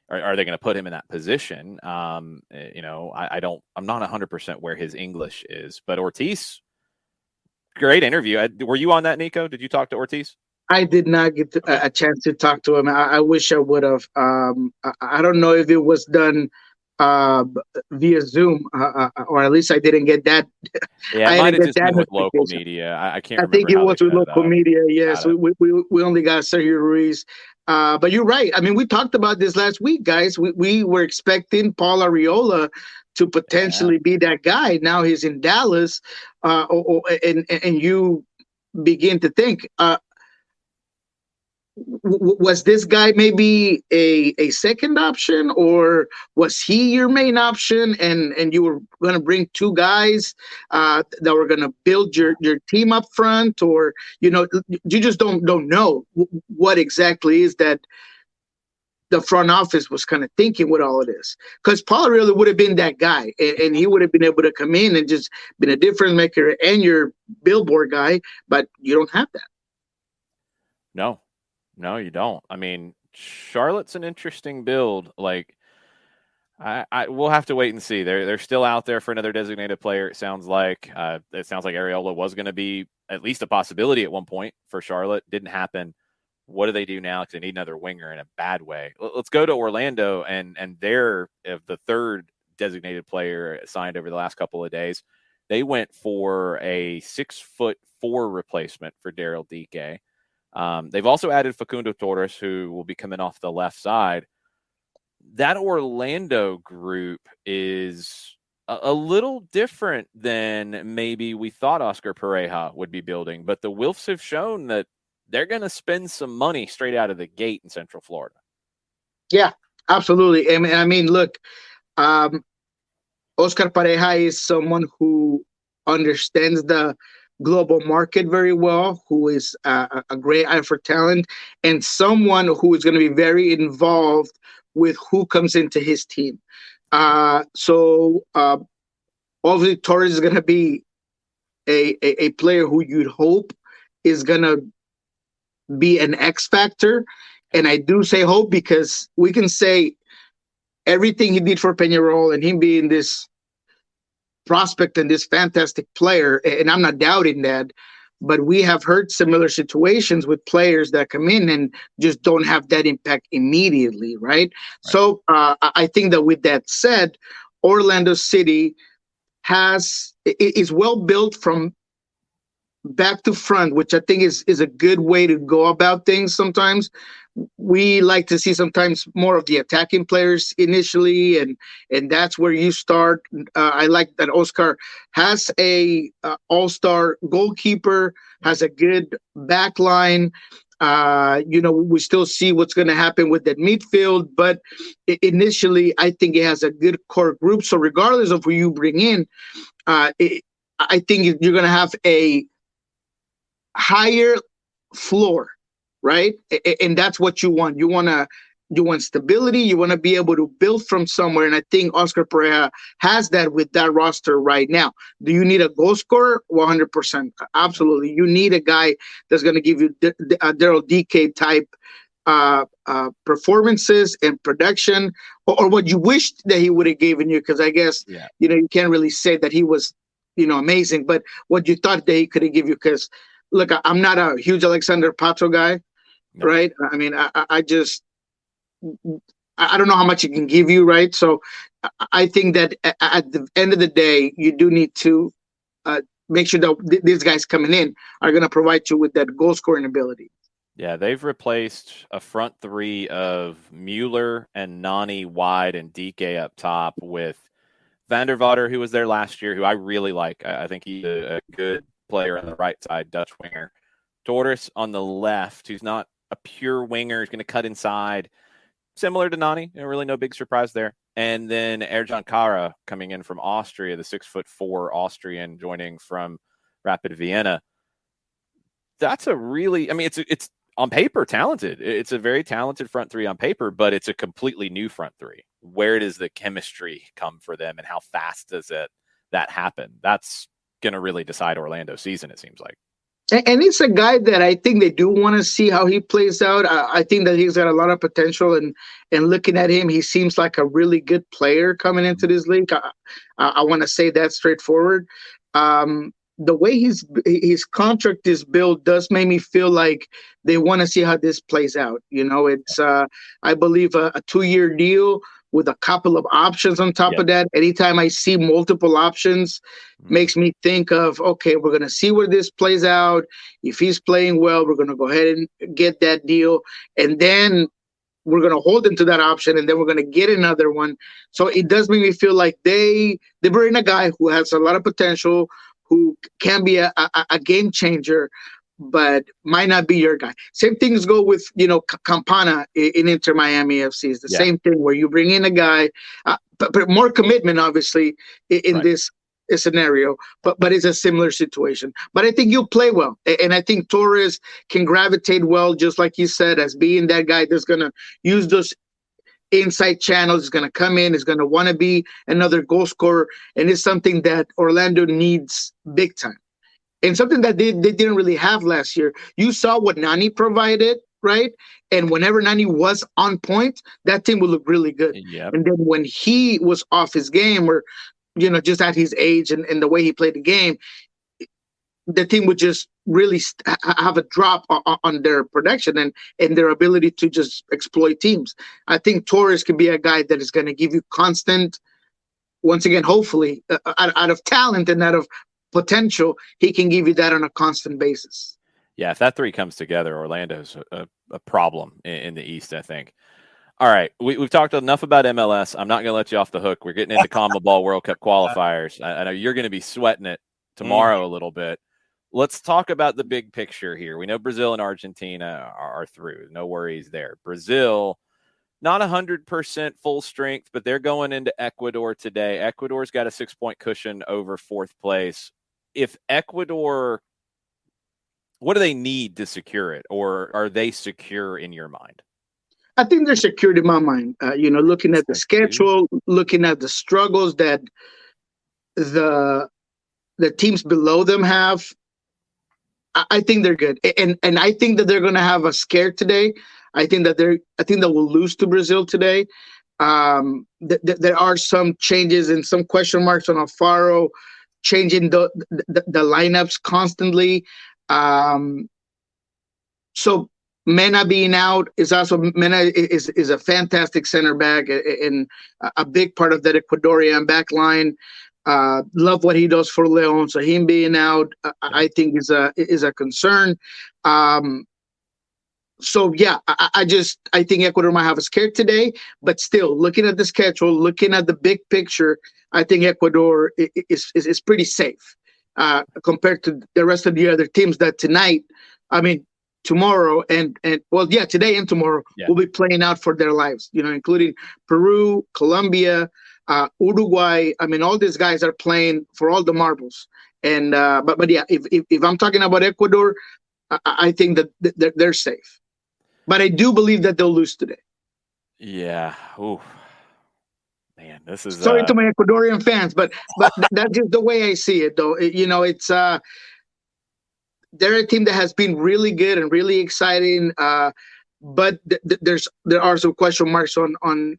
[SPEAKER 1] are they going to put him in that position? I'm not 100% where his English is, but Ortiz, great interview. Were you on that, Niko? Did you talk to Ortiz?
[SPEAKER 5] I did not get a chance to talk to him. I wish I would have. I don't know if it was done via Zoom, or at least I didn't get that.
[SPEAKER 1] Yeah, it might have just been with local media. I can't remember.
[SPEAKER 5] I think it was with local media. Yes, we only got Sergio Ruiz. But you're right. I mean, we talked about this last week, guys. We were expecting Paul Arriola to potentially be that guy. Now he's in Dallas, and you begin to think, was this guy maybe a second option, or was he your main option, and you were going to bring two guys that were going to build your team up front, or you just don't know what exactly is that the front office was kind of thinking with all of this, because Paul really would have been that guy, and he would have been able to come in and just been a difference maker and your billboard guy, but you don't have that.
[SPEAKER 1] No, you don't. I mean, Charlotte's an interesting build. Like, we'll have to wait and see. They're still out there for another designated player. It sounds like Arriola was going to be at least a possibility at one point for Charlotte. Didn't happen. What do they do now? Because they need another winger in a bad way. Let's go to Orlando, and they're the third designated player signed over the last couple of days. They went for a 6'4" replacement for Daryl Dike. They've also added Facundo Torres, who will be coming off the left side. That Orlando group is a little different than maybe we thought Oscar Pareja would be building, but the Wilfs have shown that they're going to spend some money straight out of the gate in Central Florida.
[SPEAKER 5] Yeah, absolutely. I mean, look, Oscar Pareja is someone who understands the global market very well, who is a great eye for talent, and someone who is going to be very involved with who comes into his team. So obviously Torres is going to be a player who you'd hope is going to be an X factor. And I do say hope because we can say everything he did for Peñarol and him being this prospect and this fantastic player, and I'm not doubting that, but we have heard similar situations with players that come in and just don't have that impact immediately, right? So I think that with that said, Orlando City is well built from back to front, which I think is a good way to go about things. Sometimes we like to see sometimes more of the attacking players initially, and that's where you start. I like that Oscar has a all-star goalkeeper, has a good back line. We still see what's going to happen with that midfield, but initially I think it has a good core group. So regardless of who you bring in, I think you're going to have a higher floor, right? And that's what you want. You want stability. You want to be able to build from somewhere. And I think Oscar Pareja has that with that roster right now. Do you need a goal scorer? 100%. Absolutely. You need a guy that's going to give you a Daryl Dike type performances and production, or what you wished that he would have given you. Because I guess, you can't really say that he was, amazing, but what you thought that he could have given you. Because look, I'm not a huge Alexander Pato guy, right? I mean, I don't know how much he can give you, right? So I think that at the end of the day, you do need to make sure that these guys coming in are going to provide you with that goal scoring ability.
[SPEAKER 1] Yeah, they've replaced a front three of Mueller and Nani wide and Dike up top with Van der Vader, who was there last year, who I really like. I think he's a good player on the right side, Dutch winger. Torres on the left, who's not a pure winger, is going to cut inside, similar to Nani. Really no big surprise there. And then Ercan Kara coming in from Austria, the 6'4" Austrian joining from Rapid Vienna. That's a really, it's on paper talented. It's a very talented front three on paper, but it's a completely new front three. Where does the chemistry come for them, and how fast does that happen? That's going to really decide Orlando's season, it seems like.
[SPEAKER 5] And it's a guy that I think they do want to see how he plays out. I think that he's got a lot of potential, and looking at him, he seems like a really good player coming into this league. I want to say that straightforward. The way his contract is built does make me feel like they want to see how this plays out. It's I believe a 2-year deal with a couple of options on top of that. Anytime I see multiple options, makes me think of, okay, we're going to see where this plays out. If he's playing well, we're going to go ahead and get that deal. And then we're going to hold him to that option, and then we're going to get another one. So it does make me feel like they bring a guy who has a lot of potential, who can be a game changer, but might not be your guy. Same things go with, Campana in Inter Miami FC. It's the same thing where you bring in a guy, but more commitment, obviously, in this scenario, but it's a similar situation. But I think you'll play well. And I think Torres can gravitate well, just like you said, as being that guy that's going to use those inside channels, is going to come in, is going to want to be another goal scorer. And it's something that Orlando needs big time. And something that they didn't really have last year. You saw what Nani provided, right? And whenever Nani was on point, that team would look really good.
[SPEAKER 1] Yep.
[SPEAKER 5] And then when he was off his game, or, just at his age and the way he played the game, the team would just really have a drop on their production and their ability to just exploit teams. I think Torres could be a guy that is going to give you constant, once again, hopefully, out of talent and out of potential, he can give you that on a constant basis.
[SPEAKER 1] Yeah, if that three comes together, Orlando's a problem in the East, I think. All right, we've talked enough about MLS. I'm not going to let you off the hook. We're getting into CONMEBOL World Cup qualifiers. I know you're going to be sweating it tomorrow a little bit. Let's talk about the big picture here. We know Brazil and Argentina are through. No worries there. Brazil, not 100% full strength, but they're going into Ecuador today. Ecuador's got a 6-point cushion over fourth place. If Ecuador, what do they need to secure it, or are they secure in your mind?
[SPEAKER 5] I think they're secured in my mind. Looking at the schedule, looking at the struggles that the teams below them have, I think they're good. And I think that they're going to have a scare today. I think that they will lose to Brazil today. There are some changes and some question marks on Alfaro, changing the lineups constantly. So Mena being out is also, Mena is a fantastic center back and a big part of that Ecuadorian back line. Love what he does for Leon. So him being out, I think is a concern. So yeah, I think Ecuador might have a scare today, but still looking at the schedule, looking at the big picture, I think Ecuador is pretty safe compared to the rest of the other teams that tomorrow today and tomorrow will be playing out for their lives, including Peru, Colombia, Uruguay. All these guys are playing for all the marbles. And but yeah, if I'm talking about Ecuador, I think that they're safe. But I do believe that they'll lose today. Yeah.
[SPEAKER 1] Ooh. Man, this is
[SPEAKER 5] sorry to my Ecuadorian fans, but that's just the way I see it, though. It's they're a team that has been really good and really exciting, but there are some question marks on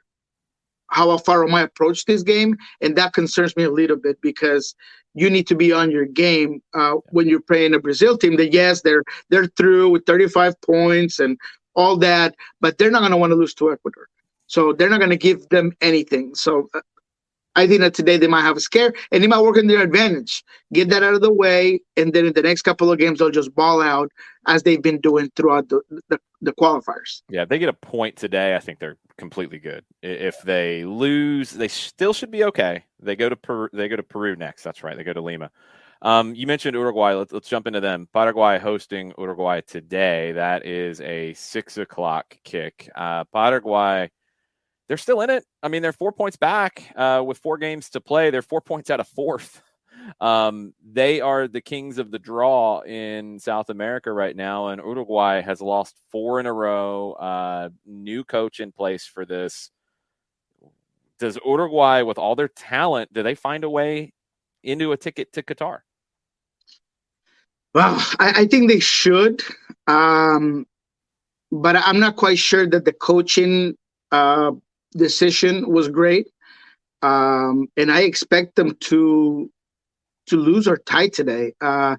[SPEAKER 5] how Alfaro might approach this game, and that concerns me a little bit because you need to be on your game when you're playing a Brazil team that, yes, they're through with 35 points and all that, but they're not going to want to lose to Ecuador. So they're not going to give them anything. So I think that today they might have a scare, and they might work in their advantage. Get that out of the way, and then in the next couple of games, they'll just ball out as they've been doing throughout the qualifiers.
[SPEAKER 1] Yeah, if they get a point today, I think they're completely good. If they lose, they still should be okay. They go to Peru next. That's right. They go to Lima. You mentioned Uruguay. Let's jump into them. Paraguay hosting Uruguay today. That is a 6:00 kick. Paraguay, they're still in it. They're 4 points back with 4 games to play. They're 4 points out of fourth. They are the kings of the draw in South America right now, and Uruguay has lost 4 in a row. New coach in place for this. Does Uruguay, with all their talent, do they find a way into a ticket to Qatar?
[SPEAKER 5] Well, I think they should, but I'm not quite sure that the coaching decision was great, and I expect them to lose or tie today. I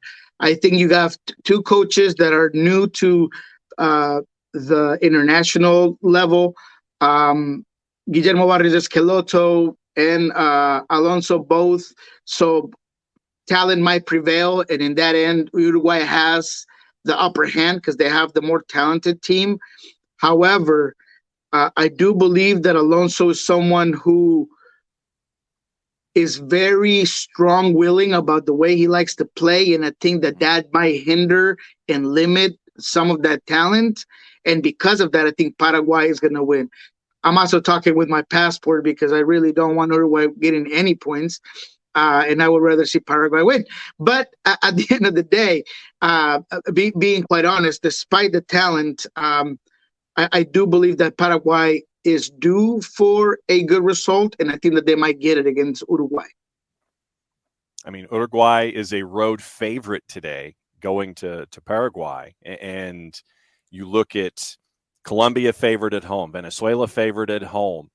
[SPEAKER 5] think you have 2 coaches that are new to the international level. Guillermo Barrios Esqueloto and Alonso both. So talent might prevail, and in that end, Uruguay has the upper hand because they have the more talented team. However, I do believe that Alonso is someone who is very strong-willing about the way he likes to play, and I think that might hinder and limit some of that talent. And because of that, I think Paraguay is going to win. I'm also talking with my passport because I really don't want Uruguay getting any points, and I would rather see Paraguay win. But at the end of the day, being quite honest, despite the talent, I do believe that Paraguay is due for a good result, and I think that they might get it against Uruguay.
[SPEAKER 3] I mean, Uruguay is a road favorite today going to Paraguay, and you look at Colombia favored at home, Venezuela favored at home.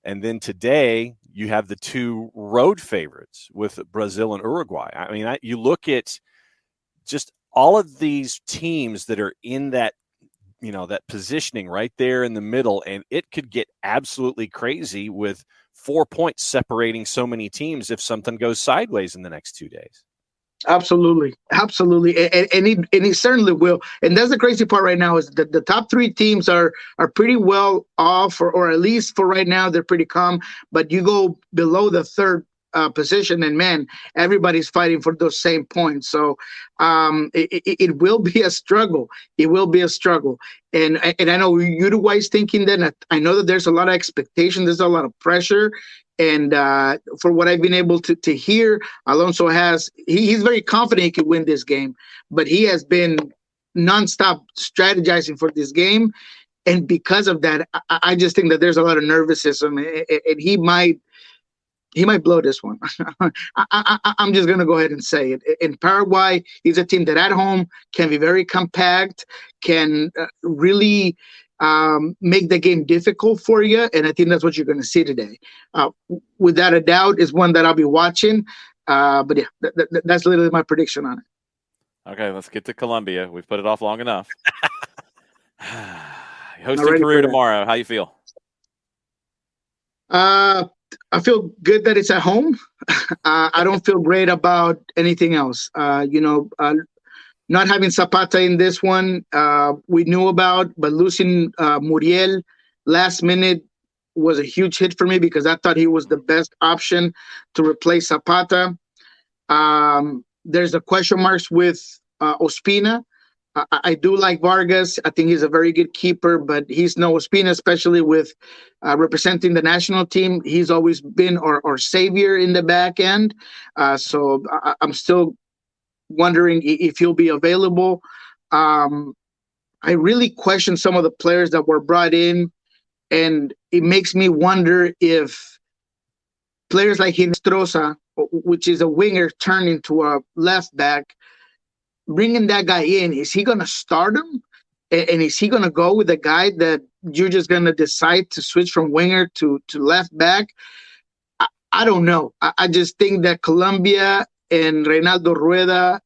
[SPEAKER 3] And then today you have the 2 road favorites with Brazil and Uruguay. I mean, you look at just all of these teams that are in that, that positioning right there in the middle, and it could get absolutely crazy with 4 points separating so many teams if something goes sideways in the next 2 days.
[SPEAKER 5] Absolutely. And he certainly will. And that's the crazy part right now is that the top 3 teams are pretty well off, or at least for right now, they're pretty calm. But you go below the 3rd position, and man, everybody's fighting for those same points. So it will be a struggle. It will be a struggle. And I know Uruguay's thinking that. I know that there's a lot of expectation. There's a lot of pressure. And for what I've been able to hear, Alonso he's very confident he could win this game, but he has been nonstop strategizing for this game. And because of that, I just think that there's a lot of nervousness, and he might blow this one. I'm just going to go ahead and say it. In Paraguay, he's a team that at home can be very compact, can really make the game difficult for you, and I think that's what you're going to see today. Without a doubt, is one that I'll be watching. But yeah, that's literally my prediction on it.
[SPEAKER 1] Okay, let's get to Colombia. We've put it off long enough. Hosting Peru tomorrow. How you feel?
[SPEAKER 5] I feel good that it's at home. I don't feel great about anything else. Not having Zapata in this one, we knew about, but losing Muriel last minute was a huge hit for me because I thought he was the best option to replace Zapata. There's the question marks with Ospina. I do like Vargas. I think he's a very good keeper, but he's no Ospina, especially with representing the national team. He's always been our savior in the back end. So I'm still wondering if he'll be available. I really question some of the players that were brought in, and it makes me wonder if players like Hinestrosa, which is a winger turned into a left back, bringing that guy in, is he going to start him? And is he going to go with a guy that you're just going to decide to switch from winger to left back? I don't know. I just think that Colombia and Reinaldo Rueda,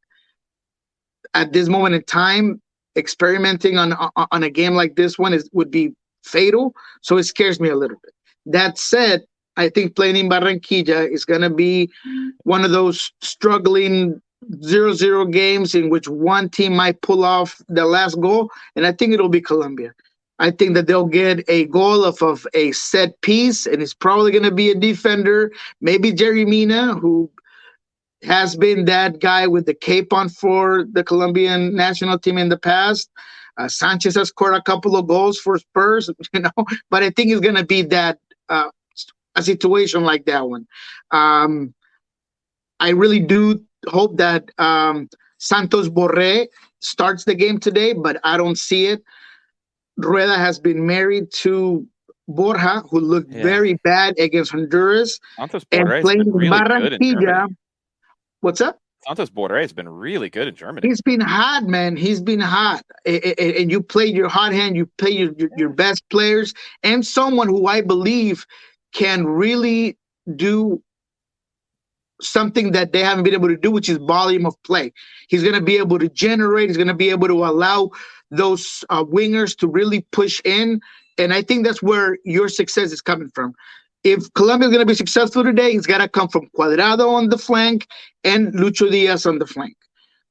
[SPEAKER 5] at this moment in time, experimenting on a game like this one would be fatal. So it scares me a little bit. That said, I think playing in Barranquilla is going to be one of those struggling 0-0 games in which one team might pull off the last goal, and I think it'll be Colombia. I think that they'll get a goal of a set piece, and it's probably going to be a defender, maybe Jerry Mina, who has been that guy with the cape on for the Colombian national team in the past. Sanchez has scored a couple of goals for Spurs, but I think it's going to be that a situation like that one. I really do hope that Santos Borré starts the game today, but I don't see it. Rueda has been married to Borja, who looked very bad against Honduras.
[SPEAKER 1] Santos
[SPEAKER 5] and
[SPEAKER 1] Borré has
[SPEAKER 5] playing
[SPEAKER 1] been really good in Germany.
[SPEAKER 5] Barranquilla. What's up?
[SPEAKER 1] Santos Borré has been really good in Germany.
[SPEAKER 5] He's been hot, man. He's been hot. And you played your hot hand. You play your best players, and someone who I believe can really do something that they haven't been able to do, which is volume of play. He's going to be able to generate. He's going to be able to allow those wingers to really push in. And I think that's where your success is coming from. If Colombia is going to be successful today, it's got to come from Cuadrado on the flank and Lucho Diaz on the flank.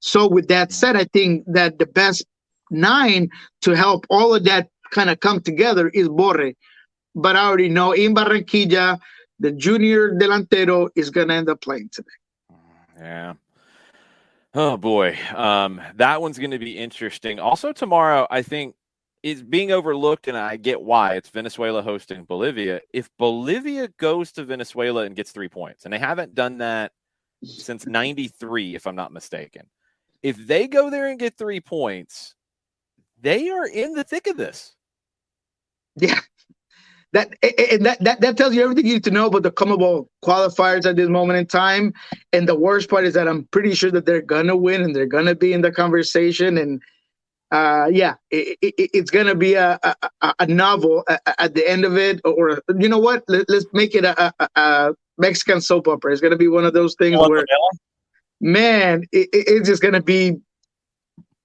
[SPEAKER 5] So with that said, I think that the best 9 to help all of that kind of come together is Borre. But I already know in Barranquilla, the junior delantero is going to end up playing today.
[SPEAKER 1] Yeah. Oh, boy. That one's going to be interesting. Also tomorrow, I think, is being overlooked, and I get why. It's Venezuela hosting Bolivia. If Bolivia goes to Venezuela and gets 3 points, and they haven't done that since 93, if I'm not mistaken. If they go there and get 3 points, they are in the thick of this.
[SPEAKER 5] Yeah. That tells you everything you need to know about the CONMEBOL qualifiers at this moment in time. And the worst part is that I'm pretty sure that they're going to win and they're going to be in the conversation. And it's going to be a novel at the end of it. Or, you know what? Let's make it a Mexican soap opera. It's going to be one of those things where, man, it's just going to be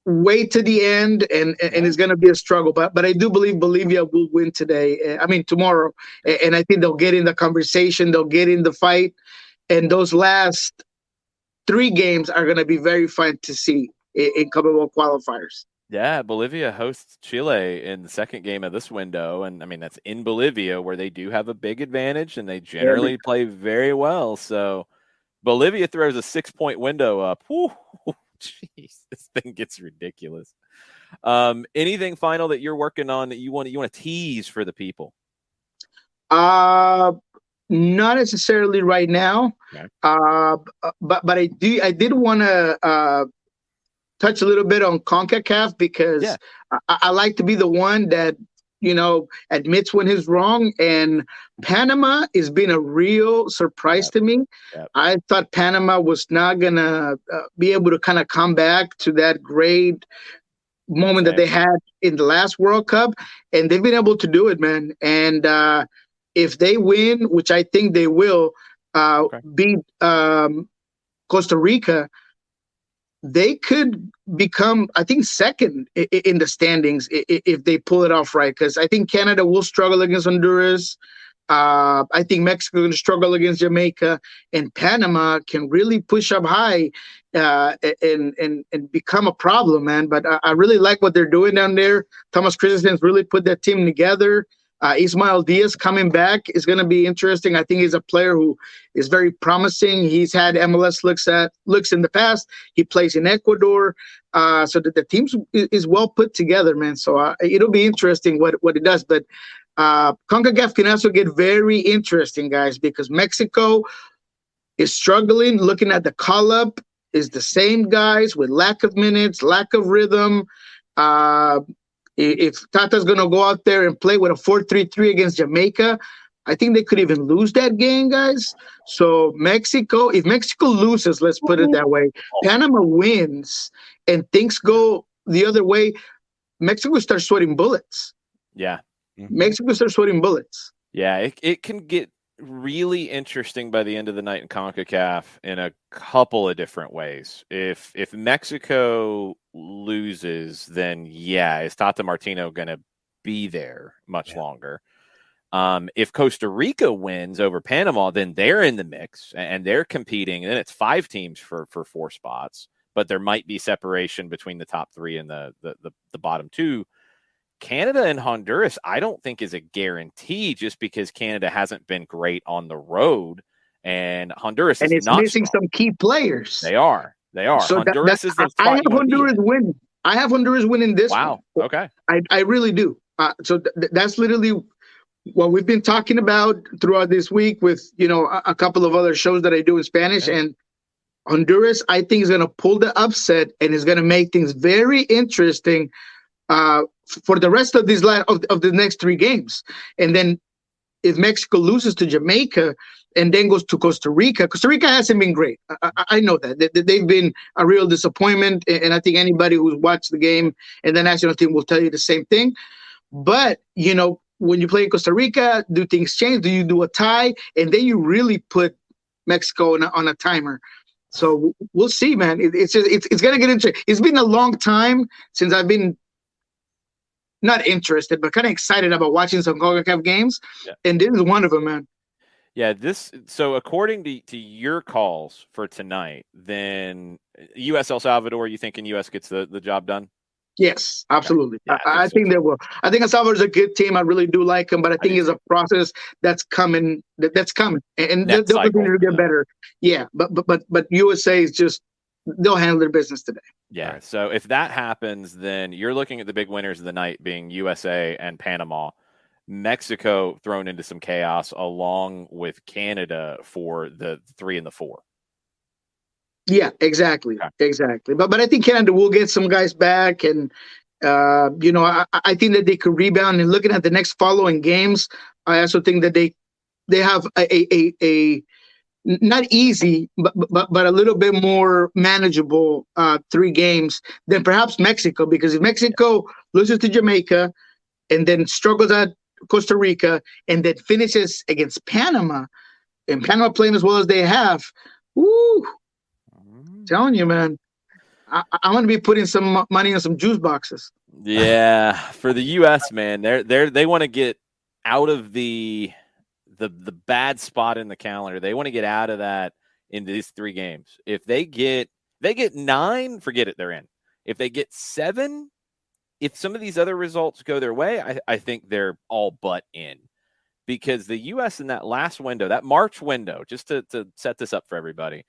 [SPEAKER 5] way to the end, and it's going to be a struggle. But I do believe Bolivia will win today. Tomorrow. And I think they'll get in the conversation. They'll get in the fight. And those last 3 games are going to be very fun to see in CONMEBOL qualifiers.
[SPEAKER 1] Yeah, Bolivia hosts Chile in the second game of this window. And, I mean, that's in Bolivia where they do have a big advantage, and they generally play very well. So Bolivia throws a 6-point window up. Whew, jeez, this thing gets ridiculous. Anything final that you're working on that you want to tease for the people?
[SPEAKER 5] Not necessarily right now. Okay. But I did want to touch a little bit on CONCACAF because I like to be the one that, admits when he's wrong. And Panama has been a real surprise to me. Yep. I thought Panama was not going to be able to kind of come back to that great moment that they had in the last World Cup. And they've been able to do it, man. And if they win, which I think they will, beat Costa Rica, they could become, I think, second in the standings if they pull it off right. Because I think Canada will struggle against Honduras. I think Mexico is going to struggle against Jamaica. And Panama can really push up high and become a problem, man. But I really like what they're doing down there. Thomas Christensen's really put that team together. Ismael Diaz coming back is going to be interesting. I think he's a player who is very promising. He's had MLS looks in the past. He plays in Ecuador. So that the team is well put together, man. So it'll be interesting what it does. But CONCACAF can also get very interesting, guys, because Mexico is struggling. Looking at the call-up, is the same guys with lack of minutes, lack of rhythm. If Tata's going to go out there and play with a 4-3-3 against Jamaica, I think they could even lose that game, guys. So if Mexico loses, let's put it that way, Panama wins and things go the other way, Mexico starts sweating bullets.
[SPEAKER 1] Yeah.
[SPEAKER 5] Mexico starts sweating bullets.
[SPEAKER 1] Yeah, it can get really interesting by the end of the night in CONCACAF in a couple of different ways. If Mexico loses, then is Tata Martino going to be there much longer? If Costa Rica wins over Panama, then they're in the mix and they're competing. And then it's 5 teams for 4 spots, but there might be separation between the top 3 and the bottom 2. Canada and Honduras, I don't think is a guarantee just because Canada hasn't been great on the road and Honduras is not
[SPEAKER 5] missing some key players.
[SPEAKER 1] They are. So Honduras is the spot
[SPEAKER 5] I have Honduras winning. I have Honduras winning this.
[SPEAKER 1] Wow.
[SPEAKER 5] One.
[SPEAKER 1] Okay.
[SPEAKER 5] I really do. So that's literally what we've been talking about throughout this week with, a couple of other shows that I do in Spanish. And Honduras, I think, is going to pull the upset and is going to make things very interesting for the rest of these of the next 3 games. And then if Mexico loses to Jamaica and then goes to Costa Rica hasn't been great. I know that. They've been a real disappointment, and I think anybody who's watched the game and the national team will tell you the same thing. But, when you play in Costa Rica, do things change? Do you do a tie? And then you really put Mexico on a timer. So we'll see, man. It's going to get interesting. It's been a long time since I've been not interested, but kind of excited about watching some Concacaf games. Yeah. And this is one of them, man.
[SPEAKER 1] Yeah, so according to your calls for tonight, then U.S. El Salvador, you thinking U.S. gets the job done?
[SPEAKER 5] Yes, absolutely. Yeah, I think they will. I think El Salvador is a good team. I really do like them, but I think it's a process that's coming. That's coming, and they'll continue to get better. Yeah, but USA is just, they'll handle their business today.
[SPEAKER 1] Yeah. Right. So if that happens, then you're looking at the big winners of the night being USA and Panama. Mexico thrown into some chaos along with Canada for the 3 and the 4.
[SPEAKER 5] Yeah, exactly. Okay. Exactly. But I think Canada will get some guys back, and I think that they could rebound. And looking at the next following games, I also think that they have a not easy, but a little bit more manageable 3 games than perhaps Mexico, because if Mexico loses to Jamaica and then struggles at Costa Rica and then finishes against Panama, and Panama playing as well as they have, telling you, man, I'm going to be putting some money in some juice boxes.
[SPEAKER 1] Yeah, for the U.S., man, they want to get out of the bad spot in the calendar. They want to get out of that in these 3 games. If they get 9, forget it, they're in. If they get 7, if some of these other results go their way, I think they're all but in. Because the U.S. in that last window, that March window, just to set this up for everybody,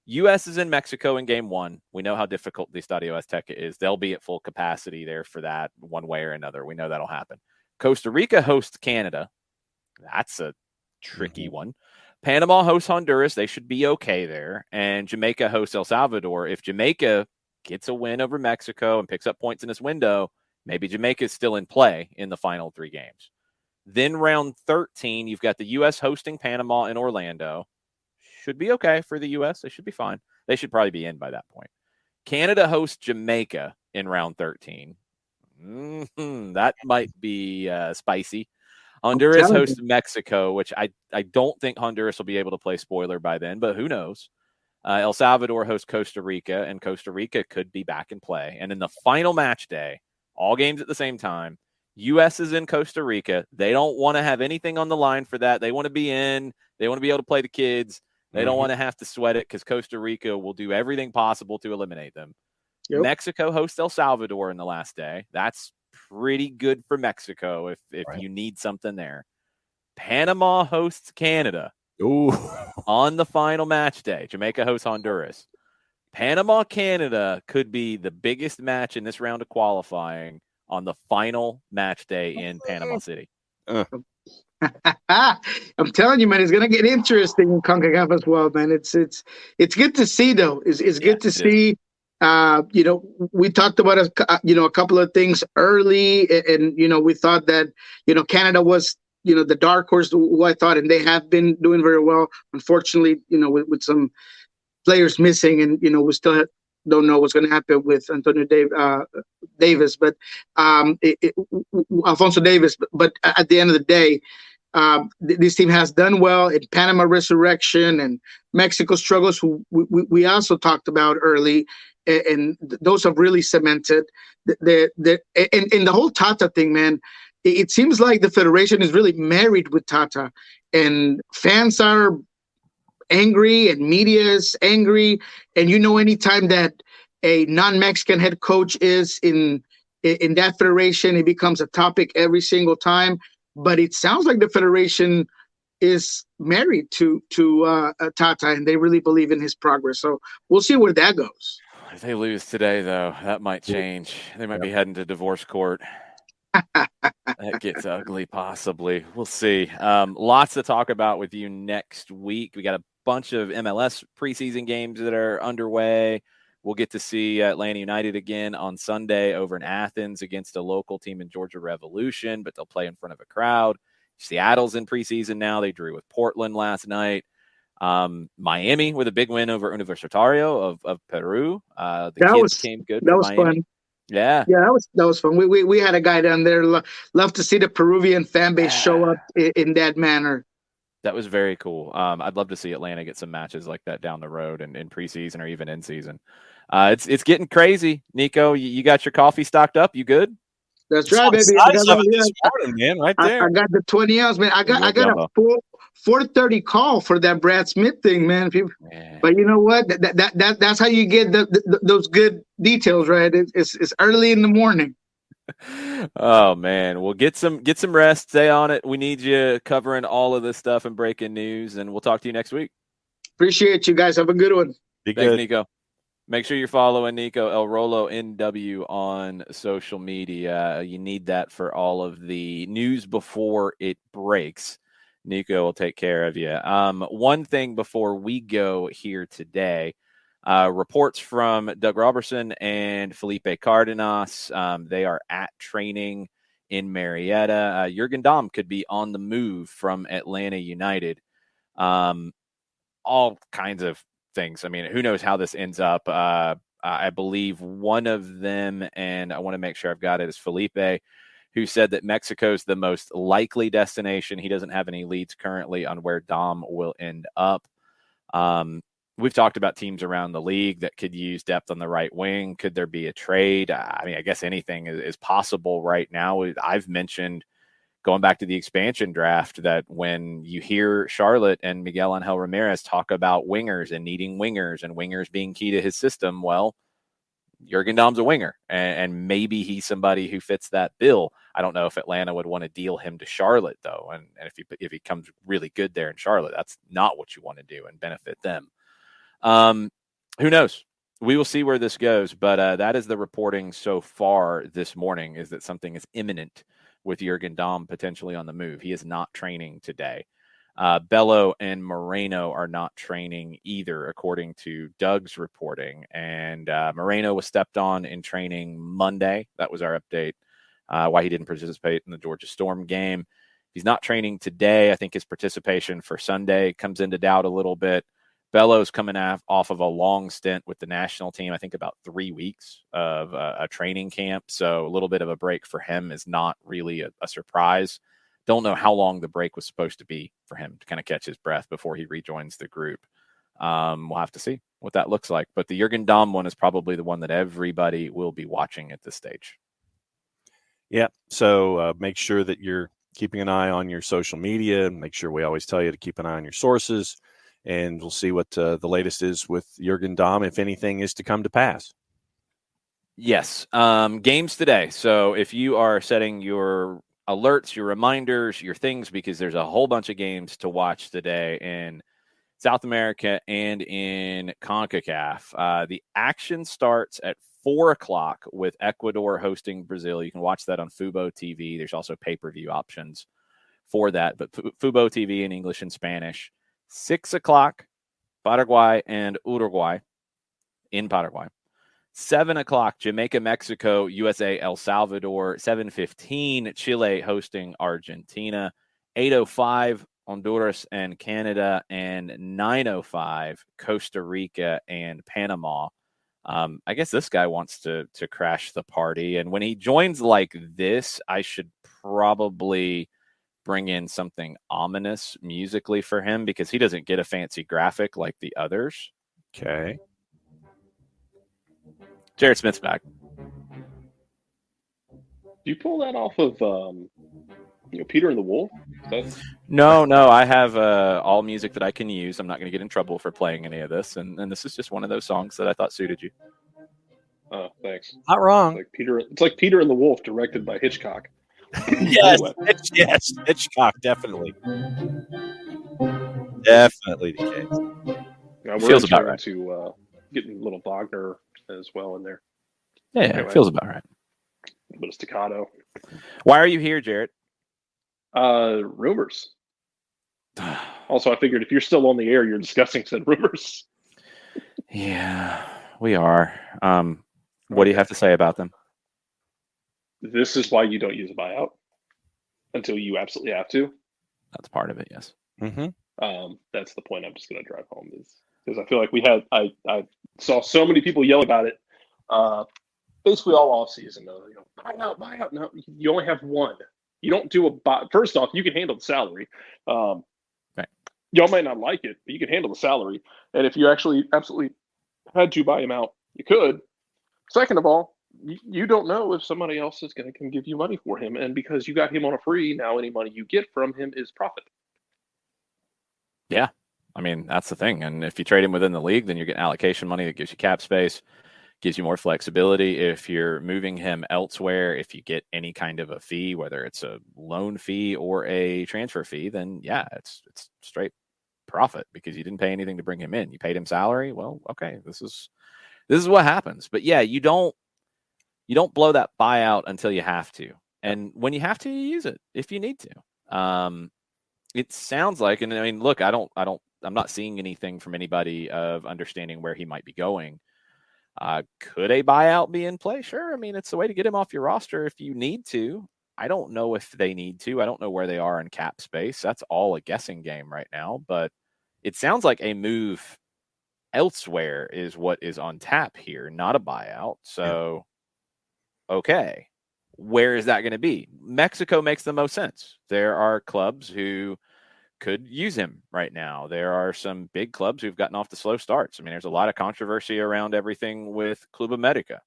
[SPEAKER 1] U.S. is in Mexico in game 1. We know how difficult the Estadio Azteca is. They'll be at full capacity there for that one way or another. We know that'll happen. Costa Rica hosts Canada. That's a tricky one. Panama hosts Honduras. They should be okay there. And Jamaica hosts El Salvador. If Jamaica gets a win over Mexico and picks up points in this window, maybe Jamaica is still in play in the final 3 games. Then round 13, you've got the U.S. hosting Panama and Orlando. Should be okay for the U.S. They should be fine. They should probably be in by that point. Canada hosts Jamaica in round 13. That might be spicy. Honduras hosts Mexico, which I don't think Honduras will be able to play spoiler by then, but who knows? El Salvador hosts Costa Rica, and Costa Rica could be back in play. And in the final match day, all games at the same time, U.S. is in Costa Rica. They don't want to have anything on the line for that. They want to be in. They want to be able to play the kids. They don't want to have to sweat it because Costa Rica will do everything possible to eliminate them. Yep. Mexico hosts El Salvador in the last day. That's pretty good for Mexico if you need something there. Panama hosts Canada on the final match day. Jamaica hosts Honduras. Panama-Canada could be the biggest match in this round of qualifying on the final match day in Panama City.
[SPEAKER 5] I'm telling you, man, it's gonna get interesting in CONCACAF as well, man. It's good to see, though. It's good to see. We talked about a couple of things early, and we thought that Canada was the dark horse, who I thought, and they have been doing very well. Unfortunately, with some players missing, and we still don't know what's going to happen with Antonio Davis, but Alfonso Davis. But at the end of the day, this team has done well in Panama resurrection and Mexico struggles, who we also talked about early, and those have really cemented and the whole Tata thing, man. It seems like the federation is really married with Tata, and fans are angry and media is angry. And anytime that a non-Mexican head coach is in that federation, it becomes a topic every single time. But it sounds like the federation is married to Tata, and they really believe in his progress. So we'll see where that goes.
[SPEAKER 1] If they lose today, though, that might change. They might be heading to divorce court. That gets ugly, possibly. We'll see. Lots to talk about with you next week. We got a bunch of MLS preseason games that are underway. We'll get to see Atlanta United again on Sunday over in Athens against a local team in Georgia Revolution, but they'll play in front of a crowd. Seattle's in preseason now. They drew with Portland last night. Miami with a big win over Universitario of Peru. The kids came good for Miami.
[SPEAKER 5] Fun.
[SPEAKER 1] Yeah,
[SPEAKER 5] that was fun. We had a guy down there. Love to see the Peruvian fan base show up in that manner.
[SPEAKER 1] That was very cool. I'd love to see Atlanta get some matches like that down the road and in preseason or even in season. It's getting crazy. Niko, you got your coffee stocked up? You good?
[SPEAKER 5] That's right, baby.
[SPEAKER 3] This morning, man, right there.
[SPEAKER 5] I got the 20 ounce, man. I got a 4:30 call for that Brad Smith thing, man. But you know what? That's how you get those good details, right? It's early in the morning.
[SPEAKER 1] Oh man, well get some rest. Stay on it. We need you covering all of this stuff and breaking news, and we'll talk to you next week.
[SPEAKER 5] Appreciate you guys. Have a good one.
[SPEAKER 1] Thanks, Niko. Make sure you're following Niko El Rolo NW on social media. You need that for all of the news before it breaks. Niko will take care of you. One thing before we go here today, reports from Doug Robertson and Felipe Cardenas. They are at training in Marietta. Jurgen Damm could be on the move from Atlanta United. All kinds of things. I mean, who knows how this ends up? I believe one of them, and I want to make sure I've got it, is Felipe, who said that Mexico's the most likely destination. He doesn't have any leads currently on where Damm will end up. We've talked about teams around the league that could use depth on the right wing. Could there be a trade? I mean, I guess anything is possible right now. I've mentioned, going back to the expansion draft, that when you hear Charlotte and Miguel Angel Ramirez talk about wingers and needing wingers and wingers being key to his system, well, Jurgen Damm's a winger, and maybe he's somebody who fits that bill. I don't know if Atlanta would want to deal him to Charlotte, though, and if he comes really good there in Charlotte, that's not what you want to do and benefit them. Who knows? We will see where this goes, but that is the reporting so far this morning, is that something is imminent with Jurgen Damm potentially on the move. He is not training today. Bello and Moreno are not training either, according to Doug's reporting. And Moreno was stepped on in training Monday. That was our update, why he didn't participate in the Georgia Storm game. He's not training today. I think his participation for Sunday comes into doubt a little bit. Bello's coming off of a long stint with the national team, I think about 3 weeks of a training camp. So a little bit of a break for him is not really a surprise. Don't know how long the break was supposed to be for him to kind of catch his breath before he rejoins the group. We'll have to see what that looks like. But the Jurgen Damm one is probably the one that everybody will be watching at this stage.
[SPEAKER 3] Yeah. So make sure that you're keeping an eye on your social media. Make sure we always tell you to keep an eye on your sources. And we'll see what the latest is with Jurgen Damm, if anything is to come to pass.
[SPEAKER 1] Yes. Games today. So if you are setting your alerts, your reminders, your things, because there's a whole bunch of games to watch today in South America and in CONCACAF. The action starts at 4:00 with Ecuador hosting Brazil. You can watch that on Fubo TV. There's also pay-per-view options for that, but Fubo TV in English and Spanish. 6:00, Paraguay and Uruguay in Paraguay. 7:00, Jamaica, Mexico, USA, El Salvador. 7:15, Chile hosting Argentina. 8:05, Honduras and Canada. And 9:05, Costa Rica and Panama. I guess this guy wants to crash the party. And when he joins like this, I should probably bring in something ominous musically for him, because he doesn't get a fancy graphic like the others.
[SPEAKER 3] Okay.
[SPEAKER 1] Jared Smith's back.
[SPEAKER 2] Do you pull that off of Peter and the Wolf?
[SPEAKER 1] No, I have all music that I can use. I'm not going to get in trouble for playing any of this, and this is just one of those songs that I thought suited you.
[SPEAKER 2] Oh, thanks.
[SPEAKER 3] Not wrong.
[SPEAKER 2] It's like Peter and the Wolf, directed by Hitchcock.
[SPEAKER 3] Yes, Hitchcock, definitely. Definitely the case.
[SPEAKER 2] We're
[SPEAKER 1] feels about right.
[SPEAKER 2] To getting a little Wagner as well in there.
[SPEAKER 1] Yeah, anyway, it feels about right.
[SPEAKER 2] A bit of staccato.
[SPEAKER 1] Why are you here, Jared?
[SPEAKER 2] Rumors. Also, I figured if you're still on the air, you're discussing said rumors.
[SPEAKER 1] Yeah, we are. What do you have to say about them?
[SPEAKER 2] This is why you don't use a buyout until you absolutely have to.
[SPEAKER 1] That's part of it, yes.
[SPEAKER 3] Mm-hmm.
[SPEAKER 2] That's the point I'm just going to drive home, is because I feel like I saw so many people yell about it basically all off season. Buyout. No, you only have one. You don't do a buy. First off, you can handle the salary.
[SPEAKER 1] Right.
[SPEAKER 2] Y'all might not like it, but you can handle the salary. And if you actually absolutely had to buy him out, you could. Second of all, you don't know if somebody else is going to come give you money for him. And because you got him on a free, now any money you get from him is profit.
[SPEAKER 1] Yeah. I mean, that's the thing. And if you trade him within the league, then you're getting allocation money that gives you cap space, gives you more flexibility. If you're moving him elsewhere, if you get any kind of a fee, whether it's a loan fee or a transfer fee, then yeah, it's straight profit because you didn't pay anything to bring him in. You paid him salary. Well, okay, this is what happens. But yeah, you don't blow that buyout until you have to. And when you have to, you use it if you need to. It sounds like, and I mean, look, I'm not seeing anything from anybody of understanding where he might be going. Could a buyout be in play? Sure. I mean, it's the way to get him off your roster if you need to. I don't know if they need to. I don't know where they are in cap space. That's all a guessing game right now. But it sounds like a move elsewhere is what is on tap here, not a buyout. So, okay, where is that going to be? Mexico makes the most sense. There are clubs who could use him right now. There are some big clubs who've gotten off the slow starts. I mean, there's a lot of controversy around everything with Club America.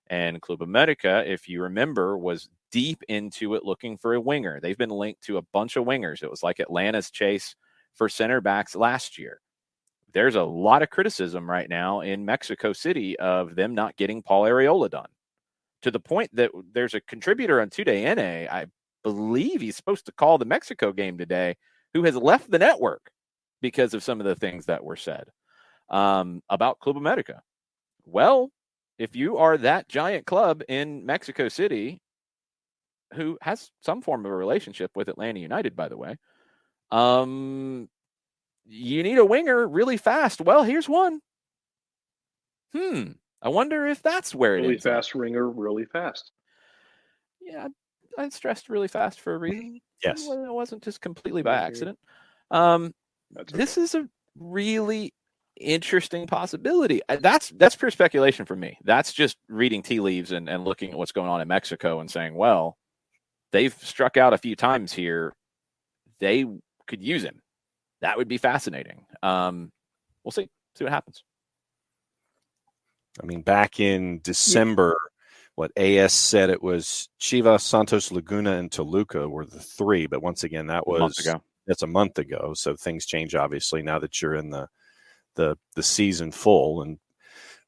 [SPEAKER 1] And Club America, if you remember, was deep into it looking for a winger. They've been linked to a bunch of wingers. It was like Atlanta's chase for center backs last year. There's a lot of criticism right now in Mexico City of them not getting Paul Arriola done, to the point that there's a contributor on Today NA, I believe he's supposed to call the Mexico game today, who has left the network because of some of the things that were said about Club America. Well, if you are that giant club in Mexico City, who has some form of a relationship with Atlanta United, by the way, you need a winger really fast. Well, here's one. I wonder if that's where it is.
[SPEAKER 2] Really fast ringer, really fast.
[SPEAKER 1] Yeah, I stressed really fast for a reason.
[SPEAKER 3] Yes.
[SPEAKER 1] It wasn't just completely by accident. This is a really interesting possibility. That's pure speculation for me. That's just reading tea leaves and looking at what's going on in Mexico and saying, well, they've struck out a few times here. They could use him. That would be fascinating. We'll see what happens.
[SPEAKER 3] I mean, back in December, what AS said it was Chivas, Santos Laguna, and Toluca were the three. But once again, that's a month ago. So things change, obviously, now that you're in the season full. And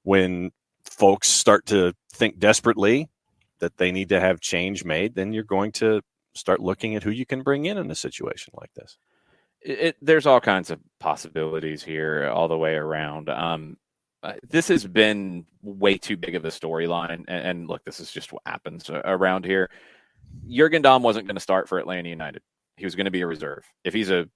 [SPEAKER 3] when folks start to think desperately that they need to have change made, then you're going to start looking at who you can bring in a situation like this.
[SPEAKER 1] There's all kinds of possibilities here all the way around. This has been way too big of a storyline. And look, this is just what happens around here. Jurgen Damm wasn't going to start for Atlanta United. He was going to be a reserve. If he's a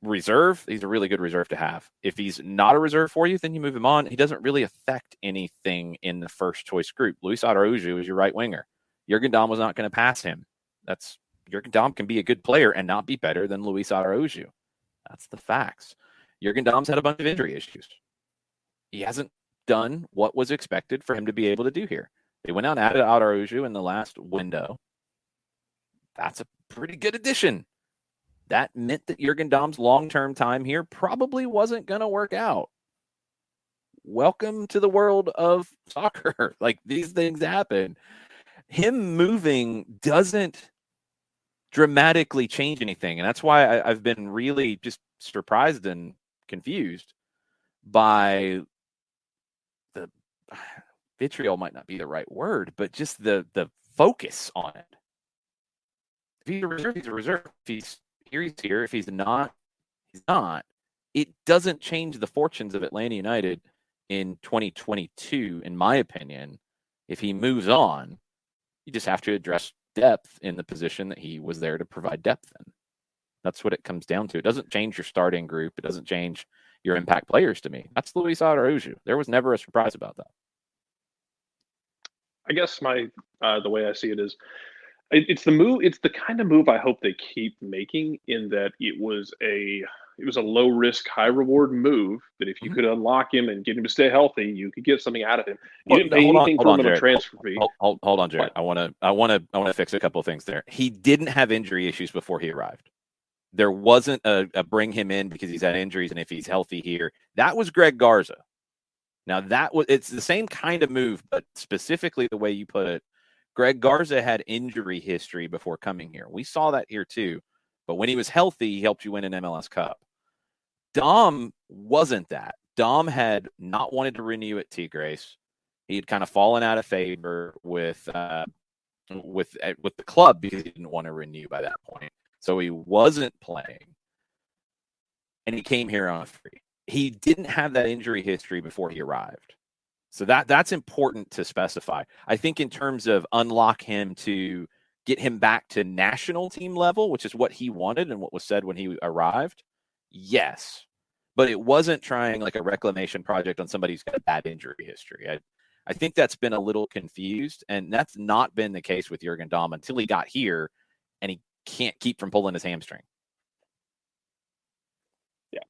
[SPEAKER 1] reserve, he's a really good reserve to have. If he's not a reserve for you, then you move him on. He doesn't really affect anything in the first choice group. Luis Araujo is your right winger. Jurgen Damm was not going to pass him. Jurgen Damm can be a good player and not be better than Luis Araujo. That's the facts. Jurgen Damm's had a bunch of injury issues. He hasn't done what was expected for him to be able to do here. They went out and added Araujo in the last window. That's a pretty good addition. That meant that Jurgen Damm's long-term time here probably wasn't going to work out. Welcome to the world of soccer. Like, these things happen. Him moving doesn't dramatically change anything. And that's why I've been really just surprised and confused by the vitriol might not be the right word, but just the focus on it. If he's a reserve, he's a reserve. If he's here, he's here. If he's not, he's not. It doesn't change the fortunes of Atlanta United in 2022, in my opinion. If he moves on, you just have to address depth in the position that he was there to provide depth in. That's what it comes down to. It doesn't change your starting group. It doesn't change your impact players to me. That's Luis Araujo. There was never a surprise about that.
[SPEAKER 2] I guess the way I see it is, it's the move. It's the kind of move I hope they keep making. In that it was a low risk, high reward move. That if you could unlock him and get him to stay healthy, you could get something out of him. You didn't pay anything for him in a transfer fee.
[SPEAKER 1] Hold on, Jared. I want to fix a couple of things there. He didn't have injury issues before he arrived. There wasn't a bring him in because he's had injuries and if he's healthy here. That was Greg Garza. Now it's the same kind of move, but specifically the way you put it, Greg Garza had injury history before coming here. We saw that here too. But when he was healthy, he helped you win an MLS Cup. Damm wasn't that. Damm had not wanted to renew at Tigres. He had kind of fallen out of favor with the club because he didn't want to renew by that point. So he wasn't playing. And he came here on a free. He didn't have that injury history before he arrived. So that's important to specify. I think in terms of unlock him to get him back to national team level, which is what he wanted and what was said when he arrived, yes. But it wasn't trying like a reclamation project on somebody who's got a bad injury history. I think that's been a little confused, and that's not been the case with Jurgen Damm until he got here, and he can't keep from pulling his hamstring.
[SPEAKER 2] Yeah.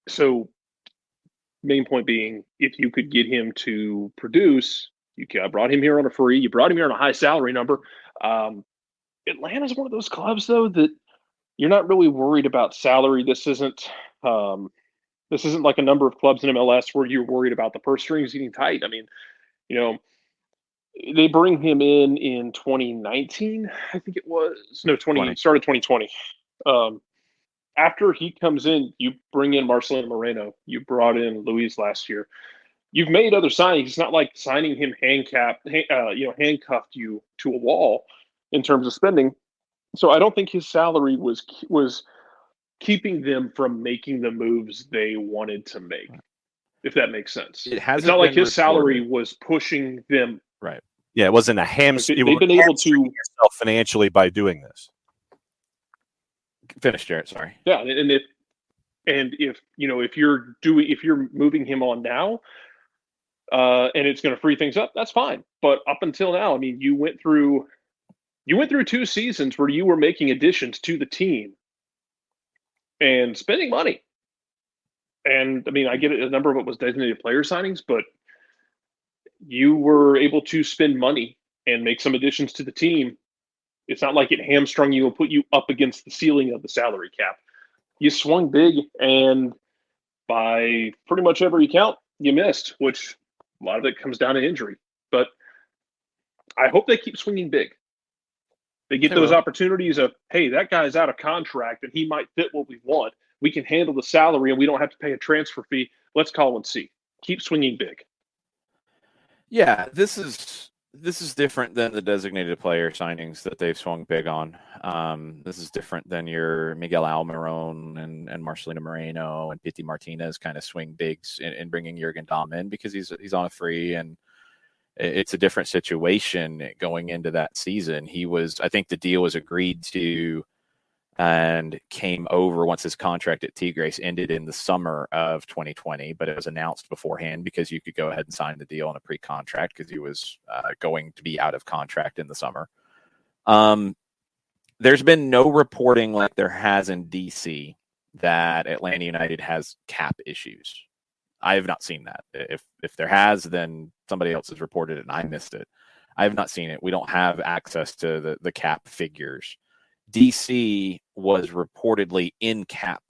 [SPEAKER 2] So main point being, if you could get him to produce, you brought him here on a free, you brought him here on a high salary number. Atlanta's one of those clubs, though, that you're not really worried about salary. This isn't like a number of clubs in MLS where you're worried about the purse strings getting tight. I mean, they bring him in 2019, I think it was. No, started 2020. After he comes in, you bring in Marcelino Moreno. You brought in Luis last year. You've made other signings. It's not like signing him handcuffed you to a wall in terms of spending. So I don't think his salary was keeping them from making the moves they wanted to make, if that makes sense. It's not like his salary was pushing them.
[SPEAKER 1] Right.
[SPEAKER 3] Yeah, it wasn't a hamstring.
[SPEAKER 2] They've been able to
[SPEAKER 3] yourself financially by doing this.
[SPEAKER 1] Finish, Jarrett. Sorry.
[SPEAKER 2] Yeah, and if you're moving him on now, and it's going to free things up, that's fine. But up until now, I mean, you went through 2 seasons where you were making additions to the team and spending money. And I mean, I get it, a number of it was designated player signings, but you were able to spend money and make some additions to the team. It's not like it hamstrung you and put you up against the ceiling of the salary cap. You swung big, and by pretty much every count, you missed, which a lot of it comes down to injury. But I hope they keep swinging big. They get those opportunities of, hey, that guy's out of contract and he might fit what we want. We can handle the salary and we don't have to pay a transfer fee. Let's call and see. Keep swinging big.
[SPEAKER 1] Yeah, this is different than the designated player signings that they've swung big on. This is different than your Miguel Almiron and Marcelino Moreno and Pity Martinez kind of swing bigs in bringing Jurgen Damm in because he's on a free, and it's a different situation going into that season. I think the deal was agreed to and came over once his contract at Tigres ended in the summer of 2020, but it was announced beforehand because you could go ahead and sign the deal on a pre-contract because he was going to be out of contract in the summer. There's been no reporting like there has in DC that Atlanta United has cap issues. I have not seen that. If there has, then somebody else has reported it and I missed it. I have not seen it. We don't have access to the cap figures. DC was reportedly in cap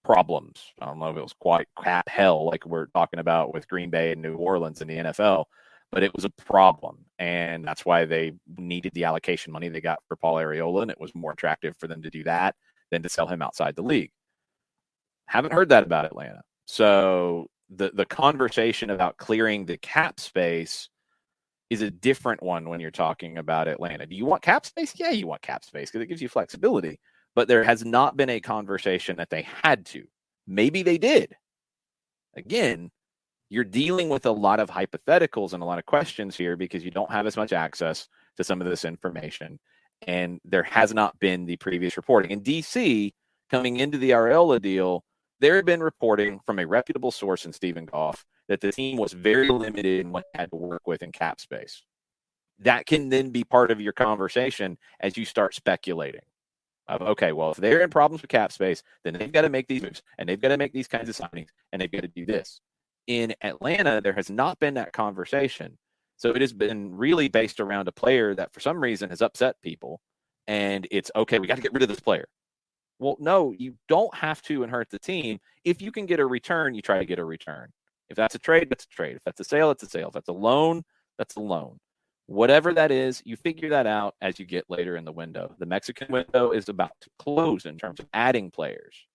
[SPEAKER 1] problems. I don't know if it was quite cap hell like we're talking about with Green Bay and New Orleans in the NFL, but it was a problem. And that's why they needed the allocation money they got for Paul Arriola, and it was more attractive for them to do that than to sell him outside the league. Haven't heard that about Atlanta. So the conversation about clearing the cap space is a different one when you're talking about Atlanta. Do you want cap space? Yeah, you want cap space because it gives you flexibility. But there has not been a conversation that they had to. Maybe they did. Again, you're dealing with a lot of hypotheticals and a lot of questions here because you don't have as much access to some of this information. And there has not been the previous reporting. In DC, coming into the Arreola deal, there had been reporting from a reputable source in Stephen Goff that the team was very limited in what it had to work with in cap space. That can then be part of your conversation as you start speculating. Okay, well, if they're in problems with cap space, then they've got to make these moves, and they've got to make these kinds of signings, and they've got to do this. In Atlanta, there has not been that conversation. So it has been really based around a player that for some reason has upset people, and it's, okay, we got to get rid of this player. Well, no, you don't have to and hurt the team. If you can get a return, you try to get a return. If that's a trade, that's a trade. If that's a sale, it's a sale. If that's a loan, that's a loan. Whatever that is, you figure that out as you get later in the window. The Mexican window is about to close in terms of adding players.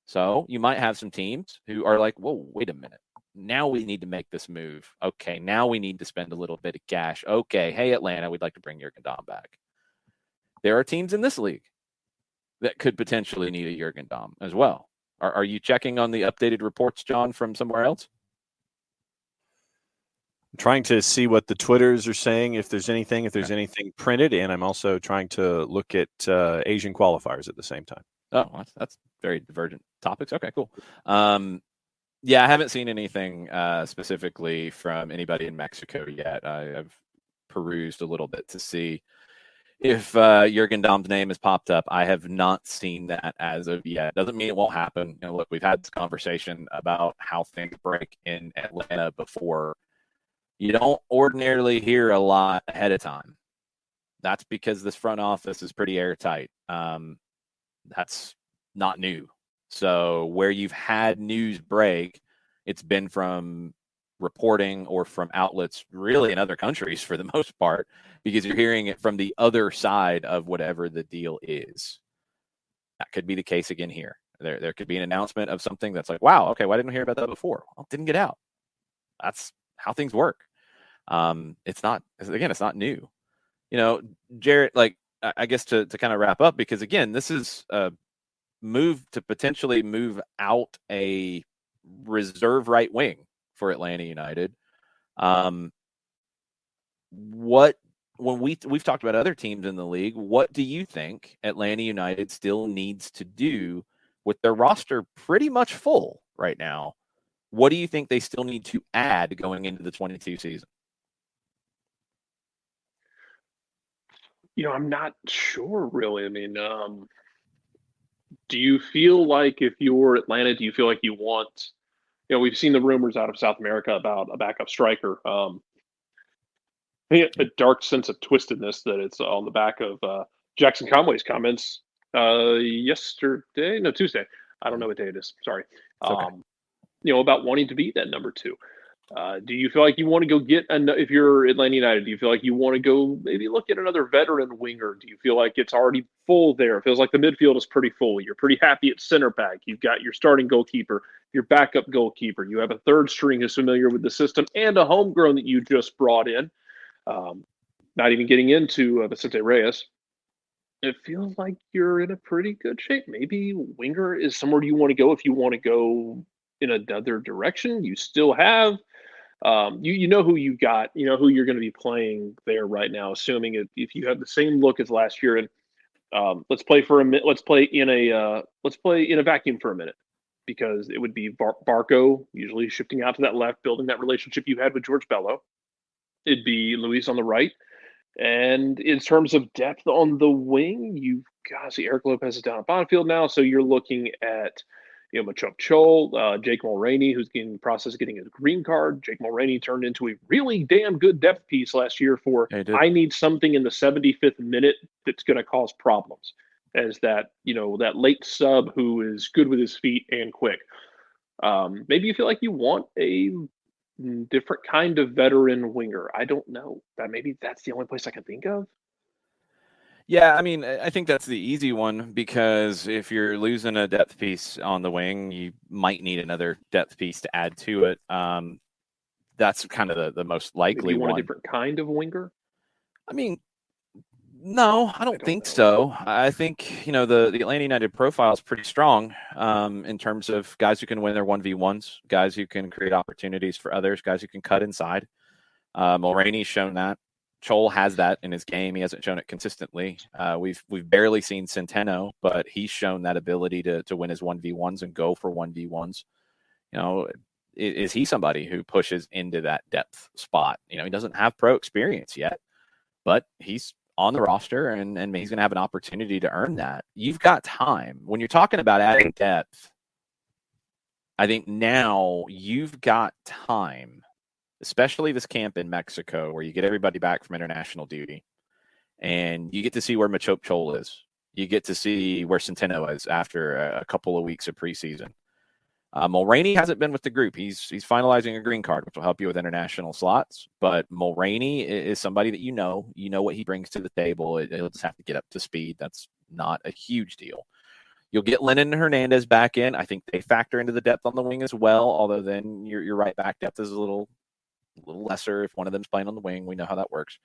[SPEAKER 1] So you might have some teams who are like, whoa, wait a minute. Now we need to make this move. Okay, now we need to spend a little bit of cash. Okay, hey, Atlanta, we'd like to bring Jurgen Damm back. There are teams in this league that could potentially need a Jurgen Damm as well. Are you checking on the updated reports, John, from somewhere else?
[SPEAKER 3] I'm trying to see what the Twitters are saying, if there's anything printed, and I'm also trying to look at Asian qualifiers at the same time.
[SPEAKER 1] Oh, that's very divergent topics. Okay, cool. Yeah, I haven't seen anything specifically from anybody in Mexico yet. I've perused a little bit to see if Jurgen Damm's name has popped up. I have not seen that as of yet. Doesn't mean it won't happen. Look, we've had this conversation about how things break in Atlanta before. You don't ordinarily hear a lot ahead of time. That's because this front office is pretty airtight. That's not new. So where you've had news break, it's been from reporting or from outlets really in other countries for the most part, because you're hearing it from the other side of whatever the deal is. That could be the case again here. There could be an announcement of something that's like, wow, okay, why didn't we hear about that before? Well, it didn't get out. That's how things work. It's not new. Jarrett, like, I guess to kind of wrap up, because again, this is a move to potentially move out a reserve right wing for Atlanta United. When we've talked about other teams in the league, what do you think Atlanta United still needs to do with their roster pretty much full right now? What do you think they still need to add going into the 22 season?
[SPEAKER 2] I'm not sure, really. I mean, do you feel like if you're Atlanta, do you feel like you want, we've seen the rumors out of South America about a backup striker. I think a dark sense of twistedness that it's on the back of Jackson Conway's comments Tuesday. I don't know what day it is. Sorry.
[SPEAKER 1] Okay.
[SPEAKER 2] About wanting to be that number 2. Do you feel like you want to go get, if you're Atlanta United, do you feel like you want to go maybe look at another veteran winger? Do you feel like it's already full there? It feels like the midfield is pretty full. You're pretty happy at center back. You've got your starting goalkeeper, your backup goalkeeper. You have a third string who's familiar with the system and a homegrown that you just brought in. Not even getting into Vicente Reyes. It feels like you're in a pretty good shape. Maybe winger is somewhere you want to go if you want to go in another direction. You still have you know who you got, who you're going to be playing there right now, assuming if you have the same look as last year. And let's play for a minute. Let's play in a vacuum for a minute, because it would be Barco usually shifting out to that left, building that relationship you had with George Bello. It'd be Luis on the right. And in terms of depth on the wing, you've got to see Eric Lopez is down at Bonfield now. So you're looking at Machuk Chol, Jake Mulroney, who's in the process of getting his green card. Jake Mulroney turned into a really damn good depth piece last year for, I need something in the 75th minute that's going to cause problems, as that, that late sub who is good with his feet and quick. Maybe you feel like you want a different kind of veteran winger. I don't know. Maybe that's the only place I can think of.
[SPEAKER 1] Yeah, I mean, I think that's the easy one, because if you're losing a depth piece on the wing, you might need another depth piece to add to it. That's kind of the most likely one.
[SPEAKER 2] You want a different kind of winger?
[SPEAKER 1] I mean, no, I don't think so. I think, the Atlanta United profile is pretty strong in terms of guys who can win their 1v1s, guys who can create opportunities for others, guys who can cut inside. Mulroney's shown that. Chol has that in his game. He hasn't shown it consistently. We've barely seen Centeno, but he's shown that ability to win his 1v1s and go for 1v1s. Is he somebody who pushes into that depth spot? He doesn't have pro experience yet, but he's on the roster and he's going to have an opportunity to earn that. You've got time. When you're talking about adding depth, I think now you've got time, especially this camp in Mexico where you get everybody back from international duty and you get to see where Machop Chol is. You get to see where Centeno is after a couple of weeks of preseason. Mulroney hasn't been with the group. He's finalizing a green card, which will help you with international slots. But Mulroney is somebody that you know what he brings to the table. He'll just have to get up to speed. That's not a huge deal. You'll get Lennon and Hernandez back in. I think they factor into the depth on the wing as well, although then your right back depth is a little lesser if one of them's playing on the wing. We know how that works.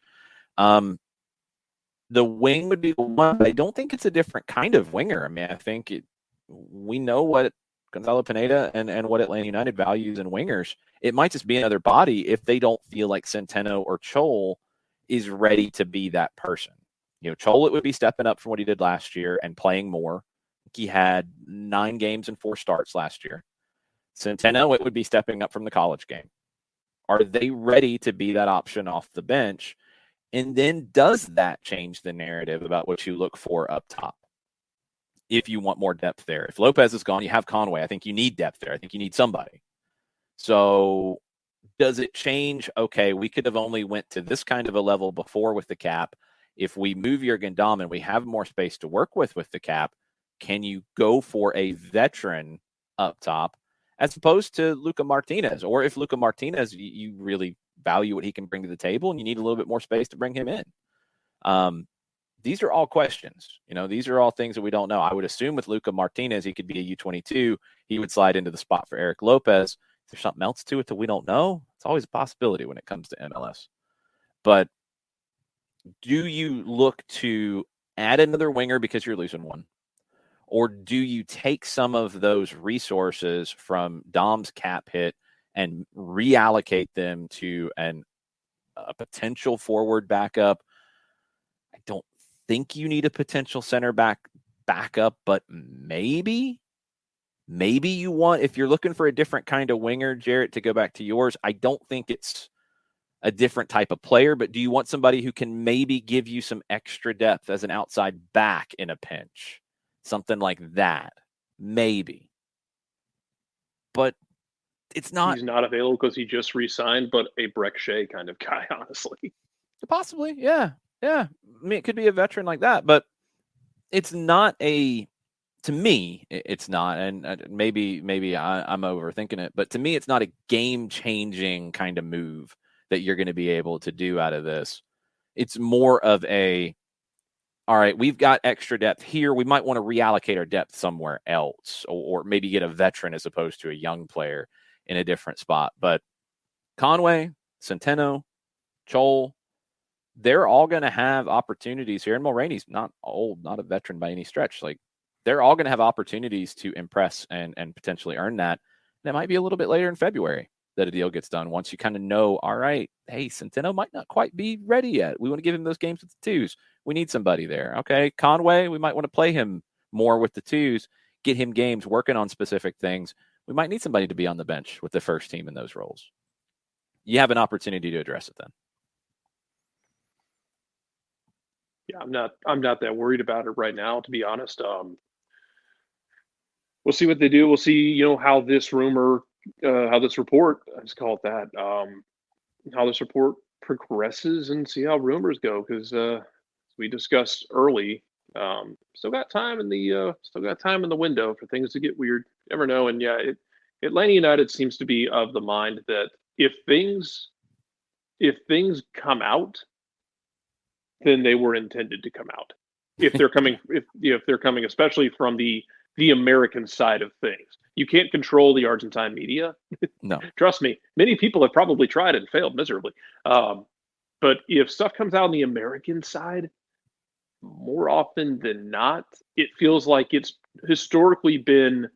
[SPEAKER 1] The wing would be the one, but I don't think it's a different kind of winger. I mean, I think we know what Gonzalo Pineda and what Atlanta United values in wingers. It might just be another body if they don't feel like Centeno or Chol is ready to be that person. Chol, it would be stepping up from what he did last year and playing more. He had 9 games and 4 starts last year. Centeno, it would be stepping up from the college game. Are they ready to be that option off the bench? And then does that change the narrative about what you look for up top? If you want more depth there. If Lopez is gone, you have Conway. I think you need depth there. I think you need somebody. So does it change? Okay, we could have only went to this kind of a level before with the cap. If we move Jurgen Damm and we have more space to work with the cap, can you go for a veteran up top as opposed to Luca Martinez? Or if Luca Martinez, you really value what he can bring to the table and you need a little bit more space to bring him in. These are all questions. These are all things that we don't know. I would assume with Luca Martinez, he could be a U22. He would slide into the spot for Eric Lopez. Is there something else to it that we don't know? It's always a possibility when it comes to MLS. But do you look to add another winger because you're losing one? Or do you take some of those resources from Dom's cap hit and reallocate them to a potential forward backup? I don't think you need a potential center backup, but maybe you want, if you're looking for a different kind of winger, Jarrett, to go back to yours, I don't think it's a different type of player, but do you want somebody who can maybe give you some extra depth as an outside back in a pinch? Something like that. Maybe. But it's not.
[SPEAKER 2] He's not available because he just re-signed, but a Breck Shea kind of guy, honestly.
[SPEAKER 1] Possibly, yeah. Yeah. I mean, it could be a veteran like that, but it's not to me, it's not, and maybe I'm overthinking it, but to me, it's not a game-changing kind of move that you're going to be able to do out of this. It's more of all right, we've got extra depth here. We might want to reallocate our depth somewhere else or maybe get a veteran as opposed to a young player in a different spot. But Conway, Centeno, Chol, they're all going to have opportunities here. And Mulroney's not old, not a veteran by any stretch. Like, they're all going to have opportunities to impress and potentially earn that. And it might be a little bit later in February that a deal gets done once you kind of know, all right, hey, Centeno might not quite be ready yet. We want to give him those games with the twos. We need somebody there. Okay, Conway, we might want to play him more with the twos, get him games working on specific things. We might need somebody to be on the bench with the first team in those roles. You have an opportunity to address it then.
[SPEAKER 2] Yeah, I'm not that worried about it right now, to be honest. We'll see what they do. We'll see, how this report, let's call it that, how this report progresses and see how rumors go. Because we discussed early, still got time in the window for things to get weird. You never know. And yeah, Atlanta United seems to be of the mind that if things come out, then they were intended to come out. If they're coming, if they're coming, especially from the American side of things, you can't control the Argentine media.
[SPEAKER 1] No,
[SPEAKER 2] trust me, many people have probably tried and failed miserably. But if stuff comes out on the American side, more often than not, it feels like it's historically been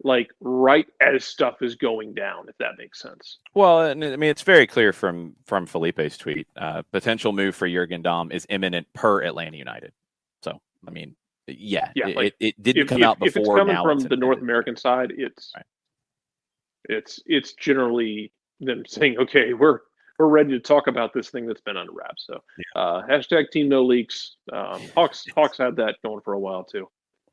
[SPEAKER 2] like right as stuff is going down, if that makes sense.
[SPEAKER 1] Well, I mean, it's very clear from Felipe's tweet. Potential move for Jurgen Damm is imminent per Atlanta United. So, I mean, it didn't come out before.
[SPEAKER 2] If it's coming
[SPEAKER 1] now
[SPEAKER 2] from the North American side, it's generally them saying, okay, we're ready to talk about this thing that's been under wraps. So hashtag team no leaks. Hawks had that going for a while too.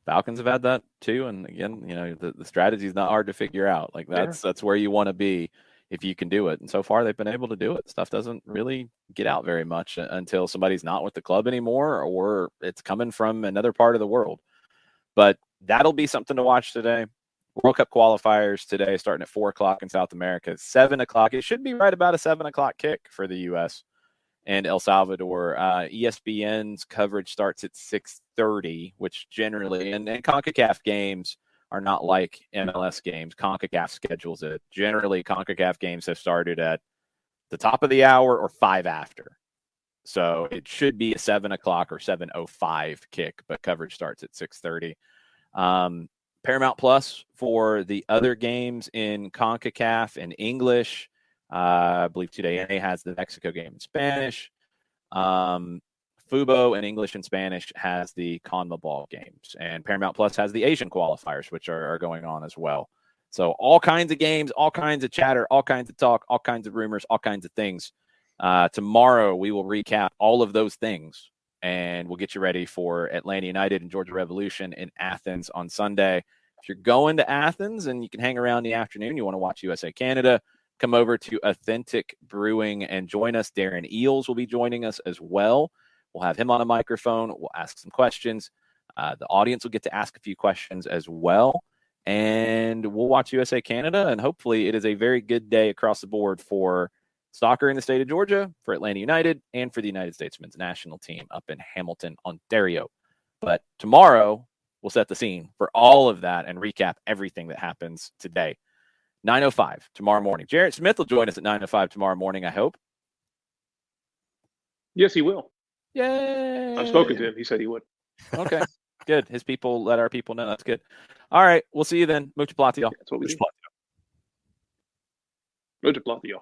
[SPEAKER 1] Falcons have had that too. And again, the strategy is not hard to figure out. Like that's where you want to be if you can do it. And so far they've been able to do it. Stuff doesn't really get out very much until somebody's not with the club anymore or it's coming from another part of the world. But that'll be something to watch today. World Cup qualifiers today, starting at 4:00 in South America, 7:00. It should be right about a 7:00 kick for the U.S. and El Salvador. ESPN's coverage starts at 6:30, which generally, and CONCACAF games are not like MLS games. CONCACAF schedules it. Generally, CONCACAF games have started at the top of the hour or 5 after. So it should be a 7:00 or 7:05 kick, but coverage starts at 6:30. Paramount Plus for the other games in CONCACAF in English. I believe today has the Mexico game in Spanish. Fubo in English and Spanish has the CONMEBOL games. And Paramount Plus has the Asian qualifiers, which are going on as well. So all kinds of games, all kinds of chatter, all kinds of talk, all kinds of rumors, all kinds of things. Tomorrow we will recap all of those things. And we'll get you ready for Atlanta United and Georgia Revolution in Athens on Sunday. If you're going to Athens and you can hang around in the afternoon, you want to watch USA Canada, come over to Authentic Brewing and join us. Darren Eels will be joining us as well. We'll have him on a microphone. We'll ask some questions. The audience will get to ask a few questions as well. And we'll watch USA Canada. And hopefully it is a very good day across the board for soccer in the state of Georgia, for Atlanta United, and for the United States men's national team up in Hamilton, Ontario. But tomorrow, we'll set the scene for all of that and recap everything that happens today. 9:05 tomorrow morning. Jarrett Smith will join us at 9:05 tomorrow morning, I hope.
[SPEAKER 2] Yes, he will.
[SPEAKER 1] Yay!
[SPEAKER 2] I've spoken to him. He said he would.
[SPEAKER 1] Okay, good. His people let our people know. That's good. All right, we'll see you then. Mucho platio.
[SPEAKER 2] That's what we do. Mucho platio.